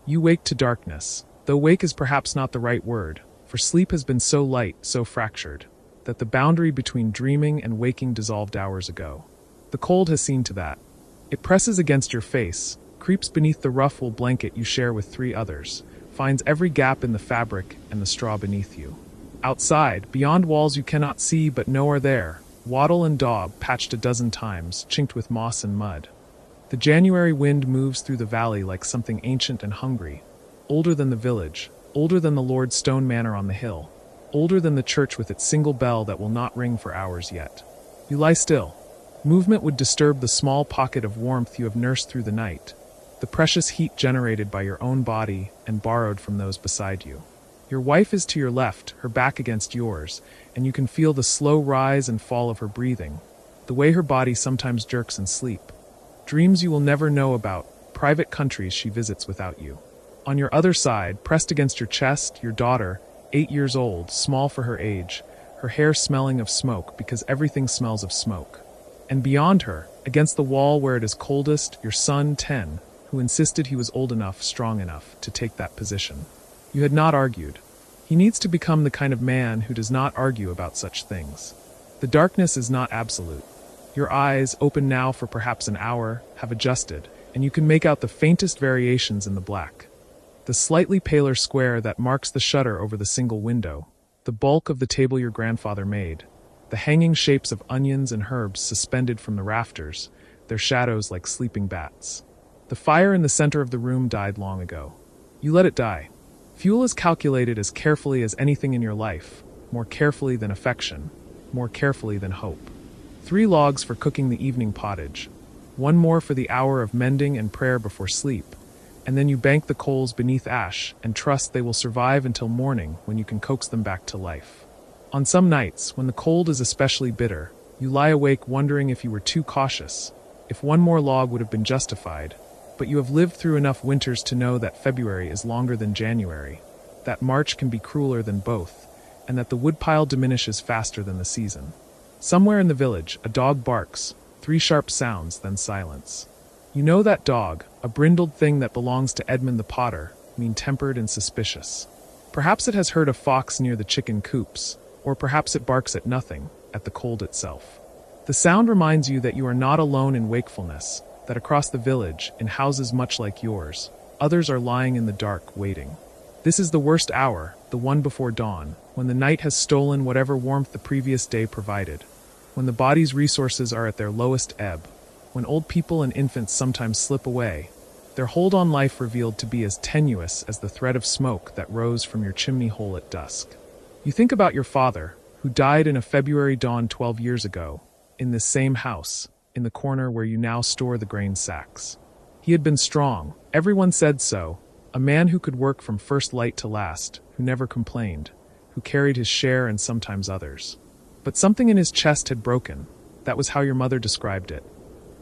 You wake to darkness, though wake is perhaps not the right word, for sleep has been so light, so fractured, that the boundary between dreaming and waking dissolved hours ago. The cold has seen to that. It presses against your face, creeps beneath the rough wool blanket you share with 3 others, finds every gap in the fabric and the straw beneath you. Outside, beyond walls you cannot see but know are there, wattle and daub patched a dozen times, chinked with moss and mud. The January wind moves through the valley like something ancient and hungry, older than the village, older than the Lord's stone manor on the hill, older than the church with its single bell that will not ring for hours yet. You lie still. Movement would disturb the small pocket of warmth you have nursed through the night, the precious heat generated by your own body and borrowed from those beside you. Your wife is to your left, her back against yours, and you can feel the slow rise and fall of her breathing, the way her body sometimes jerks in sleep. Dreams you will never know about, private countries she visits without you. On your other side, pressed against your chest, your daughter, 8 years old, small for her age, her hair smelling of smoke because everything smells of smoke. And beyond her, against the wall where it is coldest, your son, 10, who insisted he was old enough, strong enough, to take that position. You had not argued. He needs to become the kind of man who does not argue about such things. The darkness is not absolute. Your eyes, open now for perhaps an hour, have adjusted, and you can make out the faintest variations in the black. The slightly paler square that marks the shutter over the single window, the bulk of the table your grandfather made, the hanging shapes of onions and herbs suspended from the rafters, their shadows like sleeping bats. The fire in the center of the room died long ago. You let it die. Fuel is calculated as carefully as anything in your life, more carefully than affection, more carefully than hope. 3 logs for cooking the evening pottage, 1 more for the hour of mending and prayer before sleep, and then you bank the coals beneath ash and trust they will survive until morning when you can coax them back to life. On some nights, when the cold is especially bitter, you lie awake wondering if you were too cautious, if 1 more log would have been justified, but you have lived through enough winters to know that February is longer than January, that March can be crueler than both, and that the woodpile diminishes faster than the season. Somewhere in the village, a dog barks, 3 sharp sounds, then silence. You know that dog, a brindled thing that belongs to Edmund the Potter, mean-tempered and suspicious. Perhaps it has heard a fox near the chicken coops, or perhaps it barks at nothing, at the cold itself. The sound reminds you that you are not alone in wakefulness, that across the village, in houses much like yours, others are lying in the dark, waiting. This is the worst hour, the one before dawn, when the night has stolen whatever warmth the previous day provided, when the body's resources are at their lowest ebb, when old people and infants sometimes slip away, their hold on life revealed to be as tenuous as the thread of smoke that rose from your chimney hole at dusk. You think about your father, who died in a February dawn 12 years ago, in this same house, in the corner where you now store the grain sacks. He had been strong, everyone said so, a man who could work from first light to last, who never complained, who carried his share and sometimes others. But something in his chest had broken, that was how your mother described it.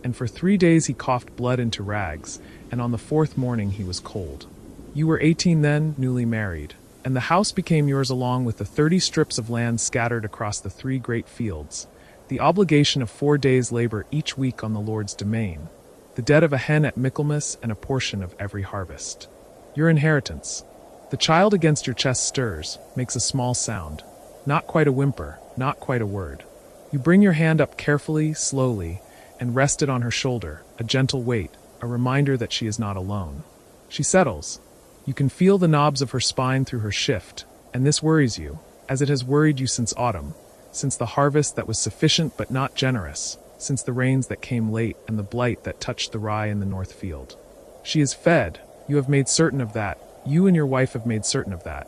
And for 3 days he coughed blood into rags, and on the 4th morning he was cold. You were 18 then, newly married, and the house became yours along with the 30 strips of land scattered across the 3 great fields, the obligation of 4 days' labor each week on the Lord's domain, the debt of a hen at Michaelmas and a portion of every harvest. Your inheritance. The child against your chest stirs, makes a small sound, not quite a whimper, not quite a word. You bring your hand up carefully, slowly, and rest it on her shoulder, a gentle weight, a reminder that she is not alone. She settles. You can feel the knobs of her spine through her shift, and this worries you, as it has worried you since autumn, since the harvest that was sufficient but not generous, since the rains that came late and the blight that touched the rye in the north field. She is fed, you have made certain of that, you and your wife have made certain of that.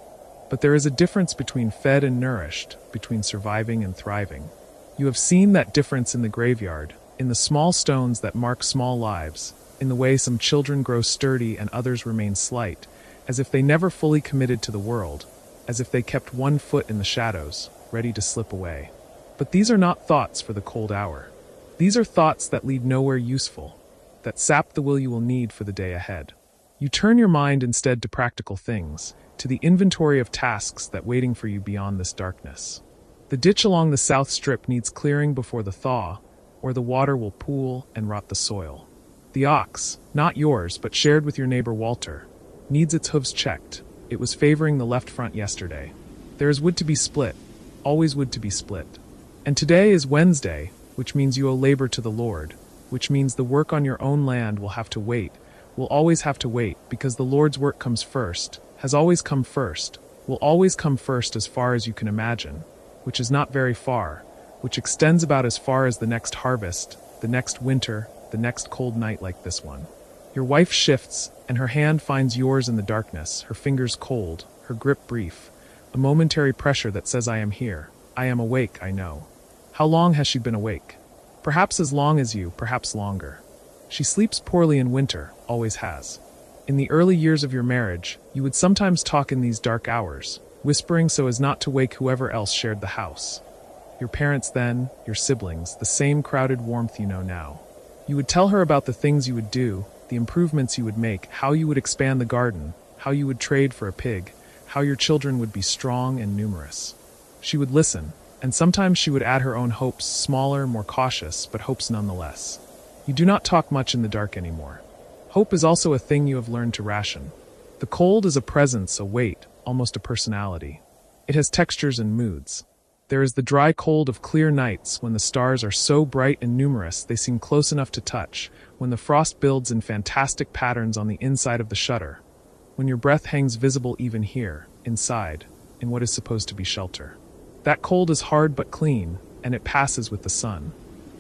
But there is a difference between fed and nourished, between surviving and thriving. You have seen that difference in the graveyard, in the small stones that mark small lives, in the way some children grow sturdy and others remain slight, as if they never fully committed to the world, as if they kept 1 foot in the shadows, ready to slip away. But these are not thoughts for the cold hour. These are thoughts that lead nowhere useful, that sap the will you will need for the day ahead. You turn your mind instead to practical things, to the inventory of tasks that waiting for you beyond this darkness. The ditch along the south strip needs clearing before the thaw, or the water will pool and rot the soil. The ox, not yours but shared with your neighbor Walter, needs its hooves checked. It was favoring the left front yesterday. There is wood to be split, always wood to be split. And today is Wednesday, which means you owe labor to the Lord, which means the work on your own land will have to wait, will always have to wait, because the Lord's work comes first, has always come first, will always come first as far as you can imagine, which is not very far, which extends about as far as the next harvest, the next winter, the next cold night like this one. Your wife shifts, and her hand finds yours in the darkness, her fingers cold, her grip brief, a momentary pressure that says I am here, I am awake, I know. How long has she been awake? Perhaps as long as you, perhaps longer. She sleeps poorly in winter, always has. In the early years of your marriage, you would sometimes talk in these dark hours, whispering so as not to wake whoever else shared the house. Your parents then, your siblings, the same crowded warmth you know now. You would tell her about the things you would do, the improvements you would make, how you would expand the garden, how you would trade for a pig, how your children would be strong and numerous. She would listen, and sometimes she would add her own hopes, smaller, more cautious, but hopes nonetheless. You do not talk much in the dark anymore. Hope is also a thing you have learned to ration. The cold is a presence, a weight, almost a personality. It has textures and moods. There is the dry cold of clear nights when the stars are so bright and numerous they seem close enough to touch, when the frost builds in fantastic patterns on the inside of the shutter, when your breath hangs visible even here, inside, in what is supposed to be shelter. That cold is hard but clean, and it passes with the sun.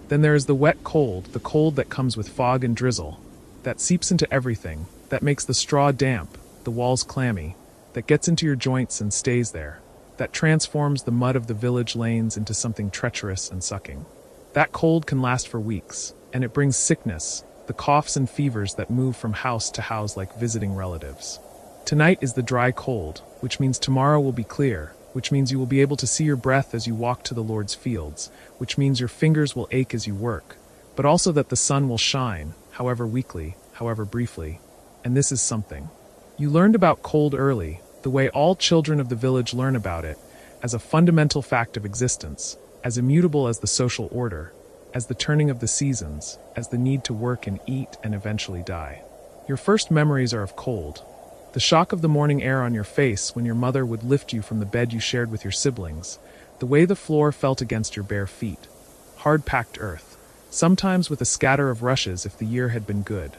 Then there is the wet cold, the cold that comes with fog and drizzle, that seeps into everything, that makes the straw damp, the walls clammy, that gets into your joints and stays there, that transforms the mud of the village lanes into something treacherous and sucking. That cold can last for weeks, and it brings sickness, the coughs and fevers that move from house to house like visiting relatives. Tonight is the dry cold, which means tomorrow will be clear, which means you will be able to see your breath as you walk to the Lord's fields, which means your fingers will ache as you work, but also that the sun will shine, however weakly, however briefly. And this is something. You learned about cold early, the way all children of the village learn about it, as a fundamental fact of existence, as immutable as the social order, as the turning of the seasons, as the need to work and eat and eventually die. Your first memories are of cold. The shock of the morning air on your face when your mother would lift you from the bed you shared with your siblings, the way the floor felt against your bare feet, hard-packed earth, sometimes with a scatter of rushes if the year had been good.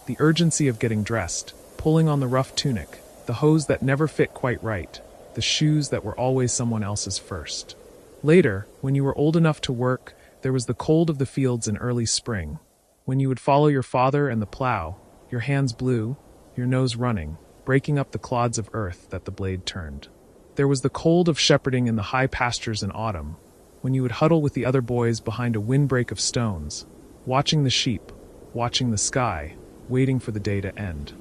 The urgency of getting dressed, pulling on the rough tunic, the hose that never fit quite right, the shoes that were always someone else's first. Later, when you were old enough to work, there was the cold of the fields in early spring, when you would follow your father and the plow, your hands blue, your nose running, breaking up the clods of earth that the blade turned. There was the cold of shepherding in the high pastures in autumn, when you would huddle with the other boys behind a windbreak of stones, watching the sheep, watching the sky, waiting for the day to end.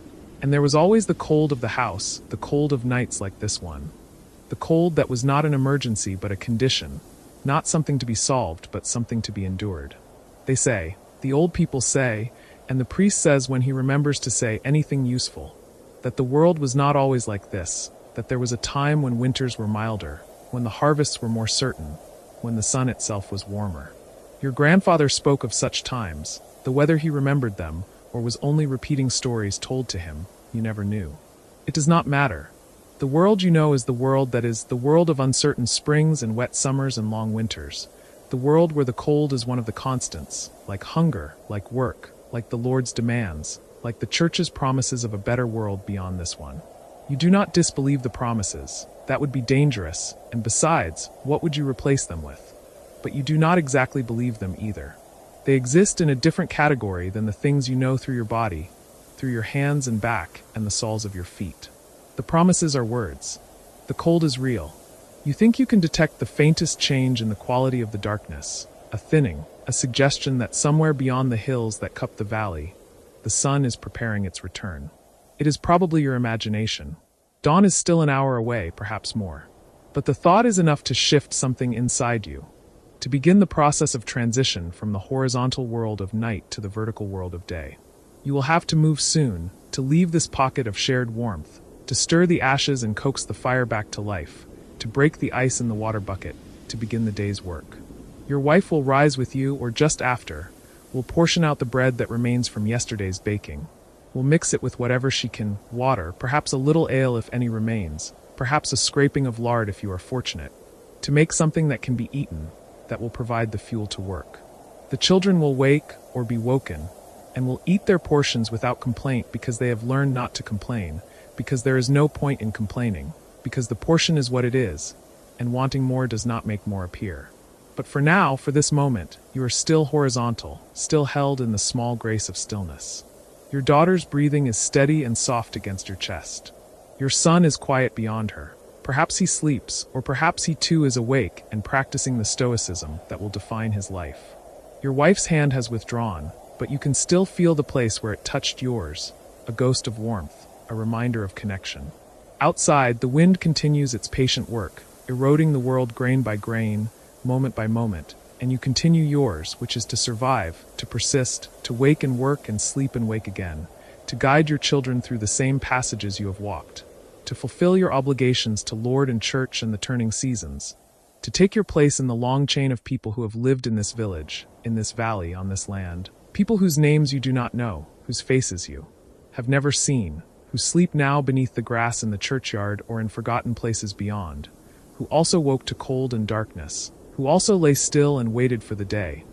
And there was always the cold of the house, the cold of nights like this one. The cold that was not an emergency but a condition, not something to be solved but something to be endured. They say, the old people say, and the priest says when he remembers to say anything useful, that the world was not always like this, that there was a time when winters were milder, when the harvests were more certain, when the sun itself was warmer. Your grandfather spoke of such times, though whether he remembered them, or was only repeating stories told to him, you never knew. It does not matter. The world you know is the world that is the world of uncertain springs and wet summers and long winters, the world where the cold is one of the constants, like hunger, like work, like the Lord's demands, like the Church's promises of a better world beyond this one. You do not disbelieve the promises. That would be dangerous, and besides, what would you replace them with? But you do not exactly believe them either. They exist in a different category than the things you know through your body, through your hands and back, and the soles of your feet. The promises are words. The cold is real. You think you can detect the faintest change in the quality of the darkness, a thinning, a suggestion that somewhere beyond the hills that cup the valley, the sun is preparing its return. It is probably your imagination. Dawn is still an hour away, perhaps more. But the thought is enough to shift something inside you, to begin the process of transition from the horizontal world of night to the vertical world of day. You will have to move soon, to leave this pocket of shared warmth, to stir the ashes and coax the fire back to life, to break the ice in the water bucket, to begin the day's work. Your wife will rise with you, or just after, will portion out the bread that remains from yesterday's baking. will mix it with whatever she can, water, perhaps a little ale if any remains, perhaps a scraping of lard if you are fortunate, to make something that can be eaten, that will provide the fuel to work. The children will wake or be woken, and will eat their portions without complaint because they have learned not to complain, because there is no point in complaining, because the portion is what it is, and wanting more does not make more appear. But for now, for this moment, you are still horizontal, still held in the small grace of stillness. Your daughter's breathing is steady and soft against your chest. Your son is quiet beyond her. Perhaps he sleeps, or perhaps he too is awake and practicing the stoicism that will define his life. Your wife's hand has withdrawn, but you can still feel the place where it touched yours, a ghost of warmth, a reminder of connection. Outside, the wind continues its patient work, eroding the world grain by grain, moment by moment, and you continue yours, which is to survive, to persist, to wake and work and sleep and wake again, to guide your children through the same passages you have walked, to fulfill your obligations to Lord and Church and the turning seasons, to take your place in the long chain of people who have lived in this village, in this valley, on this land, people whose names you do not know, whose faces you have never seen, who sleep now beneath the grass in the churchyard or in forgotten places beyond, who also woke to cold and darkness, who also lay still and waited for the day,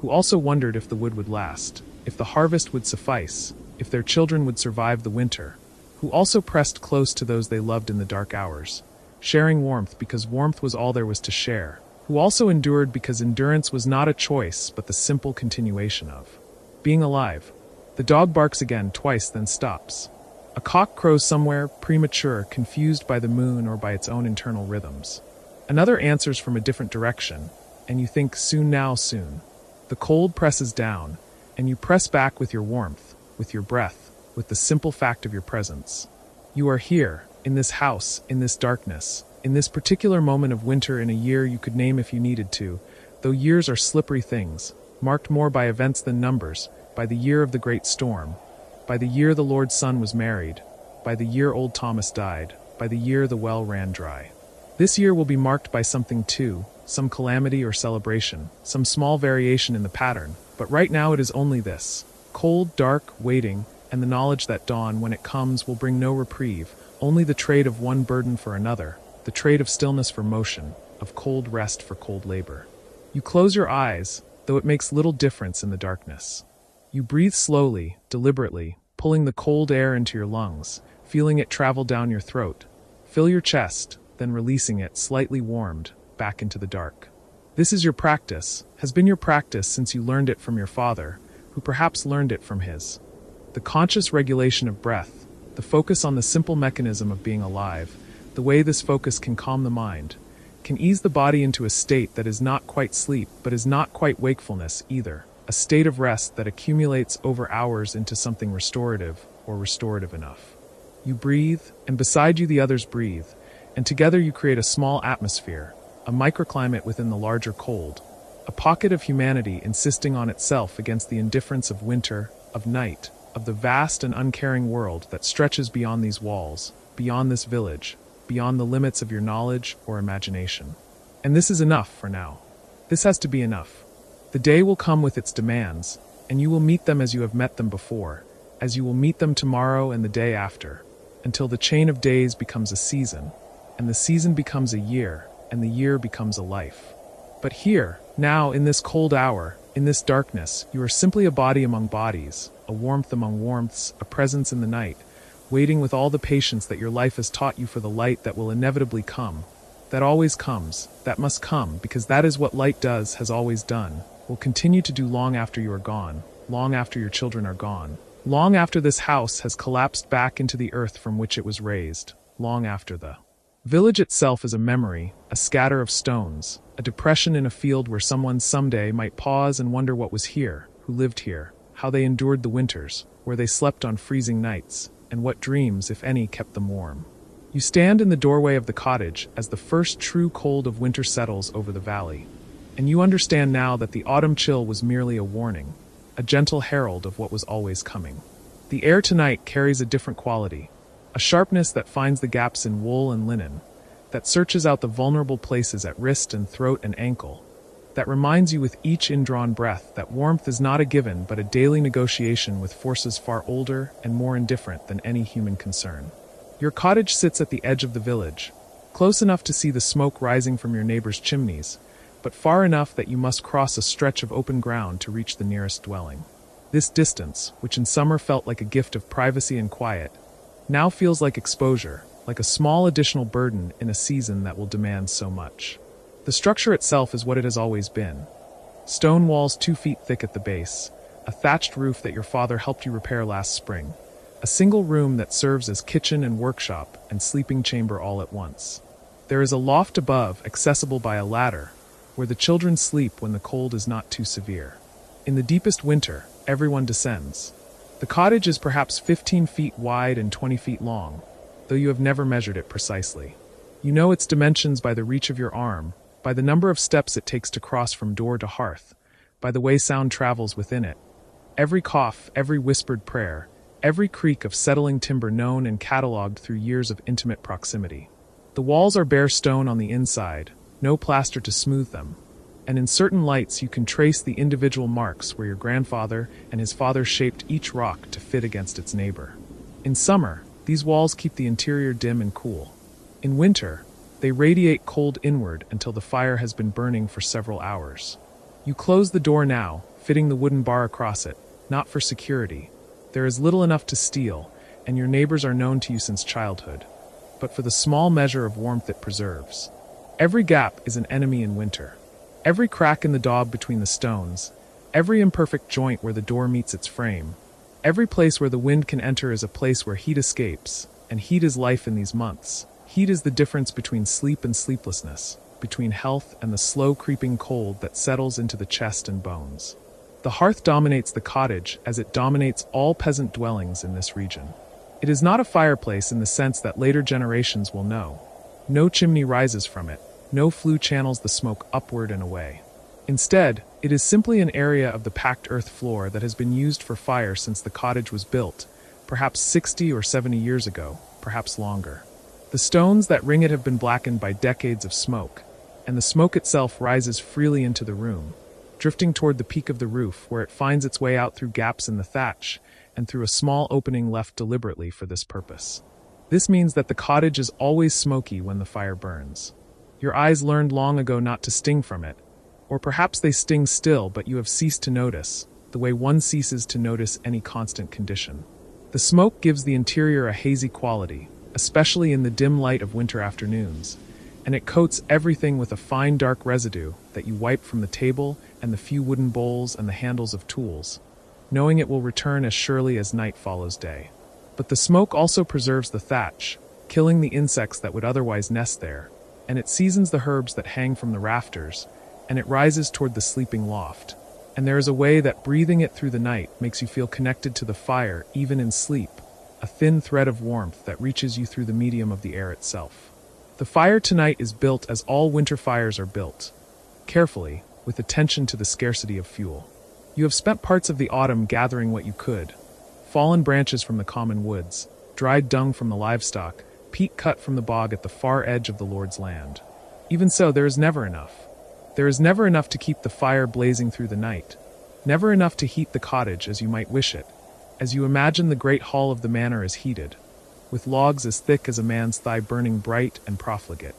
who also wondered if the wood would last, if the harvest would suffice, if their children would survive the winter, who also pressed close to those they loved in the dark hours, sharing warmth because warmth was all there was to share, who also endured because endurance was not a choice but the simple continuation of being alive. The dog barks again twice, then stops. A cock crows somewhere, premature, confused by the moon or by its own internal rhythms. Another answers from a different direction, and you think soon now, soon. The cold presses down, and you press back with your warmth, with your breath, with the simple fact of your presence. You are here, in this house, in this darkness, in this particular moment of winter in a year you could name if you needed to, though years are slippery things, marked more by events than numbers, by the year of the great storm, by the year the Lord's Son was married, by the year old Thomas died, by the year the well ran dry. This year will be marked by something too, some calamity or celebration, some small variation in the pattern, but right now it is only this. Cold, dark, waiting, and the knowledge that dawn, when it comes, will bring no reprieve, only the trade of one burden for another, the trade of stillness for motion, of cold rest for cold labor. You close your eyes, though it makes little difference in the darkness. You breathe slowly, deliberately, pulling the cold air into your lungs, feeling it travel down your throat, fill your chest, then releasing it, slightly warmed, back into the dark. This is your practice, has been your practice since you learned it from your father, who perhaps learned it from his. The conscious regulation of breath, the focus on the simple mechanism of being alive, the way this focus can calm the mind, can ease the body into a state that is not quite sleep, but is not quite wakefulness either, a state of rest that accumulates over hours into something restorative or restorative enough. You breathe, and beside you the others breathe, and together you create a small atmosphere, a microclimate within the larger cold, a pocket of humanity insisting on itself against the indifference of winter, of night, of the vast and uncaring world that stretches beyond these walls, beyond this village, beyond the limits of your knowledge or imagination. And this is enough for now. This has to be enough. The day will come with its demands, and you will meet them as you have met them before, as you will meet them tomorrow and the day after, until the chain of days becomes a season, and the season becomes a year, and the year becomes a life. But here, now, in this cold hour, in this darkness, you are simply a body among bodies, a warmth among warmths, a presence in the night, waiting with all the patience that your life has taught you for the light that will inevitably come, that always comes, that must come, because that is what light does, has always done, will continue to do long after you are gone, long after your children are gone, long after this house has collapsed back into the earth from which it was raised, long after the village itself is a memory, a scatter of stones, a depression in a field where someone someday might pause and wonder what was here, who lived here, how they endured the winters, where they slept on freezing nights, and what dreams, if any, kept them warm. You stand in the doorway of the cottage as the first true cold of winter settles over the valley, and you understand now that the autumn chill was merely a warning, a gentle herald of what was always coming. The air tonight carries a different quality, a sharpness that finds the gaps in wool and linen, that searches out the vulnerable places at wrist and throat and ankle, that reminds you with each indrawn breath that warmth is not a given but a daily negotiation with forces far older and more indifferent than any human concern. Your cottage sits at the edge of the village, close enough to see the smoke rising from your neighbor's chimneys, but far enough that you must cross a stretch of open ground to reach the nearest dwelling. This distance, which in summer felt like a gift of privacy and quiet, now feels like exposure, like a small additional burden in a season that will demand so much. The structure itself is what it has always been. Stone walls 2 feet thick at the base, a thatched roof that your father helped you repair last spring, a single room that serves as kitchen and workshop and sleeping chamber all at once. There is a loft above, accessible by a ladder, where the children sleep when the cold is not too severe. In the deepest winter, everyone descends. The cottage is perhaps 15 feet wide and 20 feet long, though you have never measured it precisely. You know its dimensions by the reach of your arm, by the number of steps it takes to cross from door to hearth, by the way sound travels within it. Every cough, every whispered prayer, every creak of settling timber known and catalogued through years of intimate proximity. The walls are bare stone on the inside, no plaster to smooth them, and in certain lights you can trace the individual marks where your grandfather and his father shaped each rock to fit against its neighbor. In summer, these walls keep the interior dim and cool. In winter, they radiate cold inward until the fire has been burning for several hours. You close the door now, fitting the wooden bar across it, not for security. There is little enough to steal, and your neighbors are known to you since childhood, but for the small measure of warmth it preserves. Every gap is an enemy in winter. Every crack in the daub between the stones, every imperfect joint where the door meets its frame, every place where the wind can enter is a place where heat escapes, and heat is life in these months. Heat is the difference between sleep and sleeplessness, between health and the slow creeping cold that settles into the chest and bones. The hearth dominates the cottage as it dominates all peasant dwellings in this region. It is not a fireplace in the sense that later generations will know. No chimney rises from it. No flue channels the smoke upward and away. Instead, it is simply an area of the packed earth floor that has been used for fire since the cottage was built, perhaps 60 or 70 years ago, perhaps longer. The stones that ring it have been blackened by decades of smoke, and the smoke itself rises freely into the room, drifting toward the peak of the roof where it finds its way out through gaps in the thatch and through a small opening left deliberately for this purpose. This means that the cottage is always smoky when the fire burns. Your eyes learned long ago not to sting from it, or perhaps they sting still but you have ceased to notice, the way one ceases to notice any constant condition. The smoke gives the interior a hazy quality, especially in the dim light of winter afternoons, and it coats everything with a fine dark residue that you wipe from the table and the few wooden bowls and the handles of tools, knowing it will return as surely as night follows day. But the smoke also preserves the thatch, killing the insects that would otherwise nest there, and it seasons the herbs that hang from the rafters, and it rises toward the sleeping loft. And there is a way that breathing it through the night makes you feel connected to the fire even in sleep, a thin thread of warmth that reaches you through the medium of the air itself. The fire tonight is built as all winter fires are built, carefully, with attention to the scarcity of fuel. You have spent parts of the autumn gathering what you could: fallen branches from the common woods, dried dung from the livestock, peat cut from the bog at the far edge of the Lord's land. Even so, there is never enough. There is never enough to keep the fire blazing through the night, never enough to heat the cottage as you might wish it, as you imagine the great hall of the manor is heated, with logs as thick as a man's thigh burning bright and profligate.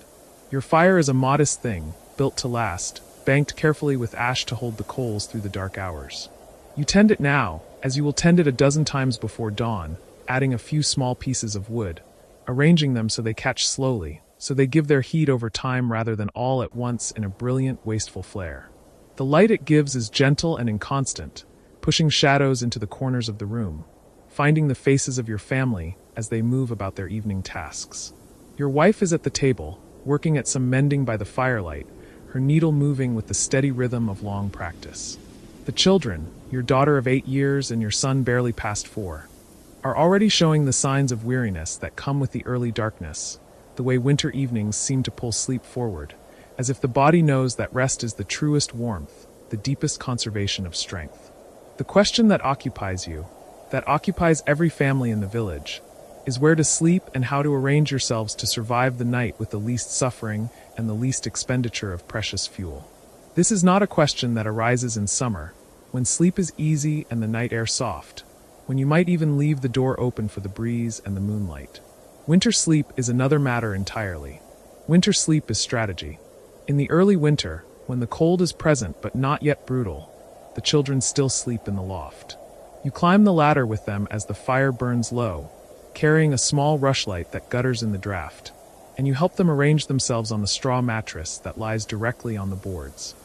Your fire is a modest thing, built to last, banked carefully with ash to hold the coals through the dark hours. You tend it now, as you will tend it a dozen times before dawn, adding a few small pieces of wood, arranging them so they catch slowly, so they give their heat over time rather than all at once in a brilliant, wasteful flare. The light it gives is gentle and inconstant, pushing shadows into the corners of the room, finding the faces of your family as they move about their evening tasks. Your wife is at the table, working at some mending by the firelight, her needle moving with the steady rhythm of long practice. The children, your daughter of 8 years and your son barely past 4, are already showing the signs of weariness that come with the early darkness, the way winter evenings seem to pull sleep forward, as if the body knows that rest is the truest warmth, the deepest conservation of strength. The question that occupies you, that occupies every family in the village, is where to sleep and how to arrange yourselves to survive the night with the least suffering and the least expenditure of precious fuel. This is not a question that arises in summer, when sleep is easy and the night air soft, when you might even leave the door open for the breeze and the moonlight. Winter sleep is another matter entirely. Winter sleep is strategy. In the early winter, when the cold is present but not yet brutal, the children still sleep in the loft. You climb the ladder with them as the fire burns low, carrying a small rushlight that gutters in the draft, and you help them arrange themselves on the straw mattress that lies directly on the boards.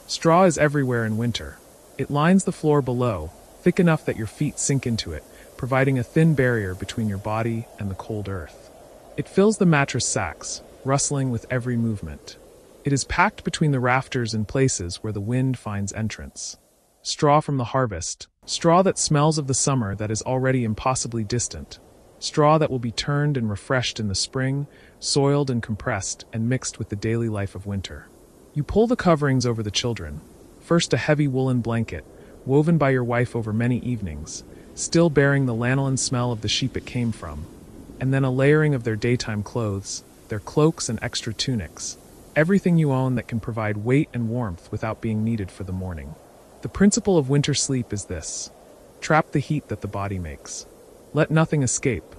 Straw is everywhere in winter. It lines the floor below, thick enough that your feet sink into it, providing a thin barrier between your body and the cold earth. It fills the mattress sacks, rustling with every movement. It is packed between the rafters in places where the wind finds entrance. Straw from the harvest, straw that smells of the summer that is already impossibly distant, straw that will be turned and refreshed in the spring, soiled and compressed and mixed with the daily life of winter. You pull the coverings over the children, first a heavy woolen blanket, woven by your wife over many evenings, still bearing the lanolin smell of the sheep it came from, and then a layering of their daytime clothes, their cloaks and extra tunics, everything you own that can provide weight and warmth without being needed for the morning. The principle of winter sleep is this: trap the heat that the body makes. Let nothing escape.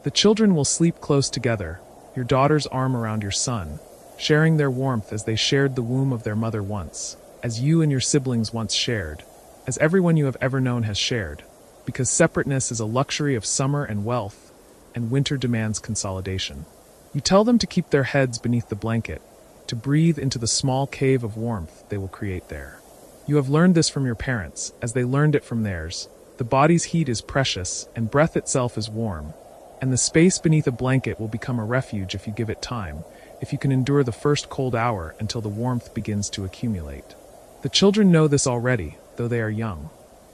The children will sleep close together, your daughter's arm around your son, sharing their warmth as they shared the womb of their mother once, as you and your siblings once shared, as everyone you have ever known has shared, because separateness is a luxury of summer and wealth, and winter demands consolidation. You tell them to keep their heads beneath the blanket, to breathe into the small cave of warmth they will create there. You have learned this from your parents, as they learned it from theirs. The body's heat is precious, and breath itself is warm, and the space beneath a blanket will become a refuge if you give it time, if you can endure the first cold hour until the warmth begins to accumulate. The children know this already, though they are young.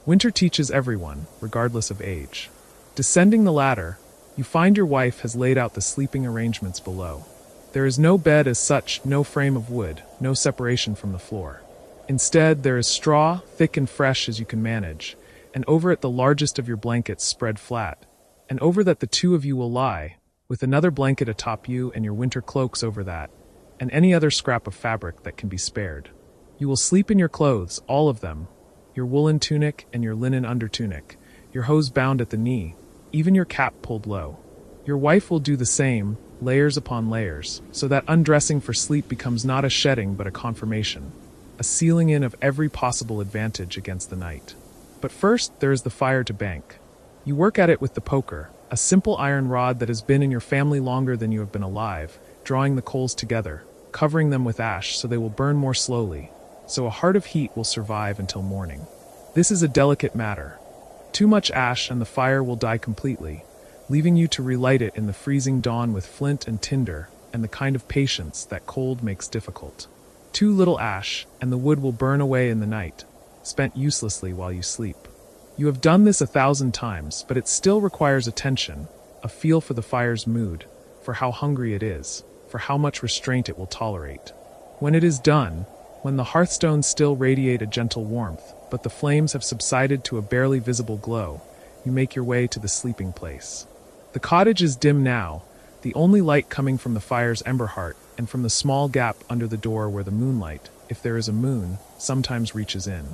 Winter teaches everyone, regardless of age. Descending the ladder, you find your wife has laid out the sleeping arrangements below. There is no bed as such, no frame of wood, no separation from the floor. Instead, there is straw, thick and fresh as you can manage, and over it the largest of your blankets spread flat, and over that the two of you will lie, with another blanket atop you and your winter cloaks over that, and any other scrap of fabric that can be spared. You will sleep in your clothes, all of them, your woolen tunic and your linen undertunic, your hose bound at the knee, even your cap pulled low. Your wife will do the same, layers upon layers, so that undressing for sleep becomes not a shedding but a confirmation, a sealing in of every possible advantage against the night. But first, there is the fire to bank. You work at it with the poker, a simple iron rod that has been in your family longer than you have been alive, drawing the coals together, covering them with ash so they will burn more slowly, so a heart of heat will survive until morning. This is a delicate matter. Too much ash and the fire will die completely, leaving you to relight it in the freezing dawn with flint and tinder and the kind of patience that cold makes difficult. Too little ash, and the wood will burn away in the night, spent uselessly while you sleep. You have done this 1,000 times, but it still requires attention, a feel for the fire's mood, for how hungry it is, for how much restraint it will tolerate. When it is done, when the hearthstones still radiate a gentle warmth, but the flames have subsided to a barely visible glow, you make your way to the sleeping place. The cottage is dim now, the only light coming from the fire's ember heart and from the small gap under the door where the moonlight, if there is a moon, sometimes reaches in.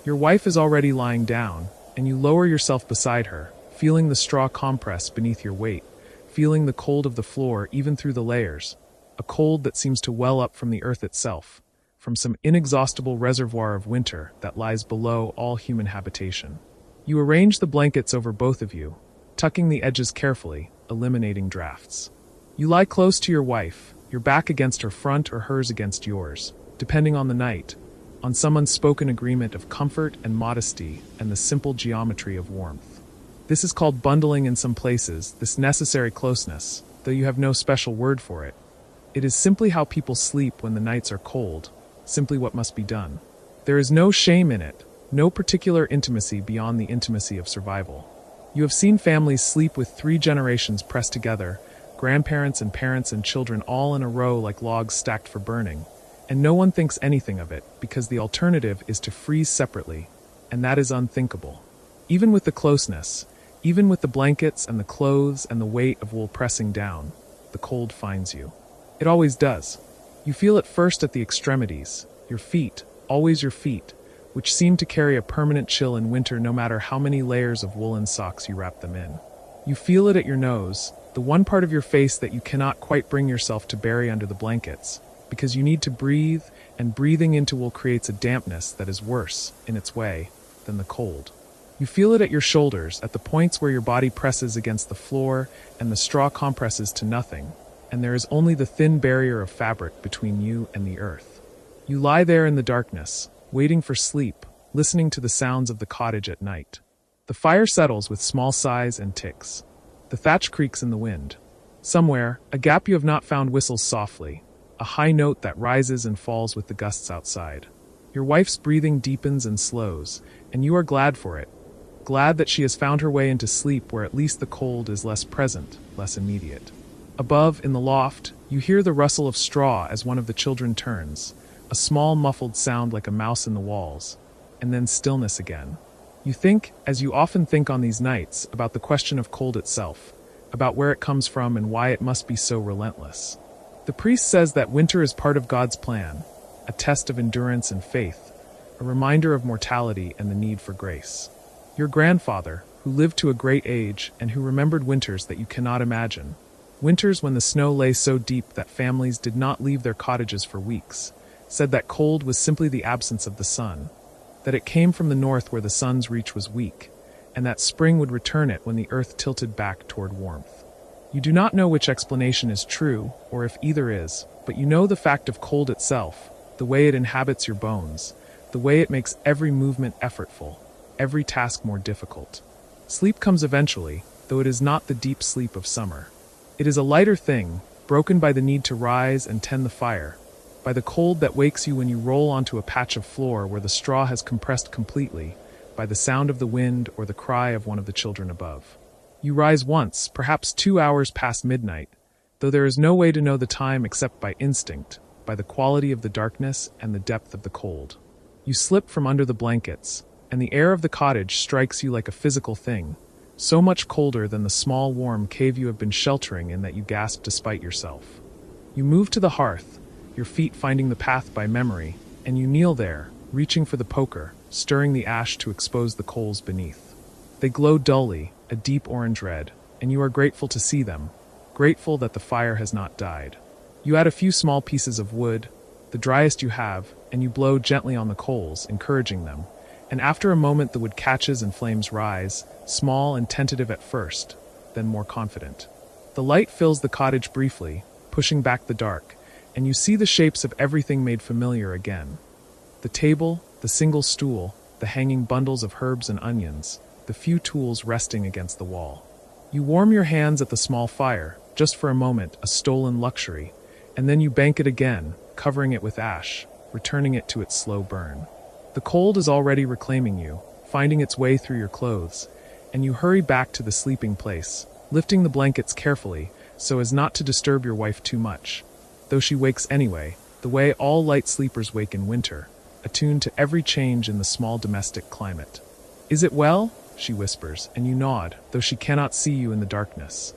Your wife is already lying down, and you lower yourself beside her, feeling the straw compress beneath your weight, feeling the cold of the floor even through the layers, a cold that seems to well up from the earth itself, from some inexhaustible reservoir of winter that lies below all human habitation. You arrange the blankets over both of you, tucking the edges carefully, eliminating drafts. You lie close to your wife, your back against her front or hers against yours, depending on the night, on some unspoken agreement of comfort and modesty and the simple geometry of warmth. This is called bundling in some places, this necessary closeness, though you have no special word for it. It is simply how people sleep when the nights are cold, simply what must be done. There is no shame in it, no particular intimacy beyond the intimacy of survival. You have seen families sleep with 3 generations pressed together, grandparents and parents and children all in a row like logs stacked for burning, and no one thinks anything of it because the alternative is to freeze separately, and that is unthinkable. Even with the closeness, even with the blankets and the clothes and the weight of wool pressing down, the cold finds you. It always does. You feel it first at the extremities, your feet, always your feet, which seem to carry a permanent chill in winter no matter how many layers of woolen socks you wrap them in. You feel it at your nose, the one part of your face that you cannot quite bring yourself to bury under the blankets, because you need to breathe, and breathing into wool creates a dampness that is worse, in its way, than the cold. You feel it at your shoulders, at the points where your body presses against the floor and the straw compresses to nothing, and there is only the thin barrier of fabric between you and the earth. You lie there in the darkness, waiting for sleep, listening to the sounds of the cottage at night. The fire settles with small sighs and ticks. The thatch creaks in the wind. Somewhere, a gap you have not found whistles softly, a high note that rises and falls with the gusts outside. Your wife's breathing deepens and slows, and you are glad for it, glad that she has found her way into sleep where at least the cold is less present, less immediate. Above, in the loft, you hear the rustle of straw as one of the children turns, a small muffled sound like a mouse in the walls, and then stillness again. You think, as you often think on these nights, about the question of cold itself, about where it comes from and why it must be so relentless. The priest says that winter is part of God's plan, a test of endurance and faith, a reminder of mortality and the need for grace. Your grandfather, who lived to a great age and who remembered winters that you cannot imagine, winters when the snow lay so deep that families did not leave their cottages for weeks, said that cold was simply the absence of the sun, that it came from the north where the sun's reach was weak, and that spring would return it when the earth tilted back toward warmth. You do not know which explanation is true, or if either is, but you know the fact of cold itself, the way it inhabits your bones, the way it makes every movement effortful, every task more difficult. Sleep comes eventually, though it is not the deep sleep of summer. It is a lighter thing, broken by the need to rise and tend the fire, by the cold that wakes you when you roll onto a patch of floor where the straw has compressed completely, by the sound of the wind or the cry of one of the children above. You rise once, perhaps 2 hours past midnight, though there is no way to know the time except by instinct, by the quality of the darkness and the depth of the cold. You slip from under the blankets, and the air of the cottage strikes you like a physical thing, so much colder than the small warm cave you have been sheltering in that you gasp despite yourself. You move to the hearth, your feet finding the path by memory, and you kneel there, reaching for the poker, stirring the ash to expose the coals beneath. They glow dully, a deep orange red, and you are grateful to see them, grateful that the fire has not died. You add a few small pieces of wood, the driest you have, and you blow gently on the coals, encouraging them, and after a moment the wood catches and flames rise, small and tentative at first, then more confident. The light fills the cottage briefly, pushing back the dark, and you see the shapes of everything made familiar again. The table, the single stool, the hanging bundles of herbs and onions, the few tools resting against the wall. You warm your hands at the small fire, just for a moment, a stolen luxury, and then you bank it again, covering it with ash, returning it to its slow burn. The cold is already reclaiming you, finding its way through your clothes, and you hurry back to the sleeping place, lifting the blankets carefully so as not to disturb your wife too much, though she wakes anyway, the way all light sleepers wake in winter, attuned to every change in the small domestic climate. "Is it well?" she whispers, and you nod, though she cannot see you in the darkness.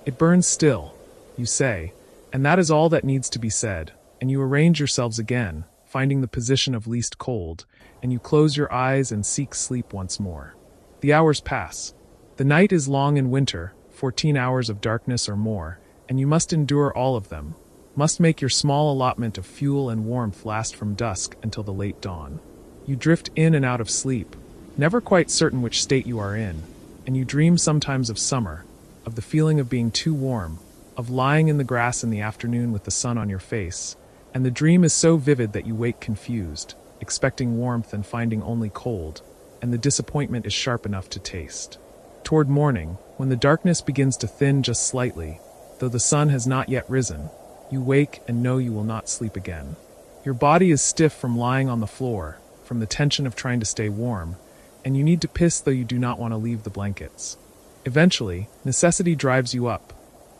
"It burns still," you say, and that is all that needs to be said, and you arrange yourselves again, finding the position of least cold, and you close your eyes and seek sleep once more. The hours pass. The night is long in winter, 14 hours of darkness or more, and you must endure all of them, must make your small allotment of fuel and warmth last from dusk until the late dawn. You drift in and out of sleep, never quite certain which state you are in, and you dream sometimes of summer, of the feeling of being too warm, of lying in the grass in the afternoon with the sun on your face, and the dream is so vivid that you wake confused, expecting warmth and finding only cold, and the disappointment is sharp enough to taste. Toward morning, when the darkness begins to thin just slightly, though the sun has not yet risen, you wake and know you will not sleep again. Your body is stiff from lying on the floor, from the tension of trying to stay warm, and you need to piss though you do not want to leave the blankets. Eventually, necessity drives you up,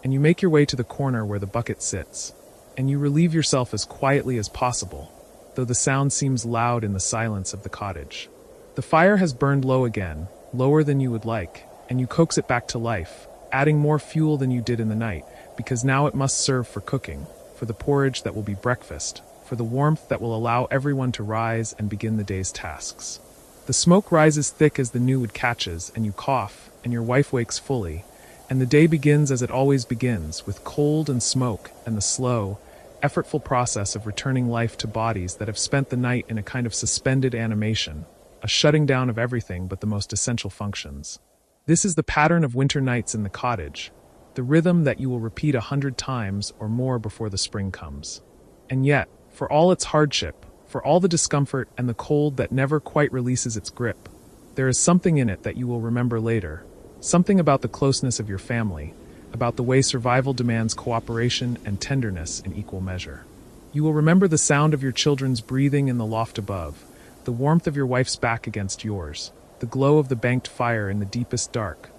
and you make your way to the corner where the bucket sits, and you relieve yourself as quietly as possible, though the sound seems loud in the silence of the cottage. The fire has burned low again, lower than you would like, and you coax it back to life, adding more fuel than you did in the night, because now it must serve for cooking, for the porridge that will be breakfast, for the warmth that will allow everyone to rise and begin the day's tasks. The smoke rises thick as the new wood catches, and you cough, and your wife wakes fully, and the day begins as it always begins, with cold and smoke and the slow, effortful process of returning life to bodies that have spent the night in a kind of suspended animation, a shutting down of everything but the most essential functions. This is the pattern of winter nights in the cottage, the rhythm that you will repeat 100 times or more before the spring comes. And yet, for all its hardship, for all the discomfort and the cold that never quite releases its grip, there is something in it that you will remember later, something about the closeness of your family, about the way survival demands cooperation and tenderness in equal measure. You will remember the sound of your children's breathing in the loft above, the warmth of your wife's back against yours, the glow of the banked fire in the deepest dark,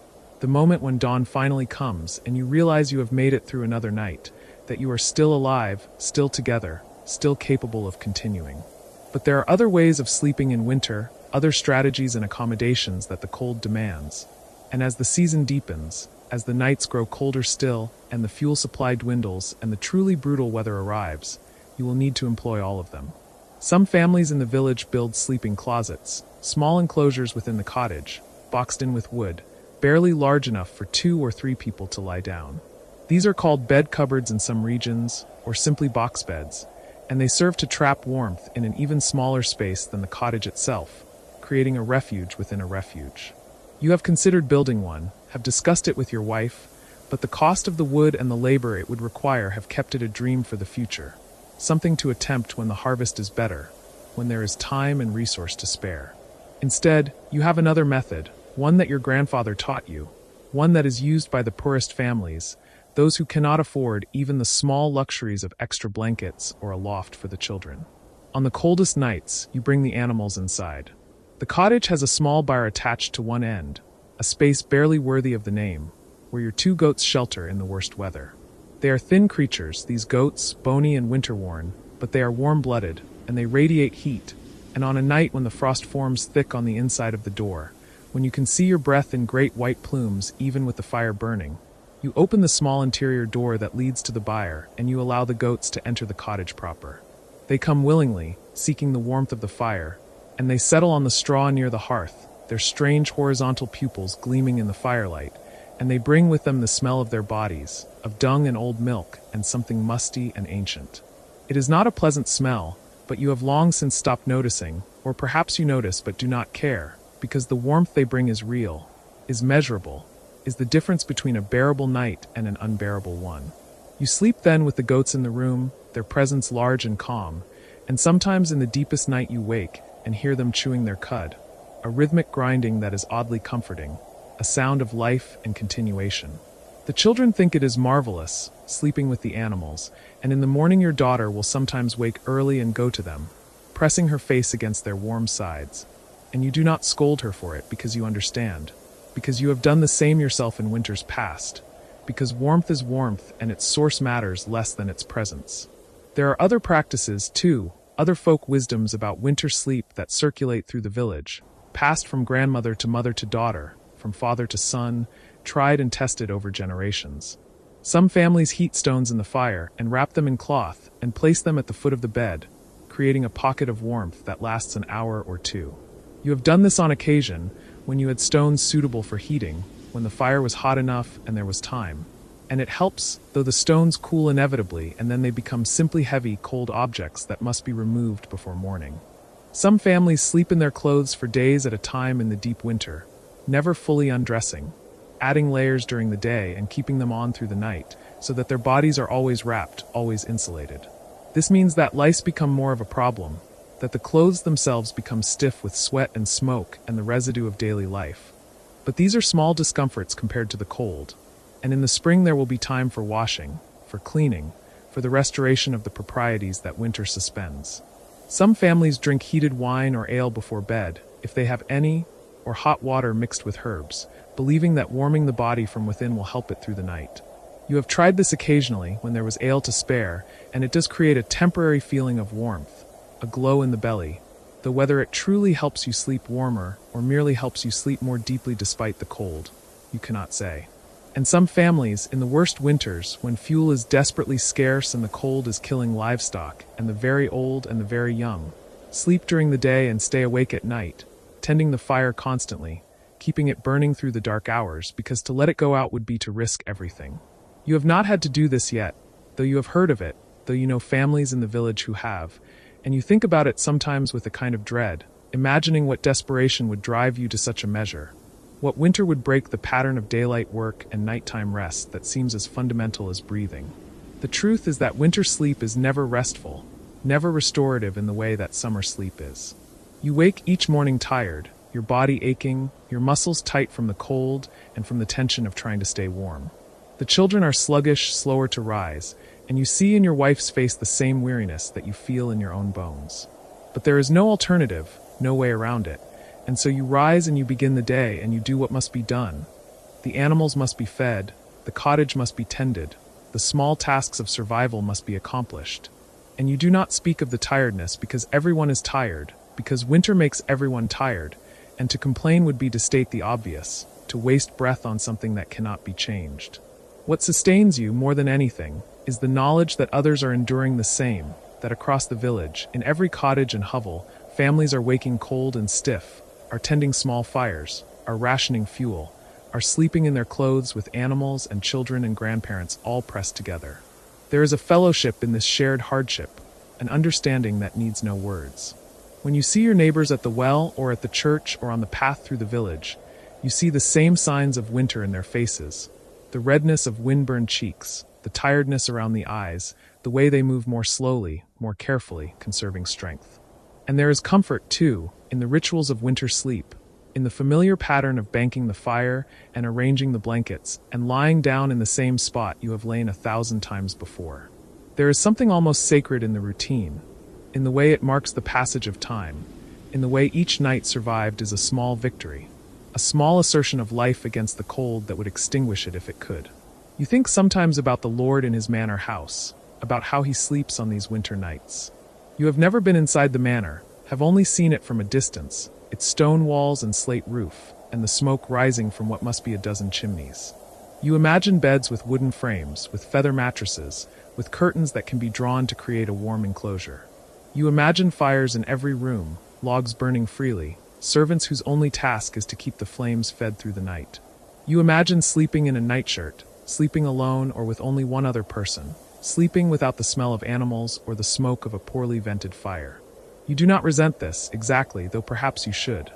the moment when dawn finally comes and you realize you have made it through another night, that you are still alive, still together, still capable of continuing. But there are other ways of sleeping in winter, other strategies and accommodations that the cold demands. And as the season deepens, as the nights grow colder still, and the fuel supply dwindles, and the truly brutal weather arrives, you will need to employ all of them. Some families in the village build sleeping closets, small enclosures within the cottage, boxed in with wood, barely large enough for 2 or 3 people to lie down. These are called bed cupboards in some regions, or simply box beds, and they serve to trap warmth in an even smaller space than the cottage itself, creating a refuge within a refuge. You have considered building one, have discussed it with your wife, but the cost of the wood and the labor it would require have kept it a dream for the future, something to attempt when the harvest is better, when there is time and resource to spare. Instead, you have another method, one that your grandfather taught you, one that is used by the poorest families, those who cannot afford even the small luxuries of extra blankets or a loft for the children. On the coldest nights, you bring the animals inside. The cottage has a small byre attached to one end, a space barely worthy of the name, where your 2 goats shelter in the worst weather. They are thin creatures, these goats, bony and winter-worn, but they are warm-blooded, and they radiate heat, and on a night when the frost forms thick on the inside of the door, when you can see your breath in great white plumes even with the fire burning, you open the small interior door that leads to the byre, and you allow the goats to enter the cottage proper. They come willingly, seeking the warmth of the fire, and they settle on the straw near the hearth, their strange horizontal pupils gleaming in the firelight, and they bring with them the smell of their bodies, of dung and old milk, and something musty and ancient. It is not a pleasant smell, but you have long since stopped noticing, or perhaps you notice but do not care, because the warmth they bring is real, is measurable, is the difference between a bearable night and an unbearable one. You sleep then with the goats in the room, their presence large and calm, and sometimes in the deepest night you wake and hear them chewing their cud, a rhythmic grinding that is oddly comforting, a sound of life and continuation. The children think it is marvelous, sleeping with the animals, and in the morning your daughter will sometimes wake early and go to them, pressing her face against their warm sides. And you do not scold her for it because you understand, because you have done the same yourself in winters past, because warmth is warmth and its source matters less than its presence. There are other practices, too, other folk wisdoms about winter sleep that circulate through the village, passed from grandmother to mother to daughter, from father to son, tried and tested over generations. Some families heat stones in the fire and wrap them in cloth and place them at the foot of the bed, creating a pocket of warmth that lasts an hour or 2. You have done this on occasion, when you had stones suitable for heating, when the fire was hot enough and there was time. And it helps, though the stones cool inevitably and then they become simply heavy, cold objects that must be removed before morning. Some families sleep in their clothes for days at a time in the deep winter, never fully undressing, adding layers during the day and keeping them on through the night, so that their bodies are always wrapped, always insulated. This means that lice become more of a problem, that the clothes themselves become stiff with sweat and smoke and the residue of daily life. But these are small discomforts compared to the cold, and in the spring there will be time for washing, for cleaning, for the restoration of the proprieties that winter suspends. Some families drink heated wine or ale before bed, if they have any, or hot water mixed with herbs, believing that warming the body from within will help it through the night. You have tried this occasionally when there was ale to spare, and it does create a temporary feeling of warmth, a glow in the belly, though whether it truly helps you sleep warmer or merely helps you sleep more deeply despite the cold, you cannot say. And some families, in the worst winters, when fuel is desperately scarce and the cold is killing livestock, and the very old and the very young, sleep during the day and stay awake at night, tending the fire constantly, keeping it burning through the dark hours, because to let it go out would be to risk everything. You have not had to do this yet, though you have heard of it, though you know families in the village who have, and you think about it sometimes with a kind of dread, imagining what desperation would drive you to such a measure. What winter would break the pattern of daylight work and nighttime rest that seems as fundamental as breathing. The truth is that winter sleep is never restful, never restorative in the way that summer sleep is. You wake each morning tired, your body aching, your muscles tight from the cold and from the tension of trying to stay warm. The children are sluggish, slower to rise, and you see in your wife's face the same weariness that you feel in your own bones. But there is no alternative, no way around it. And so you rise and you begin the day and you do what must be done. The animals must be fed, the cottage must be tended, the small tasks of survival must be accomplished. And you do not speak of the tiredness because everyone is tired, because winter makes everyone tired, and to complain would be to state the obvious, to waste breath on something that cannot be changed. What sustains you more than anything is the knowledge that others are enduring the same, that across the village, in every cottage and hovel, families are waking cold and stiff, are tending small fires, are rationing fuel, are sleeping in their clothes with animals and children and grandparents all pressed together. There is a fellowship in this shared hardship, an understanding that needs no words. When you see your neighbors at the well or at the church or on the path through the village, you see the same signs of winter in their faces, the redness of wind-burned cheeks, the tiredness around the eyes, the way they move more slowly, more carefully, conserving strength. And there is comfort, too, in the rituals of winter sleep, in the familiar pattern of banking the fire and arranging the blankets and lying down in the same spot you have lain 1,000 times before. There is something almost sacred in the routine, in the way it marks the passage of time, in the way each night survived is a small victory, a small assertion of life against the cold that would extinguish it if it could. You think sometimes about the Lord in his manor house, about how he sleeps on these winter nights. You have never been inside the manor, have only seen it from a distance, its stone walls and slate roof, and the smoke rising from what must be a dozen chimneys. You imagine beds with wooden frames, with feather mattresses, with curtains that can be drawn to create a warm enclosure. You imagine fires in every room, logs burning freely, servants whose only task is to keep the flames fed through the night. You imagine sleeping in a nightshirt, sleeping alone or with only one other person, sleeping without the smell of animals or the smoke of a poorly vented fire. You do not resent this, exactly, though perhaps you should.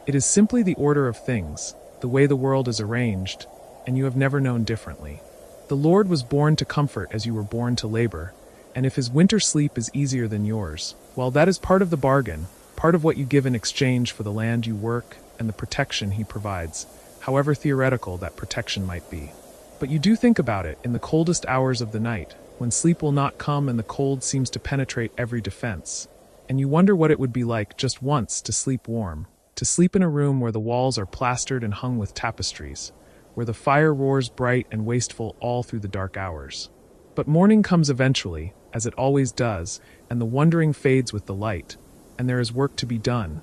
It is simply the order of things, the way the world is arranged, and you have never known differently. The Lord was born to comfort as you were born to labor, and if his winter sleep is easier than yours, well, that is part of the bargain, part of what you give in exchange for the land you work and the protection he provides, however theoretical that protection might be. But you do think about it in the coldest hours of the night, when sleep will not come and the cold seems to penetrate every defense, and you wonder what it would be like just once to sleep warm, to sleep in a room where the walls are plastered and hung with tapestries, where the fire roars bright and wasteful all through the dark hours. But morning comes eventually, as it always does, and the wondering fades with the light, and there is work to be done,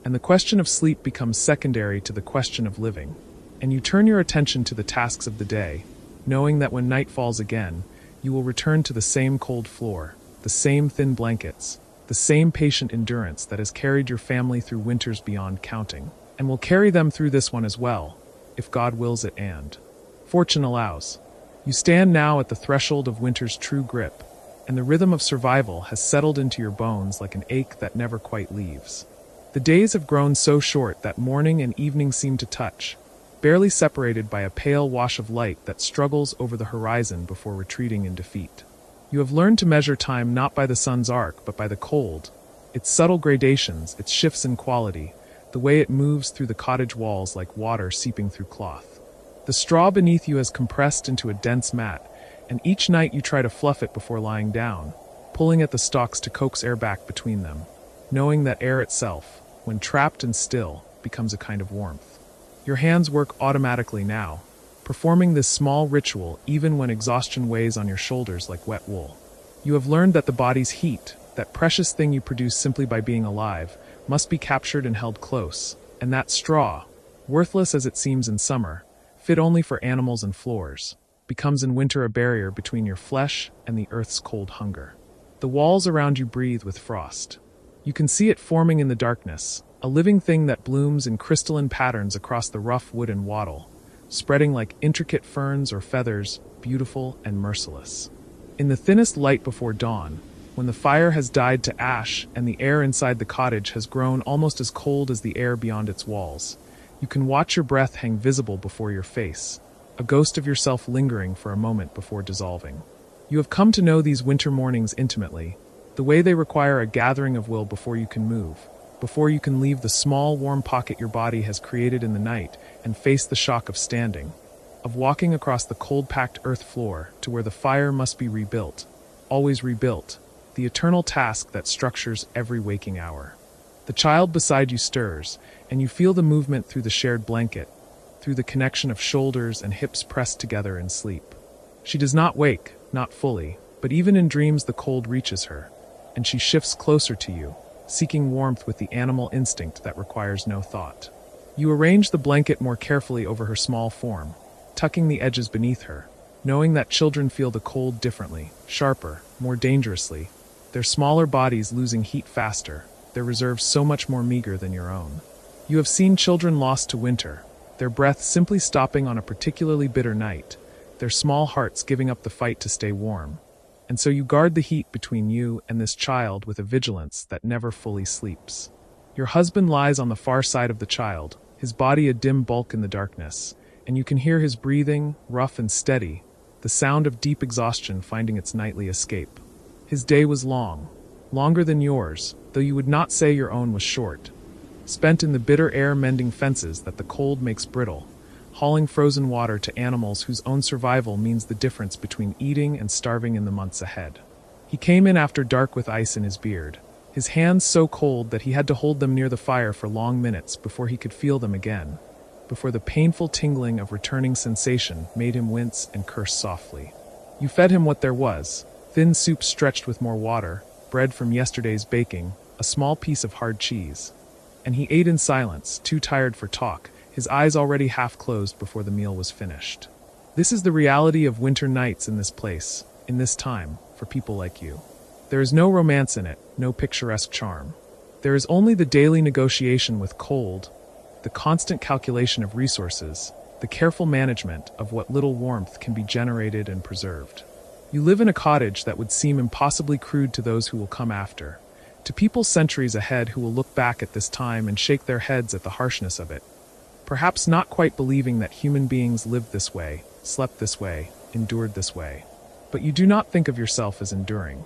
and the question of sleep becomes secondary to the question of living, and you turn your attention to the tasks of the day, knowing that when night falls again, you will return to the same cold floor, the same thin blankets, the same patient endurance that has carried your family through winters beyond counting, and will carry them through this one as well, if God wills it and fortune allows. You stand now at the threshold of winter's true grip, and the rhythm of survival has settled into your bones like an ache that never quite leaves. The days have grown so short that morning and evening seem to touch, barely separated by a pale wash of light that struggles over the horizon before retreating in defeat. You have learned to measure time not by the sun's arc but by the cold, its subtle gradations, its shifts in quality, the way it moves through the cottage walls like water seeping through cloth. The straw beneath you has compressed into a dense mat, and each night you try to fluff it before lying down, pulling at the stalks to coax air back between them, knowing that air itself, when trapped and still, becomes a kind of warmth. Your hands work automatically now, performing this small ritual even when exhaustion weighs on your shoulders like wet wool. You have learned that the body's heat, that precious thing you produce simply by being alive, must be captured and held close, and that straw, worthless as it seems in summer, fit only for animals and floors, becomes in winter a barrier between your flesh and the earth's cold hunger. The walls around you breathe with frost. You can see it forming in the darkness, a living thing that blooms in crystalline patterns across the rough wood and wattle, spreading like intricate ferns or feathers, beautiful and merciless. In the thinnest light before dawn, when the fire has died to ash and the air inside the cottage has grown almost as cold as the air beyond its walls, you can watch your breath hang visible before your face, a ghost of yourself lingering for a moment before dissolving. You have come to know these winter mornings intimately, the way they require a gathering of will before you can move, before you can leave the small, warm pocket your body has created in the night and face the shock of standing, of walking across the cold-packed earth floor to where the fire must be rebuilt, always rebuilt, the eternal task that structures every waking hour. The child beside you stirs, and you feel the movement through the shared blanket, through the connection of shoulders and hips pressed together in sleep. She does not wake, not fully, but even in dreams the cold reaches her, and she shifts closer to you, seeking warmth with the animal instinct that requires no thought. You arrange the blanket more carefully over her small form, tucking the edges beneath her, knowing that children feel the cold differently, sharper, more dangerously, their smaller bodies losing heat faster, their reserves so much more meager than your own. You have seen children lost to winter, their breath simply stopping on a particularly bitter night, their small hearts giving up the fight to stay warm. And so you guard the heat between you and this child with a vigilance that never fully sleeps. Your husband lies on the far side of the child, his body a dim bulk in the darkness, and you can hear his breathing, rough and steady, the sound of deep exhaustion finding its nightly escape. His day was long, longer than yours, though you would not say your own was short, spent in the bitter air mending fences that the cold makes brittle, hauling frozen water to animals whose own survival means the difference between eating and starving in the months ahead. He came in after dark with ice in his beard, his hands so cold that he had to hold them near the fire for long minutes before he could feel them again, before the painful tingling of returning sensation made him wince and curse softly. You fed him what there was, thin soup stretched with more water, bread from yesterday's baking, a small piece of hard cheese. And he ate in silence, too tired for talk, his eyes already half closed before the meal was finished. This is the reality of winter nights in this place, in this time, for people like you. There is no romance in it, no picturesque charm. There is only the daily negotiation with cold, the constant calculation of resources, the careful management of what little warmth can be generated and preserved. You live in a cottage that would seem impossibly crude to those who will come after, to people centuries ahead who will look back at this time and shake their heads at the harshness of it, perhaps not quite believing that human beings lived this way, slept this way, endured this way. But you do not think of yourself as enduring.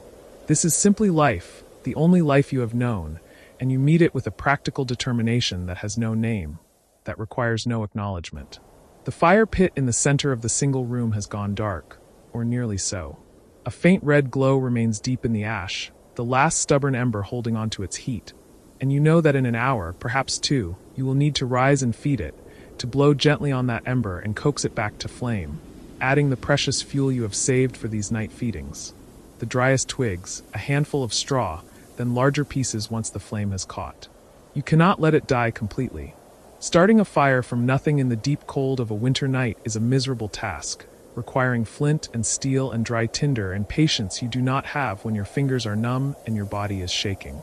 This is simply life, the only life you have known, and you meet it with a practical determination that has no name, that requires no acknowledgement. The fire pit in the center of the single room has gone dark, or nearly so. A faint red glow remains deep in the ash, the last stubborn ember holding on to its heat, and you know that in an hour, perhaps two, you will need to rise and feed it, to blow gently on that ember and coax it back to flame, adding the precious fuel you have saved for these night feedings. The driest twigs, a handful of straw, then larger pieces once the flame has caught. You cannot let it die completely. Starting a fire from nothing in the deep cold of a winter night is a miserable task, requiring flint and steel and dry tinder and patience you do not have when your fingers are numb and your body is shaking.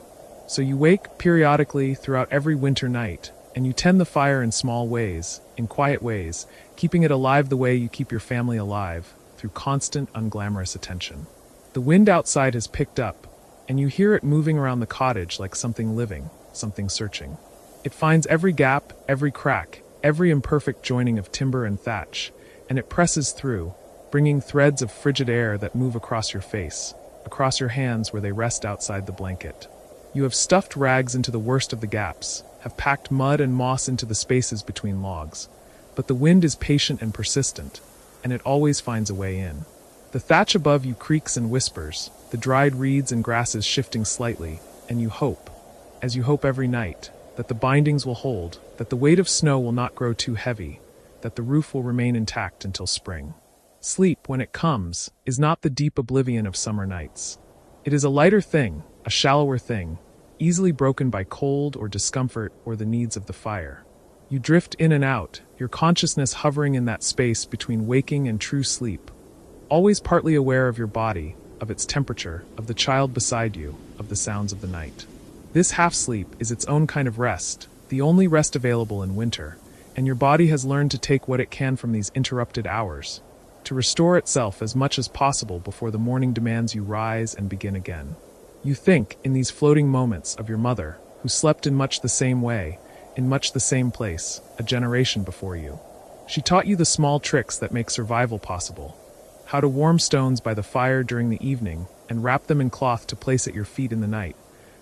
So you wake periodically throughout every winter night, and you tend the fire in small ways, in quiet ways, keeping it alive the way you keep your family alive, through constant, unglamorous attention. The wind outside has picked up, and you hear it moving around the cottage like something living, something searching. It finds every gap, every crack, every imperfect joining of timber and thatch, and it presses through, bringing threads of frigid air that move across your face, across your hands where they rest outside the blanket. You have stuffed rags into the worst of the gaps, have packed mud and moss into the spaces between logs, but the wind is patient and persistent, and it always finds a way in. The thatch above you creaks and whispers, the dried reeds and grasses shifting slightly, and you hope, as you hope every night, that the bindings will hold, that the weight of snow will not grow too heavy, that the roof will remain intact until spring. Sleep, when it comes, is not the deep oblivion of summer nights. It is a lighter thing, a shallower thing, easily broken by cold or discomfort or the needs of the fire. You drift in and out, your consciousness hovering in that space between waking and true sleep, always partly aware of your body, of its temperature, of the child beside you, of the sounds of the night. This half-sleep is its own kind of rest, the only rest available in winter, and your body has learned to take what it can from these interrupted hours, to restore itself as much as possible before the morning demands you rise and begin again. You think, in these floating moments, of your mother, who slept in much the same way, in much the same place, a generation before you. She taught you the small tricks that make survival possible. How to warm stones by the fire during the evening and wrap them in cloth to place at your feet in the night.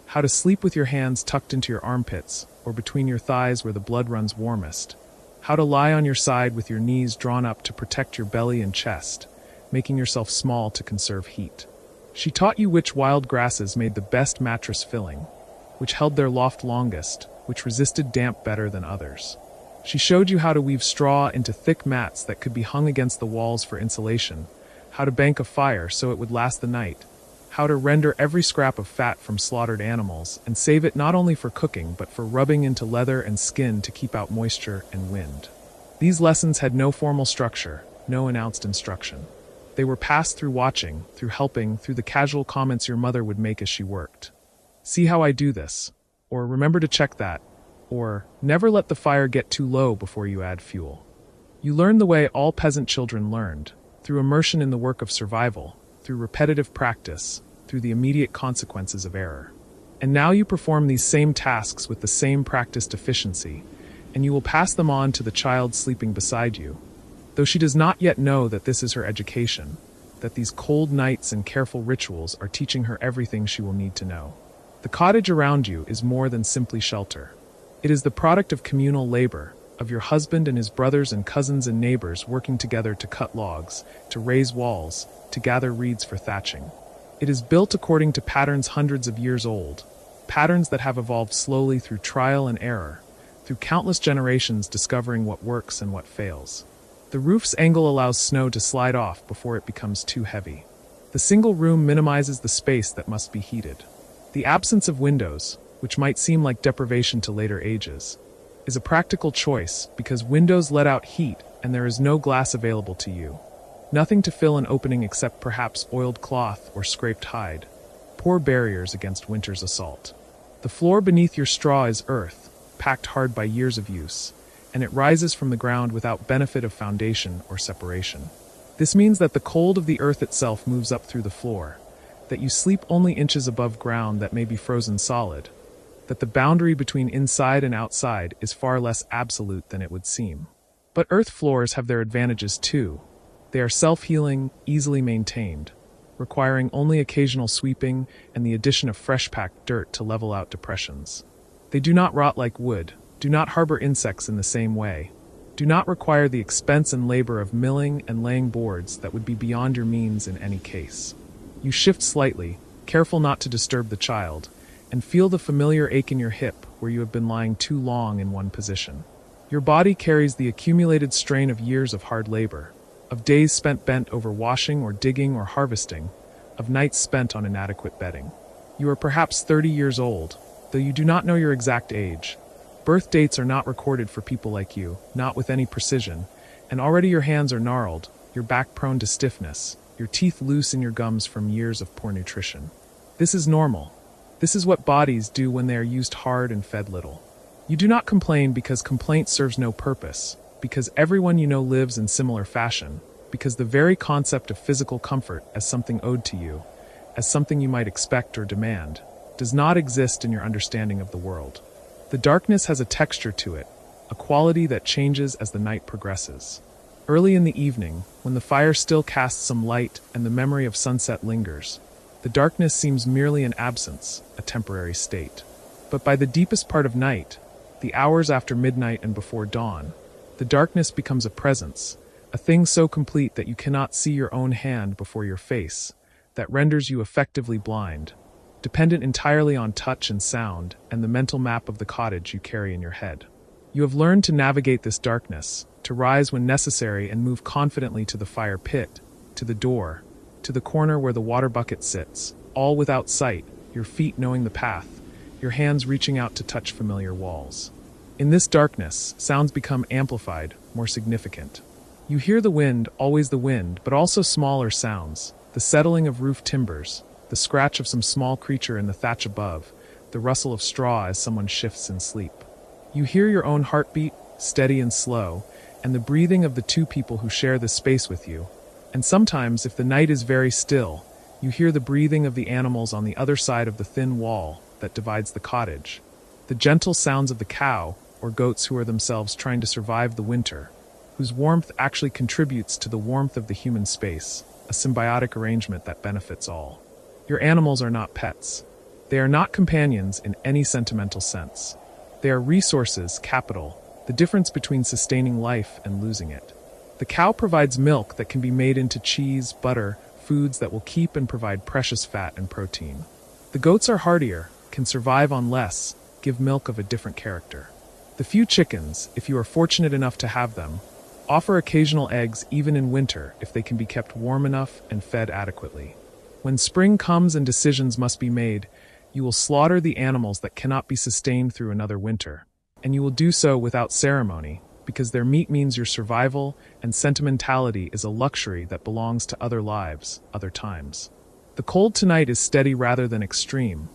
How to sleep with your hands tucked into your armpits or between your thighs where the blood runs warmest. How to lie on your side with your knees drawn up to protect your belly and chest, making yourself small to conserve heat. She taught you which wild grasses made the best mattress filling, which held their loft longest, which resisted damp better than others. She showed you how to weave straw into thick mats that could be hung against the walls for insulation, how to bank a fire so it would last the night, how to render every scrap of fat from slaughtered animals and save it not only for cooking but for rubbing into leather and skin to keep out moisture and wind. These lessons had no formal structure, no announced instruction. They were passed through watching, through helping, through the casual comments your mother would make as she worked. See how I do this, or remember to check that, or never let the fire get too low before you add fuel. You learned the way all peasant children learned, through immersion in the work of survival, through repetitive practice, through the immediate consequences of error. And now you perform these same tasks with the same practiced efficiency, and you will pass them on to the child sleeping beside you, though she does not yet know that this is her education, that these cold nights and careful rituals are teaching her everything she will need to know. The cottage around you is more than simply shelter. It is the product of communal labor, of your husband and his brothers and cousins and neighbors working together to cut logs, to raise walls, to gather reeds for thatching. It is built according to patterns hundreds of years old, patterns that have evolved slowly through trial and error, through countless generations discovering what works and what fails. The roof's angle allows snow to slide off before it becomes too heavy. The single room minimizes the space that must be heated. The absence of windows, which might seem like deprivation to later ages, is a practical choice because windows let out heat and there is no glass available to you. Nothing to fill an opening except perhaps oiled cloth or scraped hide, poor barriers against winter's assault. The floor beneath your straw is earth, packed hard by years of use, and it rises from the ground without benefit of foundation or separation. This means that the cold of the earth itself moves up through the floor, that you sleep only inches above ground that may be frozen solid, that the boundary between inside and outside is far less absolute than it would seem. But earth floors have their advantages too. They are self-healing, easily maintained, requiring only occasional sweeping and the addition of fresh-packed dirt to level out depressions. They do not rot like wood, do not harbor insects in the same way, do not require the expense and labor of milling and laying boards that would be beyond your means in any case. You shift slightly, careful not to disturb the child, and feel the familiar ache in your hip where you have been lying too long in one position. Your body carries the accumulated strain of years of hard labor, of days spent bent over washing or digging or harvesting, of nights spent on inadequate bedding. You are perhaps 30 years old, though you do not know your exact age. Birth dates are not recorded for people like you, not with any precision, and already your hands are gnarled, your back prone to stiffness, your teeth loose in your gums from years of poor nutrition. This is normal. This is what bodies do when they are used hard and fed little. You do not complain because complaint serves no purpose, because everyone you know lives in similar fashion, because the very concept of physical comfort as something owed to you, as something you might expect or demand, does not exist in your understanding of the world. The darkness has a texture to it, a quality that changes as the night progresses. Early in the evening, when the fire still casts some light and the memory of sunset lingers, the darkness seems merely an absence, a temporary state. But by the deepest part of night, the hours after midnight and before dawn, the darkness becomes a presence, a thing so complete that you cannot see your own hand before your face, that renders you effectively blind, dependent entirely on touch and sound and the mental map of the cottage you carry in your head. You have learned to navigate this darkness, to rise when necessary and move confidently to the fire pit, to the door, to the corner where the water bucket sits, all without sight, your feet knowing the path, your hands reaching out to touch familiar walls. In this darkness, sounds become amplified, more significant. You hear the wind, always the wind, but also smaller sounds, the settling of roof timbers, the scratch of some small creature in the thatch above, the rustle of straw as someone shifts in sleep. You hear your own heartbeat, steady and slow, and the breathing of the two people who share this space with you. And sometimes, if the night is very still, you hear the breathing of the animals on the other side of the thin wall that divides the cottage. The gentle sounds of the cow, or goats who are themselves trying to survive the winter, whose warmth actually contributes to the warmth of the human space, a symbiotic arrangement that benefits all. Your animals are not pets. They are not companions in any sentimental sense. They are resources, capital, the difference between sustaining life and losing it. The cow provides milk that can be made into cheese, butter, foods that will keep and provide precious fat and protein. The goats are hardier, can survive on less, give milk of a different character. The few chickens, if you are fortunate enough to have them, offer occasional eggs even in winter if they can be kept warm enough and fed adequately. When spring comes and decisions must be made, you will slaughter the animals that cannot be sustained through another winter. And you will do so without ceremony, because their meat means your survival, and sentimentality is a luxury that belongs to other lives, other times. The cold tonight is steady rather than extreme.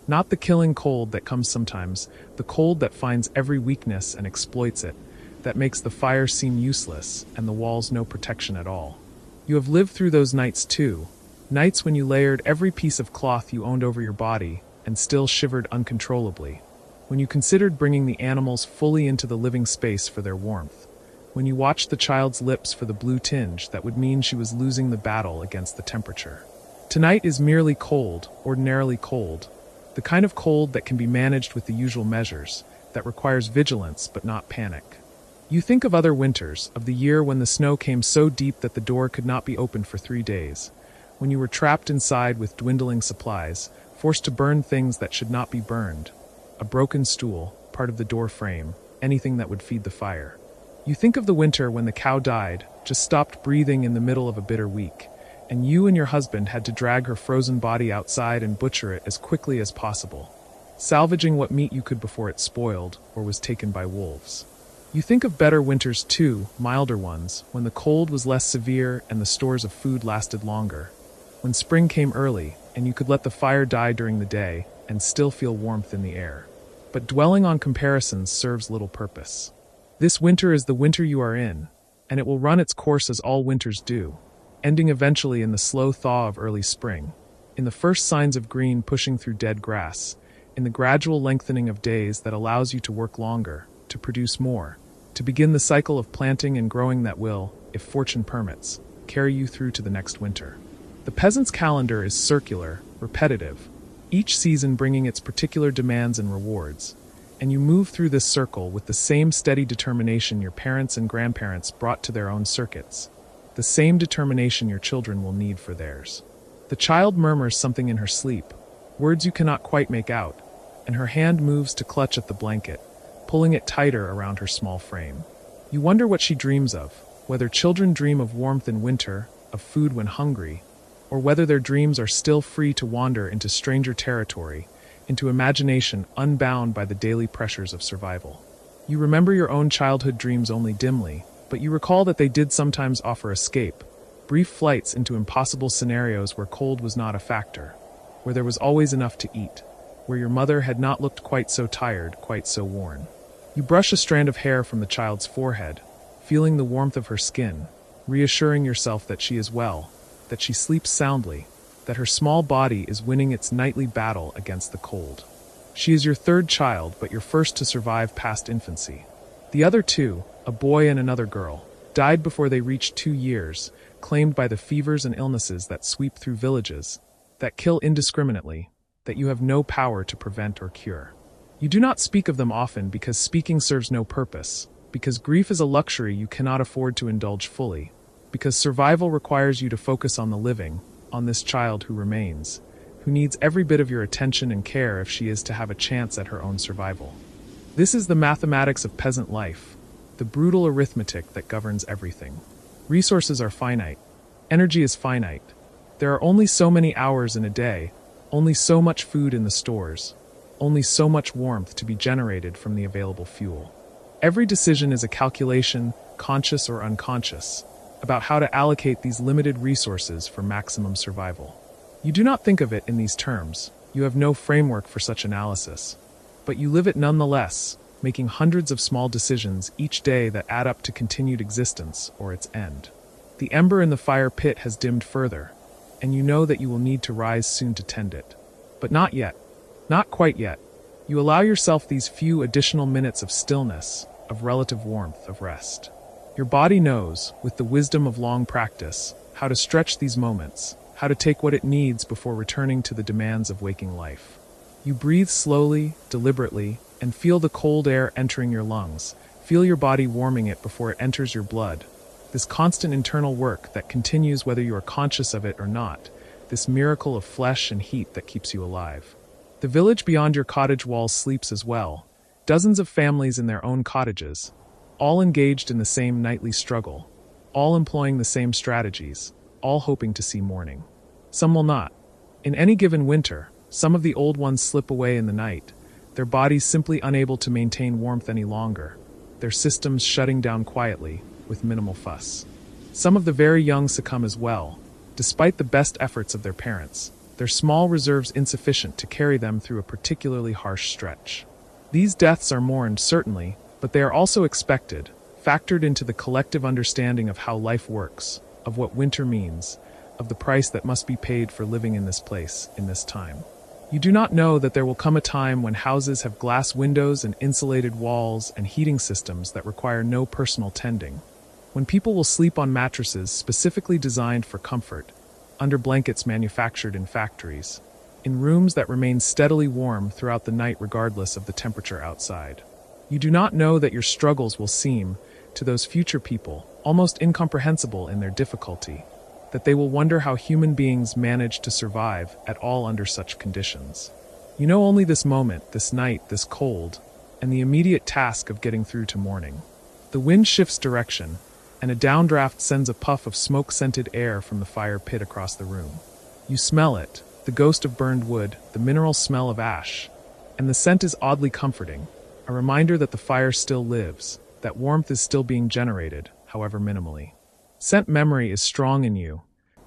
Not the killing cold that comes sometimes, the cold that finds every weakness and exploits it, that makes the fire seem useless and the walls no protection at all. You have lived through those nights too, nights when you layered every piece of cloth you owned over your body and still shivered uncontrollably. When you considered bringing the animals fully into the living space for their warmth. When you watched the child's lips for the blue tinge that would mean she was losing the battle against the temperature. Tonight is merely cold, ordinarily cold. The kind of cold that can be managed with the usual measures, that requires vigilance but not panic. You think of other winters, of the year when the snow came so deep that the door could not be opened for 3 days, when you were trapped inside with dwindling supplies, forced to burn things that should not be burned. A broken stool, part of the door frame, anything that would feed the fire. You think of the winter when the cow died, just stopped breathing in the middle of a bitter week, and you and your husband had to drag her frozen body outside and butcher it as quickly as possible, salvaging what meat you could before it spoiled or was taken by wolves. You think of better winters too, milder ones, when the cold was less severe and the stores of food lasted longer, when spring came early and you could let the fire die during the day and still feel warmth in the air. But dwelling on comparisons serves little purpose. This winter is the winter you are in, and it will run its course as all winters do, ending eventually in the slow thaw of early spring, in the first signs of green pushing through dead grass, in the gradual lengthening of days that allows you to work longer, to produce more, to begin the cycle of planting and growing that will, if fortune permits, carry you through to the next winter. The peasant's calendar is circular, repetitive, each season bringing its particular demands and rewards, and you move through this circle with the same steady determination your parents and grandparents brought to their own circuits, the same determination your children will need for theirs. The child murmurs something in her sleep, words you cannot quite make out, and her hand moves to clutch at the blanket, pulling it tighter around her small frame. You wonder what she dreams of, whether children dream of warmth in winter, of food when hungry, or whether their dreams are still free to wander into stranger territory, into imagination unbound by the daily pressures of survival. You remember your own childhood dreams only dimly, but you recall that they did sometimes offer escape, brief flights into impossible scenarios where cold was not a factor, where there was always enough to eat, where your mother had not looked quite so tired, quite so worn. You brush a strand of hair from the child's forehead, feeling the warmth of her skin, reassuring yourself that she is well, that she sleeps soundly, that her small body is winning its nightly battle against the cold. She is your third child, but your first to survive past infancy. The other two, a boy and another girl, died before they reached 2 years, claimed by the fevers and illnesses that sweep through villages, that kill indiscriminately, that you have no power to prevent or cure. You do not speak of them often because speaking serves no purpose, because grief is a luxury you cannot afford to indulge fully, because survival requires you to focus on the living, on this child who remains, who needs every bit of your attention and care if she is to have a chance at her own survival. This is the mathematics of peasant life, the brutal arithmetic that governs everything. Resources are finite. Energy is finite. There are only so many hours in a day, only so much food in the stores, only so much warmth to be generated from the available fuel. Every decision is a calculation, conscious or unconscious, about how to allocate these limited resources for maximum survival. You do not think of it in these terms, you have no framework for such analysis, but you live it nonetheless, making hundreds of small decisions each day that add up to continued existence or its end. The ember in the fire pit has dimmed further, and you know that you will need to rise soon to tend it. But not yet. Not quite yet. You allow yourself these few additional minutes of stillness, of relative warmth, of rest. Your body knows, with the wisdom of long practice, how to stretch these moments, how to take what it needs before returning to the demands of waking life. You breathe slowly, deliberately, and feel the cold air entering your lungs. Feel your body warming it before it enters your blood. This constant internal work that continues whether you are conscious of it or not, this miracle of flesh and heat that keeps you alive. The village beyond your cottage walls sleeps as well, dozens of families in their own cottages, all engaged in the same nightly struggle, all employing the same strategies, all hoping to see morning. Some will not. In any given winter, some of the old ones slip away in the night, their bodies simply unable to maintain warmth any longer, their systems shutting down quietly, with minimal fuss. Some of the very young succumb as well, despite the best efforts of their parents, their small reserves insufficient to carry them through a particularly harsh stretch. These deaths are mourned, certainly, but they are also expected, factored into the collective understanding of how life works, of what winter means, of the price that must be paid for living in this place, in this time. You do not know that there will come a time when houses have glass windows and insulated walls and heating systems that require no personal tending, when people will sleep on mattresses specifically designed for comfort, under blankets manufactured in factories, in rooms that remain steadily warm throughout the night regardless of the temperature outside. You do not know that your struggles will seem, to those future people, almost incomprehensible in their difficulty, that they will wonder how human beings manage to survive at all under such conditions. You know only this moment, this night, this cold, and the immediate task of getting through to morning. The wind shifts direction, and a downdraft sends a puff of smoke-scented air from the fire pit across the room. You smell it, the ghost of burned wood, the mineral smell of ash, and the scent is oddly comforting, a reminder that the fire still lives, that warmth is still being generated, however minimally. Scent memory is strong in you,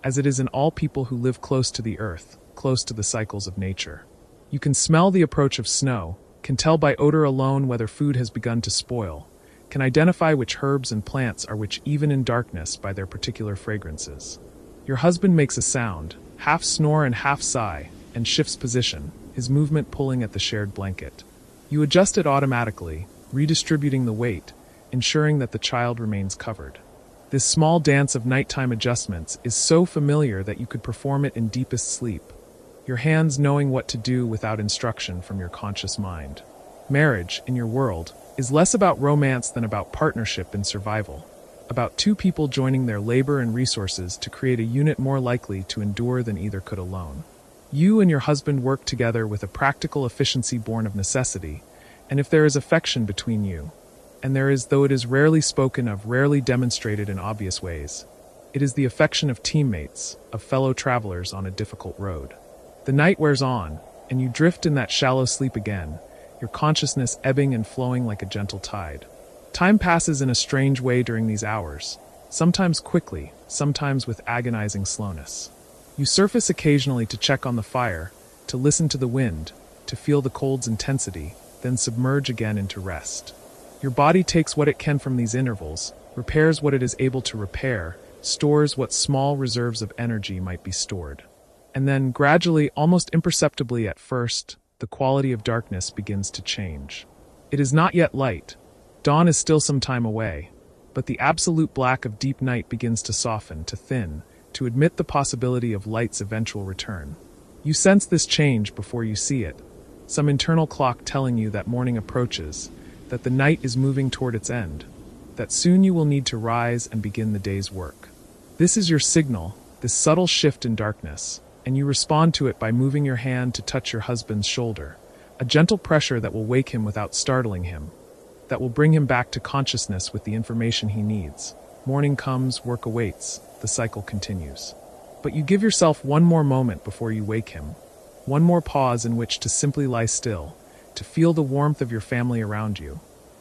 as it is in all people who live close to the earth, close to the cycles of nature. You can smell the approach of snow, can tell by odor alone whether food has begun to spoil, can identify which herbs and plants are which even in darkness by their particular fragrances. Your husband makes a sound, half snore and half sigh, and shifts position, his movement pulling at the shared blanket. You adjust it automatically, redistributing the weight, ensuring that the child remains covered. This small dance of nighttime adjustments is so familiar that you could perform it in deepest sleep, your hands knowing what to do without instruction from your conscious mind. Marriage, in your world, is less about romance than about partnership in survival, about two people joining their labor and resources to create a unit more likely to endure than either could alone. You and your husband work together with a practical efficiency born of necessity, and if there is affection between you, and there is, though it is rarely spoken of, rarely demonstrated in obvious ways, it is the affection of teammates, of fellow travelers on a difficult road. The night wears on, and you drift in that shallow sleep again, your consciousness ebbing and flowing like a gentle tide. Time passes in a strange way during these hours, sometimes quickly, sometimes with agonizing slowness. You surface occasionally to check on the fire, to listen to the wind, to feel the cold's intensity, then submerge again into rest. Your body takes what it can from these intervals, repairs what it is able to repair, stores what small reserves of energy might be stored. And then, gradually, almost imperceptibly at first, the quality of darkness begins to change. It is not yet light. Dawn is still some time away, but the absolute black of deep night begins to soften, to thin, to admit the possibility of light's eventual return. You sense this change before you see it, some internal clock telling you that morning approaches, that the night is moving toward its end, that soon you will need to rise and begin the day's work. This is your signal, this subtle shift in darkness, and you respond to it by moving your hand to touch your husband's shoulder, a gentle pressure that will wake him without startling him, that will bring him back to consciousness with the information he needs. Morning comes, work awaits, the cycle continues. But you give yourself one more moment before you wake him, one more pause in which to simply lie still, to feel the warmth of your family around you,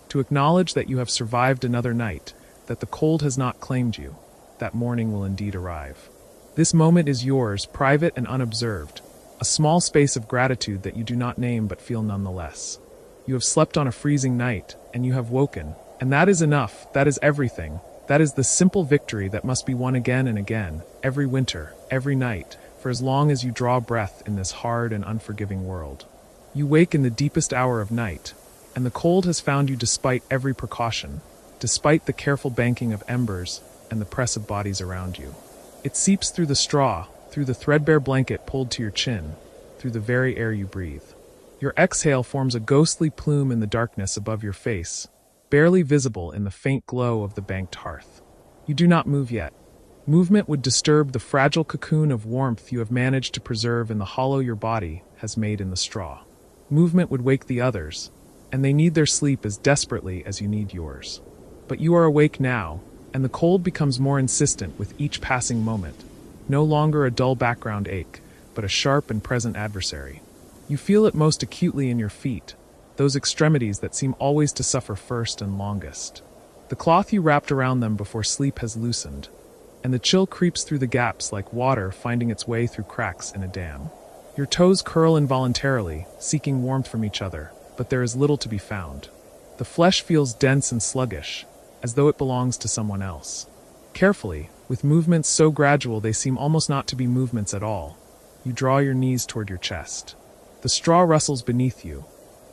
to acknowledge that you have survived another night, that the cold has not claimed you, that morning will indeed arrive. This moment is yours, private and unobserved, a small space of gratitude that you do not name but feel nonetheless. You have slept on a freezing night, and you have woken, and that is enough, that is everything. That is the simple victory that must be won again and again, every winter, every night, for as long as you draw breath in this hard and unforgiving world. You wake in the deepest hour of night, and the cold has found you despite every precaution, despite the careful banking of embers and the press of bodies around you. It seeps through the straw, through the threadbare blanket pulled to your chin, through the very air you breathe. Your exhale forms a ghostly plume in the darkness above your face, barely visible in the faint glow of the banked hearth. You do not move yet. Movement would disturb the fragile cocoon of warmth you have managed to preserve in the hollow your body has made in the straw. Movement would wake the others, and they need their sleep as desperately as you need yours. But you are awake now, and the cold becomes more insistent with each passing moment, no longer a dull background ache, but a sharp and present adversary. You feel it most acutely in your feet, those extremities that seem always to suffer first and longest. The cloth you wrapped around them before sleep has loosened, and the chill creeps through the gaps like water finding its way through cracks in a dam. Your toes curl involuntarily, seeking warmth from each other, but there is little to be found. The flesh feels dense and sluggish, as though it belongs to someone else. Carefully, with movements so gradual they seem almost not to be movements at all, you draw your knees toward your chest. The straw rustles beneath you,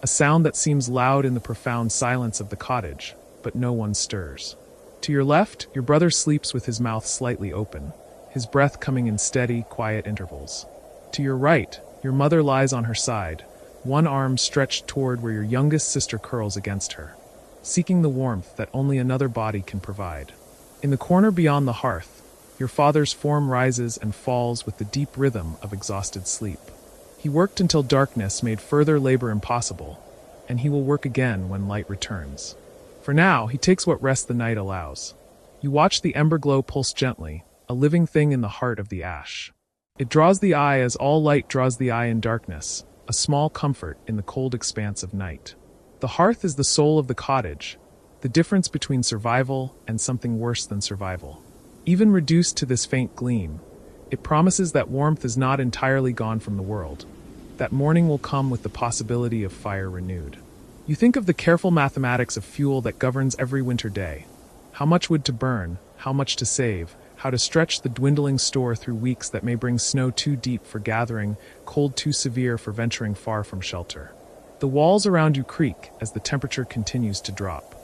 a sound that seems loud in the profound silence of the cottage, but no one stirs. To your left, your brother sleeps with his mouth slightly open, his breath coming in steady, quiet intervals. To your right, your mother lies on her side, one arm stretched toward where your youngest sister curls against her, seeking the warmth that only another body can provide. In the corner beyond the hearth, your father's form rises and falls with the deep rhythm of exhausted sleep. He worked until darkness made further labor impossible, and he will work again when light returns. For now, he takes what rest the night allows. You watch the ember glow pulse gently, a living thing in the heart of the ash. It draws the eye as all light draws the eye in darkness, a small comfort in the cold expanse of night. The hearth is the soul of the cottage, the difference between survival and something worse than survival. Even reduced to this faint gleam, it promises that warmth is not entirely gone from the world, that morning will come with the possibility of fire renewed. You think of the careful mathematics of fuel that governs every winter day. How much wood to burn, how much to save, how to stretch the dwindling store through weeks that may bring snow too deep for gathering, cold too severe for venturing far from shelter. The walls around you creak as the temperature continues to drop.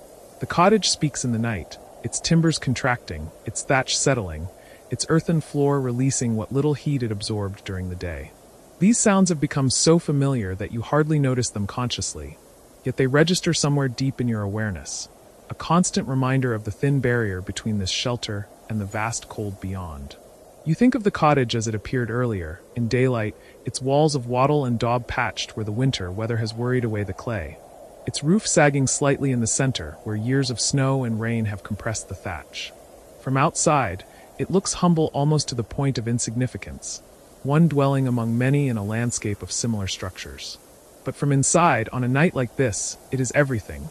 The cottage speaks in the night, its timbers contracting, its thatch settling, its earthen floor releasing what little heat it absorbed during the day. These sounds have become so familiar that you hardly notice them consciously, yet they register somewhere deep in your awareness, a constant reminder of the thin barrier between this shelter and the vast cold beyond. You think of the cottage as it appeared earlier, in daylight, its walls of wattle and daub patched where the winter weather has worried away the clay, its roof sagging slightly in the center where years of snow and rain have compressed the thatch. From outside, it looks humble almost to the point of insignificance, one dwelling among many in a landscape of similar structures. But from inside, on a night like this, it is everything,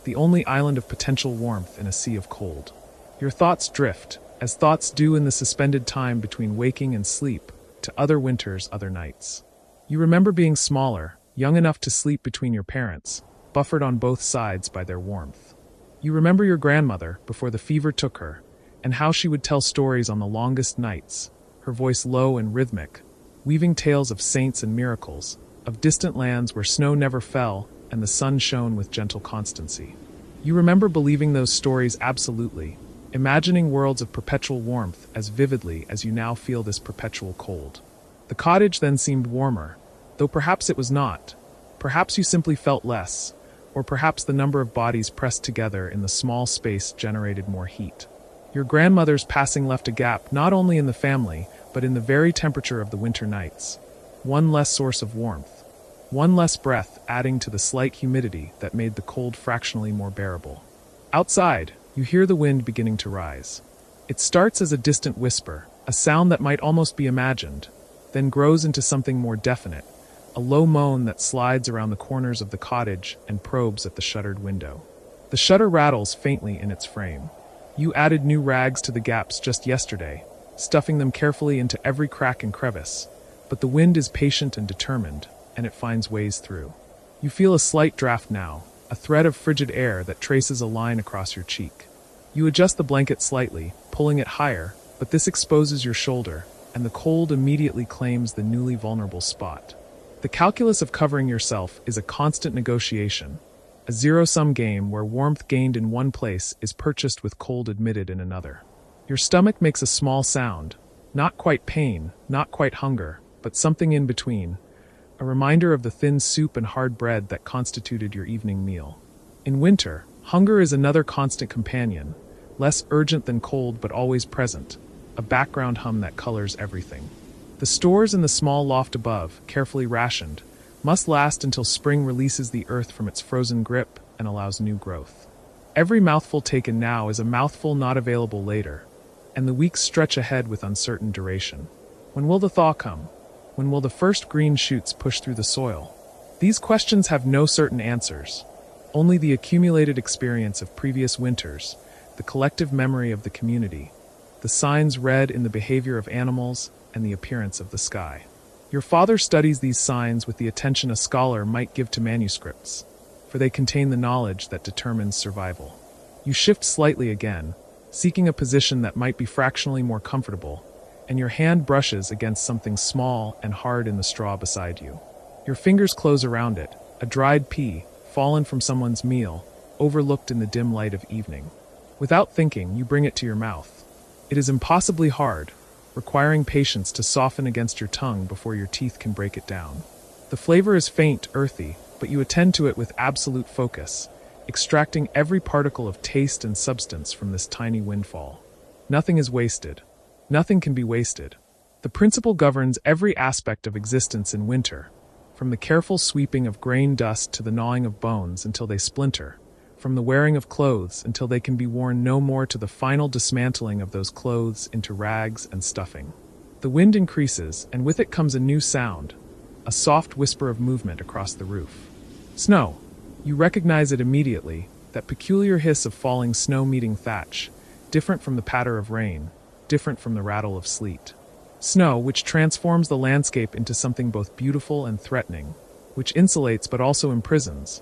the only island of potential warmth in a sea of cold. Your thoughts drift, as thoughts do in the suspended time between waking and sleep, to other winters, other nights. You remember being smaller, young enough to sleep between your parents, buffered on both sides by their warmth. You remember your grandmother, before the fever took her, and how she would tell stories on the longest nights, her voice low and rhythmic, weaving tales of saints and miracles, of distant lands where snow never fell and the sun shone with gentle constancy. You remember believing those stories absolutely, imagining worlds of perpetual warmth as vividly as you now feel this perpetual cold. The cottage then seemed warmer, though perhaps it was not. Perhaps you simply felt less, or perhaps the number of bodies pressed together in the small space generated more heat. Your grandmother's passing left a gap not only in the family, but in the very temperature of the winter nights. One less source of warmth, one less breath adding to the slight humidity that made the cold fractionally more bearable. Outside, you hear the wind beginning to rise. It starts as a distant whisper, a sound that might almost be imagined, then grows into something more definite, a low moan that slides around the corners of the cottage and probes at the shuttered window. The shutter rattles faintly in its frame. You added new rags to the gaps just yesterday, stuffing them carefully into every crack and crevice, but the wind is patient and determined, and it finds ways through. You feel a slight draft now, a thread of frigid air that traces a line across your cheek. You adjust the blanket slightly, pulling it higher, but this exposes your shoulder, and the cold immediately claims the newly vulnerable spot. The calculus of covering yourself is a constant negotiation, a zero-sum game where warmth gained in one place is purchased with cold admitted in another. Your stomach makes a small sound, not quite pain, not quite hunger, but something in between, a reminder of the thin soup and hard bread that constituted your evening meal. In winter, hunger is another constant companion, less urgent than cold but always present, a background hum that colors everything. The stores in the small loft above, carefully rationed, must last until spring releases the earth from its frozen grip and allows new growth. Every mouthful taken now is a mouthful not available later, and the weeks stretch ahead with uncertain duration. When will the thaw come? When will the first green shoots push through the soil? These questions have no certain answers, only the accumulated experience of previous winters, the collective memory of the community, the signs read in the behavior of animals, and the appearance of the sky. Your father studies these signs with the attention a scholar might give to manuscripts, for they contain the knowledge that determines survival. You shift slightly again, seeking a position that might be fractionally more comfortable, and your hand brushes against something small and hard in the straw beside you. Your fingers close around it, a dried pea, fallen from someone's meal, overlooked in the dim light of evening. Without thinking, you bring it to your mouth. It is impossibly hard, requiring patience to soften against your tongue before your teeth can break it down. The flavor is faint, earthy, but you attend to it with absolute focus, extracting every particle of taste and substance from this tiny windfall. Nothing is wasted. Nothing can be wasted. The principle governs every aspect of existence in winter, from the careful sweeping of grain dust to the gnawing of bones until they splinter, from the wearing of clothes until they can be worn no more to the final dismantling of those clothes into rags and stuffing. The wind increases, and with it comes a new sound, a soft whisper of movement across the roof. Snow. You recognize it immediately, that peculiar hiss of falling snow meeting thatch, different from the patter of rain, different from the rattle of sleet. Snow, which transforms the landscape into something both beautiful and threatening, which insulates but also imprisons,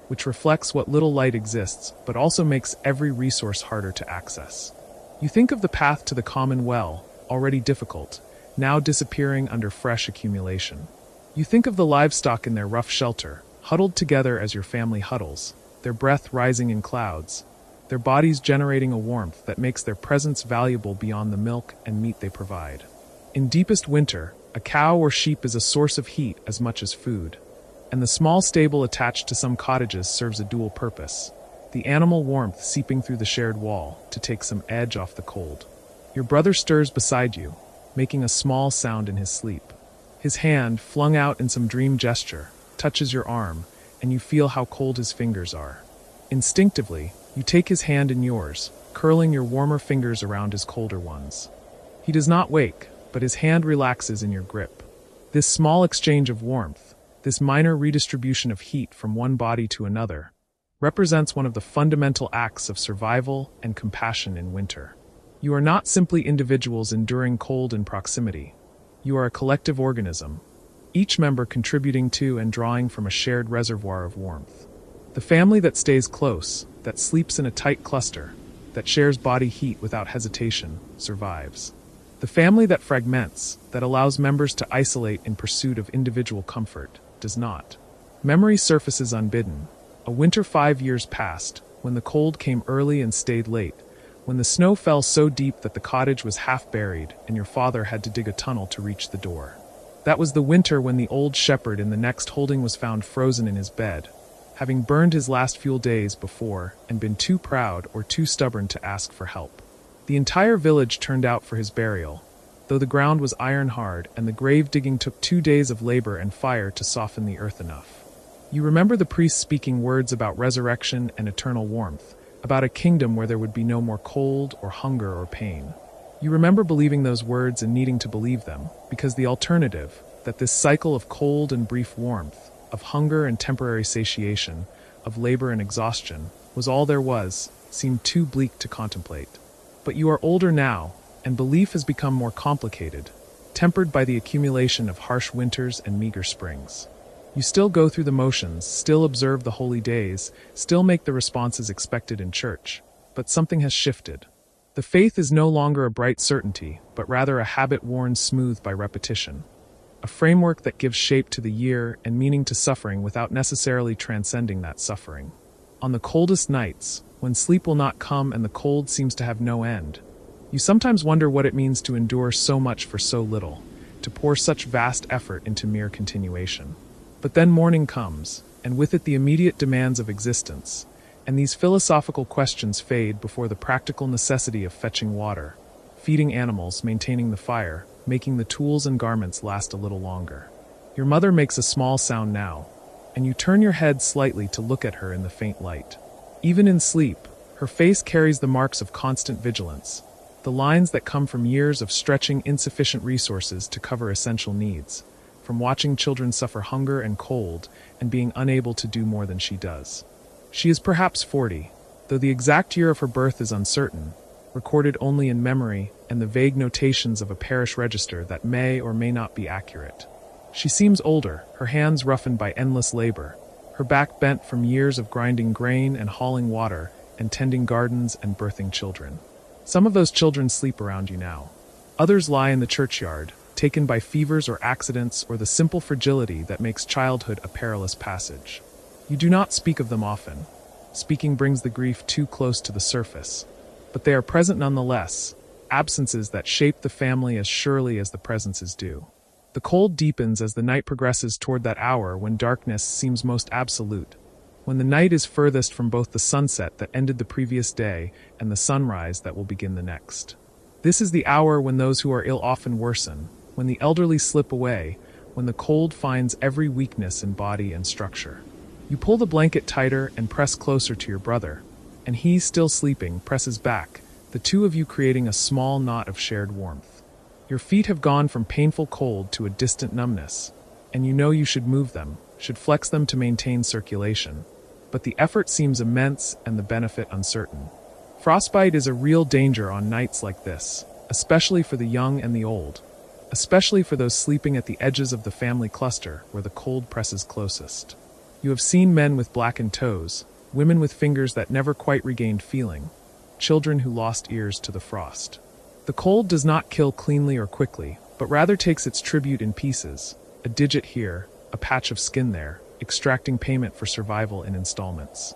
which reflects what little light exists, but also makes every resource harder to access. You think of the path to the common well, already difficult, now disappearing under fresh accumulation. You think of the livestock in their rough shelter, huddled together as your family huddles, their breath rising in clouds, their bodies generating a warmth that makes their presence valuable beyond the milk and meat they provide. In deepest winter, a cow or sheep is a source of heat as much as food, and the small stable attached to some cottages serves a dual purpose, the animal warmth seeping through the shared wall to take some edge off the cold. Your brother stirs beside you, making a small sound in his sleep. His hand, flung out in some dream gesture, touches your arm, and you feel how cold his fingers are. Instinctively, you take his hand in yours, curling your warmer fingers around his colder ones. He does not wake, but his hand relaxes in your grip. This small exchange of warmth, this minor redistribution of heat from one body to another, represents one of the fundamental acts of survival and compassion in winter. You are not simply individuals enduring cold in proximity. You are a collective organism, each member contributing to and drawing from a shared reservoir of warmth. The family that stays close, that sleeps in a tight cluster, that shares body heat without hesitation, survives. The family that fragments, that allows members to isolate in pursuit of individual comfort, does not. Memory surfaces unbidden. A winter 5 years past, when the cold came early and stayed late, when the snow fell so deep that the cottage was half buried and your father had to dig a tunnel to reach the door. That was the winter when the old shepherd in the next holding was found frozen in his bed, having burned his last few days before and been too proud or too stubborn to ask for help. The entire village turned out for his burial, though the ground was iron hard and the grave digging took 2 days of labor and fire to soften the earth enough. You remember the priest speaking words about resurrection and eternal warmth, about a kingdom where there would be no more cold or hunger or pain. You remember believing those words and needing to believe them, because the alternative, that this cycle of cold and brief warmth, of hunger and temporary satiation, of labor and exhaustion, was all there was, seemed too bleak to contemplate. But you are older now, and belief has become more complicated, tempered by the accumulation of harsh winters and meager springs. You still go through the motions, still observe the holy days, still make the responses expected in church, but something has shifted. The faith is no longer a bright certainty, but rather a habit worn smooth by repetition. A framework that gives shape to the year and meaning to suffering without necessarily transcending that suffering. On the coldest nights, when sleep will not come and the cold seems to have no end, you sometimes wonder what it means to endure so much for so little, to pour such vast effort into mere continuation. But then morning comes, and with it the immediate demands of existence, and these philosophical questions fade before the practical necessity of fetching water, feeding animals, maintaining the fire, making the tools and garments last a little longer. Your mother makes a small sound now, and you turn your head slightly to look at her in the faint light. Even in sleep, her face carries the marks of constant vigilance, the lines that come from years of stretching insufficient resources to cover essential needs, from watching children suffer hunger and cold and being unable to do more than she does. She is perhaps 40, though the exact year of her birth is uncertain, recorded only in memory and the vague notations of a parish register that may or may not be accurate. She seems older, her hands roughened by endless labor, her back bent from years of grinding grain and hauling water and tending gardens and birthing children. Some of those children sleep around you now. Others lie in the churchyard, taken by fevers or accidents or the simple fragility that makes childhood a perilous passage. You do not speak of them often. Speaking brings the grief too close to the surface. But they are present nonetheless, absences that shape the family as surely as the presences do. The cold deepens as the night progresses toward that hour when darkness seems most absolute, when the night is furthest from both the sunset that ended the previous day and the sunrise that will begin the next. This is the hour when those who are ill often worsen, when the elderly slip away, when the cold finds every weakness in body and structure. You pull the blanket tighter and press closer to your brother, and he, still sleeping, presses back, the two of you creating a small knot of shared warmth. Your feet have gone from painful cold to a distant numbness, and you know you should move them, should flex them to maintain circulation. But the effort seems immense and the benefit uncertain. Frostbite is a real danger on nights like this, especially for the young and the old, especially for those sleeping at the edges of the family cluster where the cold presses closest. You have seen men with blackened toes, women with fingers that never quite regained feeling, children who lost ears to the frost. The cold does not kill cleanly or quickly, but rather takes its tribute in pieces, a digit here, a patch of skin there, extracting payment for survival in installments.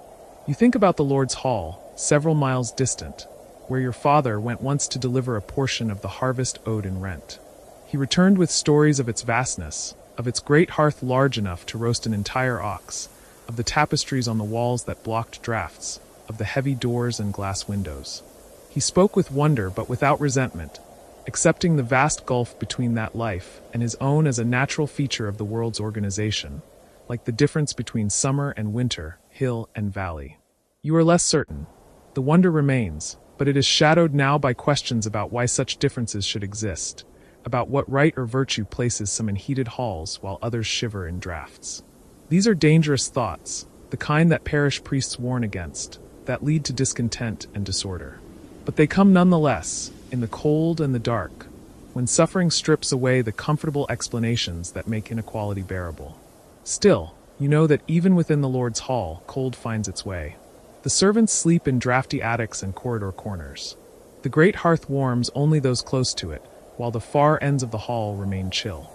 You think about the Lord's Hall, several miles distant, where your father went once to deliver a portion of the harvest owed in rent. He returned with stories of its vastness, of its great hearth large enough to roast an entire ox, of the tapestries on the walls that blocked drafts, of the heavy doors and glass windows. He spoke with wonder but without resentment, accepting the vast gulf between that life and his own as a natural feature of the world's organization, like the difference between summer and winter, hill and valley. You are less certain. The wonder remains, but it is shadowed now by questions about why such differences should exist, about what right or virtue places some in heated halls while others shiver in drafts. These are dangerous thoughts, the kind that parish priests warn against, that lead to discontent and disorder. But they come nonetheless, in the cold and the dark, when suffering strips away the comfortable explanations that make inequality bearable. Still, you know that even within the Lord's Hall, cold finds its way. The servants sleep in drafty attics and corridor corners. The great hearth warms only those close to it, while the far ends of the hall remain chill.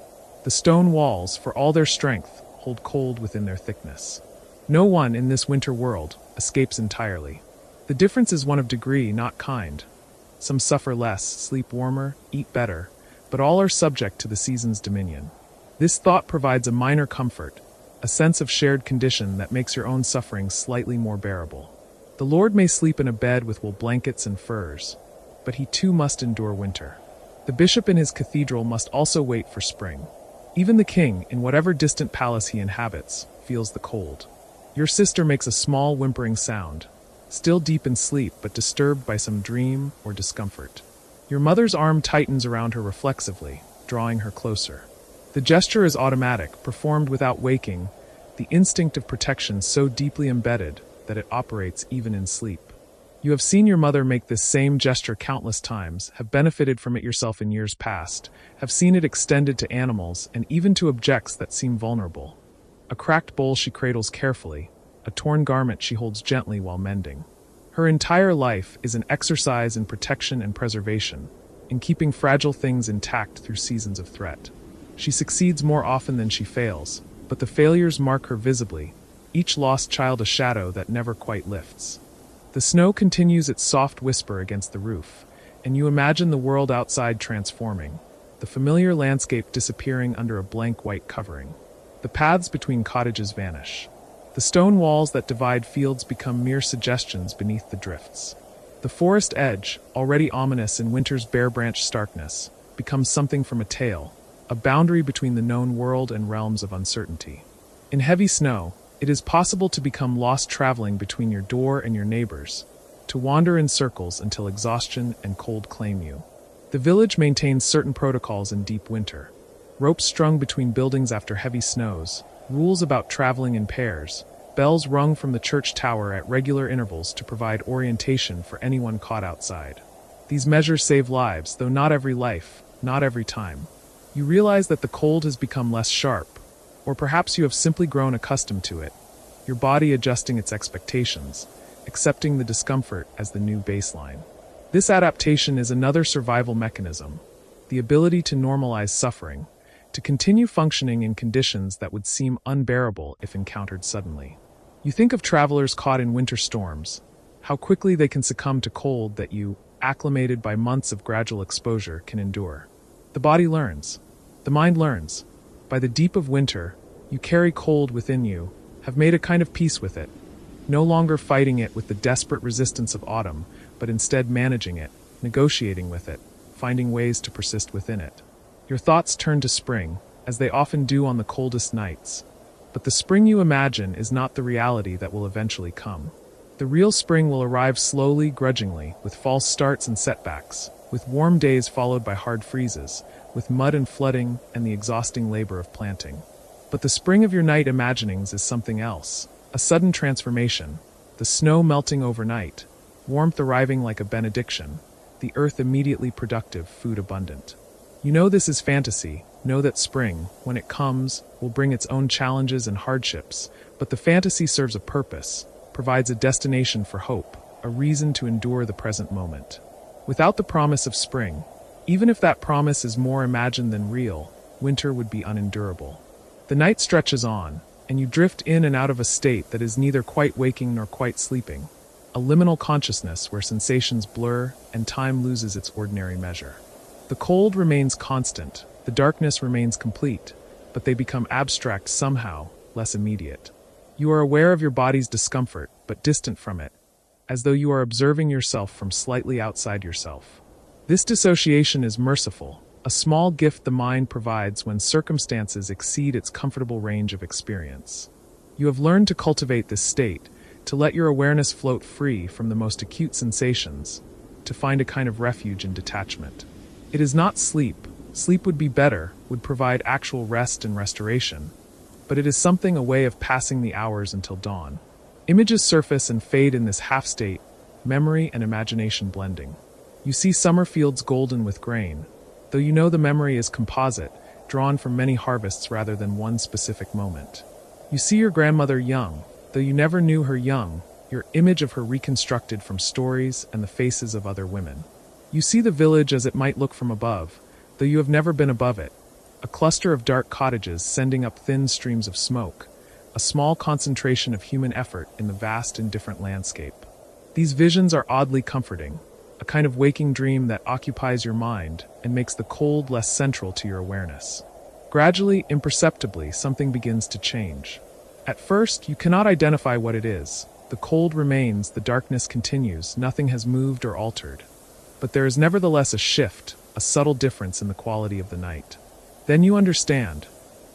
The stone walls, for all their strength, hold cold within their thickness. No one in this winter world escapes entirely. The difference is one of degree, not kind. Some suffer less, sleep warmer, eat better, but all are subject to the season's dominion. This thought provides a minor comfort, a sense of shared condition that makes your own suffering slightly more bearable. The Lord may sleep in a bed with wool blankets and furs, but he too must endure winter. The bishop in his cathedral must also wait for spring. Even the king, in whatever distant palace he inhabits, feels the cold. Your sister makes a small whimpering sound, still deep in sleep but disturbed by some dream or discomfort. Your mother's arm tightens around her reflexively, drawing her closer. The gesture is automatic, performed without waking, the instinct of protection so deeply embedded that it operates even in sleep. You have seen your mother make this same gesture countless times, have benefited from it yourself in years past, have seen it extended to animals and even to objects that seem vulnerable. A cracked bowl she cradles carefully, a torn garment she holds gently while mending. Her entire life is an exercise in protection and preservation, in keeping fragile things intact through seasons of threat. She succeeds more often than she fails, but the failures mark her visibly, each lost child a shadow that never quite lifts. The snow continues its soft whisper against the roof, and you imagine the world outside transforming, the familiar landscape disappearing under a blank white covering. The paths between cottages vanish. The stone walls that divide fields become mere suggestions beneath the drifts. The forest edge, already ominous in winter's bare-branched starkness, becomes something from a tale, a boundary between the known world and realms of uncertainty. In heavy snow, it is possible to become lost traveling between your door and your neighbors, to wander in circles until exhaustion and cold claim you. The village maintains certain protocols in deep winter. Ropes strung between buildings after heavy snows, rules about traveling in pairs, bells rung from the church tower at regular intervals to provide orientation for anyone caught outside. These measures save lives, though not every life, not every time. You realize that the cold has become less sharp, or perhaps you have simply grown accustomed to it, your body adjusting its expectations, accepting the discomfort as the new baseline. This adaptation is another survival mechanism, the ability to normalize suffering, to continue functioning in conditions that would seem unbearable if encountered suddenly. You think of travelers caught in winter storms, how quickly they can succumb to cold that you, acclimated by months of gradual exposure, can endure. The body learns. The mind learns. By the deep of winter, you carry cold within you, have made a kind of peace with it, no longer fighting it with the desperate resistance of autumn, but instead managing it, negotiating with it, finding ways to persist within it. Your thoughts turn to spring, as they often do on the coldest nights. But the spring you imagine is not the reality that will eventually come. The real spring will arrive slowly, grudgingly, with false starts and setbacks, with warm days followed by hard freezes, with mud and flooding and the exhausting labor of planting. But the spring of your night imaginings is something else, a sudden transformation, the snow melting overnight, warmth arriving like a benediction, the earth immediately productive, food abundant. You know this is fantasy, know that spring, when it comes, will bring its own challenges and hardships, but the fantasy serves a purpose, provides a destination for hope, a reason to endure the present moment. Without the promise of spring, even if that promise is more imagined than real, winter would be unendurable. The night stretches on, and you drift in and out of a state that is neither quite waking nor quite sleeping, a liminal consciousness where sensations blur and time loses its ordinary measure. The cold remains constant, the darkness remains complete, but they become abstract somehow, less immediate. You are aware of your body's discomfort, but distant from it, as though you are observing yourself from slightly outside yourself. This dissociation is merciful, a small gift the mind provides when circumstances exceed its comfortable range of experience. You have learned to cultivate this state, to let your awareness float free from the most acute sensations, to find a kind of refuge in detachment. It is not sleep. Sleep would be better, would provide actual rest and restoration, but it is something, a way of passing the hours until dawn. Images surface and fade in this half-state, memory and imagination blending. You see summer fields golden with grain, though you know the memory is composite, drawn from many harvests rather than one specific moment. You see your grandmother young, though you never knew her young, your image of her reconstructed from stories and the faces of other women. You see the village as it might look from above, though you have never been above it, a cluster of dark cottages sending up thin streams of smoke, a small concentration of human effort in the vast indifferent landscape. These visions are oddly comforting, a kind of waking dream that occupies your mind and makes the cold less central to your awareness. Gradually, imperceptibly, something begins to change. At first, you cannot identify what it is. The cold remains, the darkness continues, nothing has moved or altered. But there is nevertheless a shift, a subtle difference in the quality of the night. Then you understand.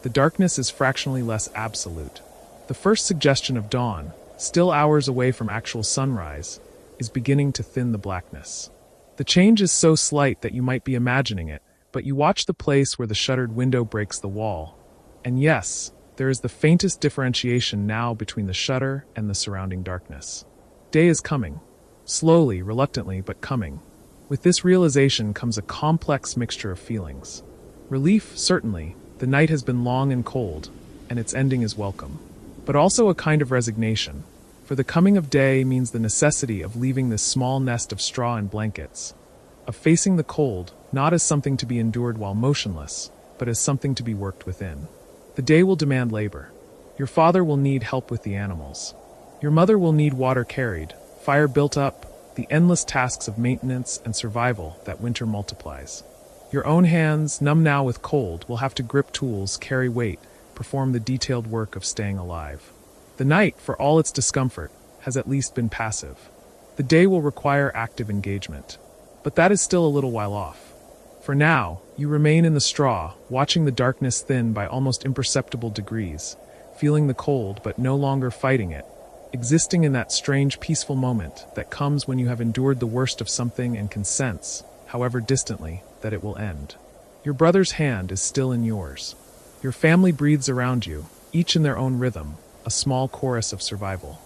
The darkness is fractionally less absolute. The first suggestion of dawn, still hours away from actual sunrise, is beginning to thin the blackness. The change is so slight that you might be imagining it, but you watch the place where the shuttered window breaks the wall. And yes, there is the faintest differentiation now between the shutter and the surrounding darkness. Day is coming. Slowly, reluctantly, but coming. With this realization comes a complex mixture of feelings. Relief, certainly, the night has been long and cold, and its ending is welcome. But also a kind of resignation, for the coming of day means the necessity of leaving this small nest of straw and blankets, of facing the cold, not as something to be endured while motionless, but as something to be worked within. The day will demand labor. Your father will need help with the animals. Your mother will need water carried, fire built up, the endless tasks of maintenance and survival that winter multiplies. Your own hands, numb now with cold, will have to grip tools, carry weight, perform the detailed work of staying alive. The night, for all its discomfort, has at least been passive. The day will require active engagement. But that is still a little while off. For now, you remain in the straw, watching the darkness thin by almost imperceptible degrees, feeling the cold but no longer fighting it, existing in that strange peaceful moment that comes when you have endured the worst of something and can sense, however distantly, that it will end. Your brother's hand is still in yours. Your family breathes around you, each in their own rhythm, a small chorus of survival.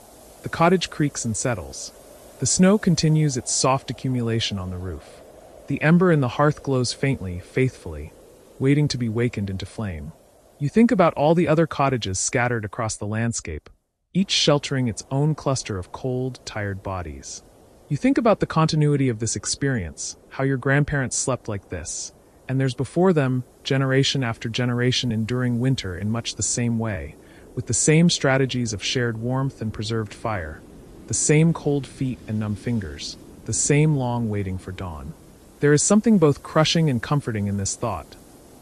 The cottage creaks and settles. The snow continues its soft accumulation on the roof. The ember in the hearth glows faintly, faithfully, waiting to be wakened into flame. You think about all the other cottages scattered across the landscape, each sheltering its own cluster of cold, tired bodies. You think about the continuity of this experience, how your grandparents slept like this, and there's before them, generation after generation enduring winter in much the same way, with the same strategies of shared warmth and preserved fire, the same cold feet and numb fingers, the same long waiting for dawn. There is something both crushing and comforting in this thought,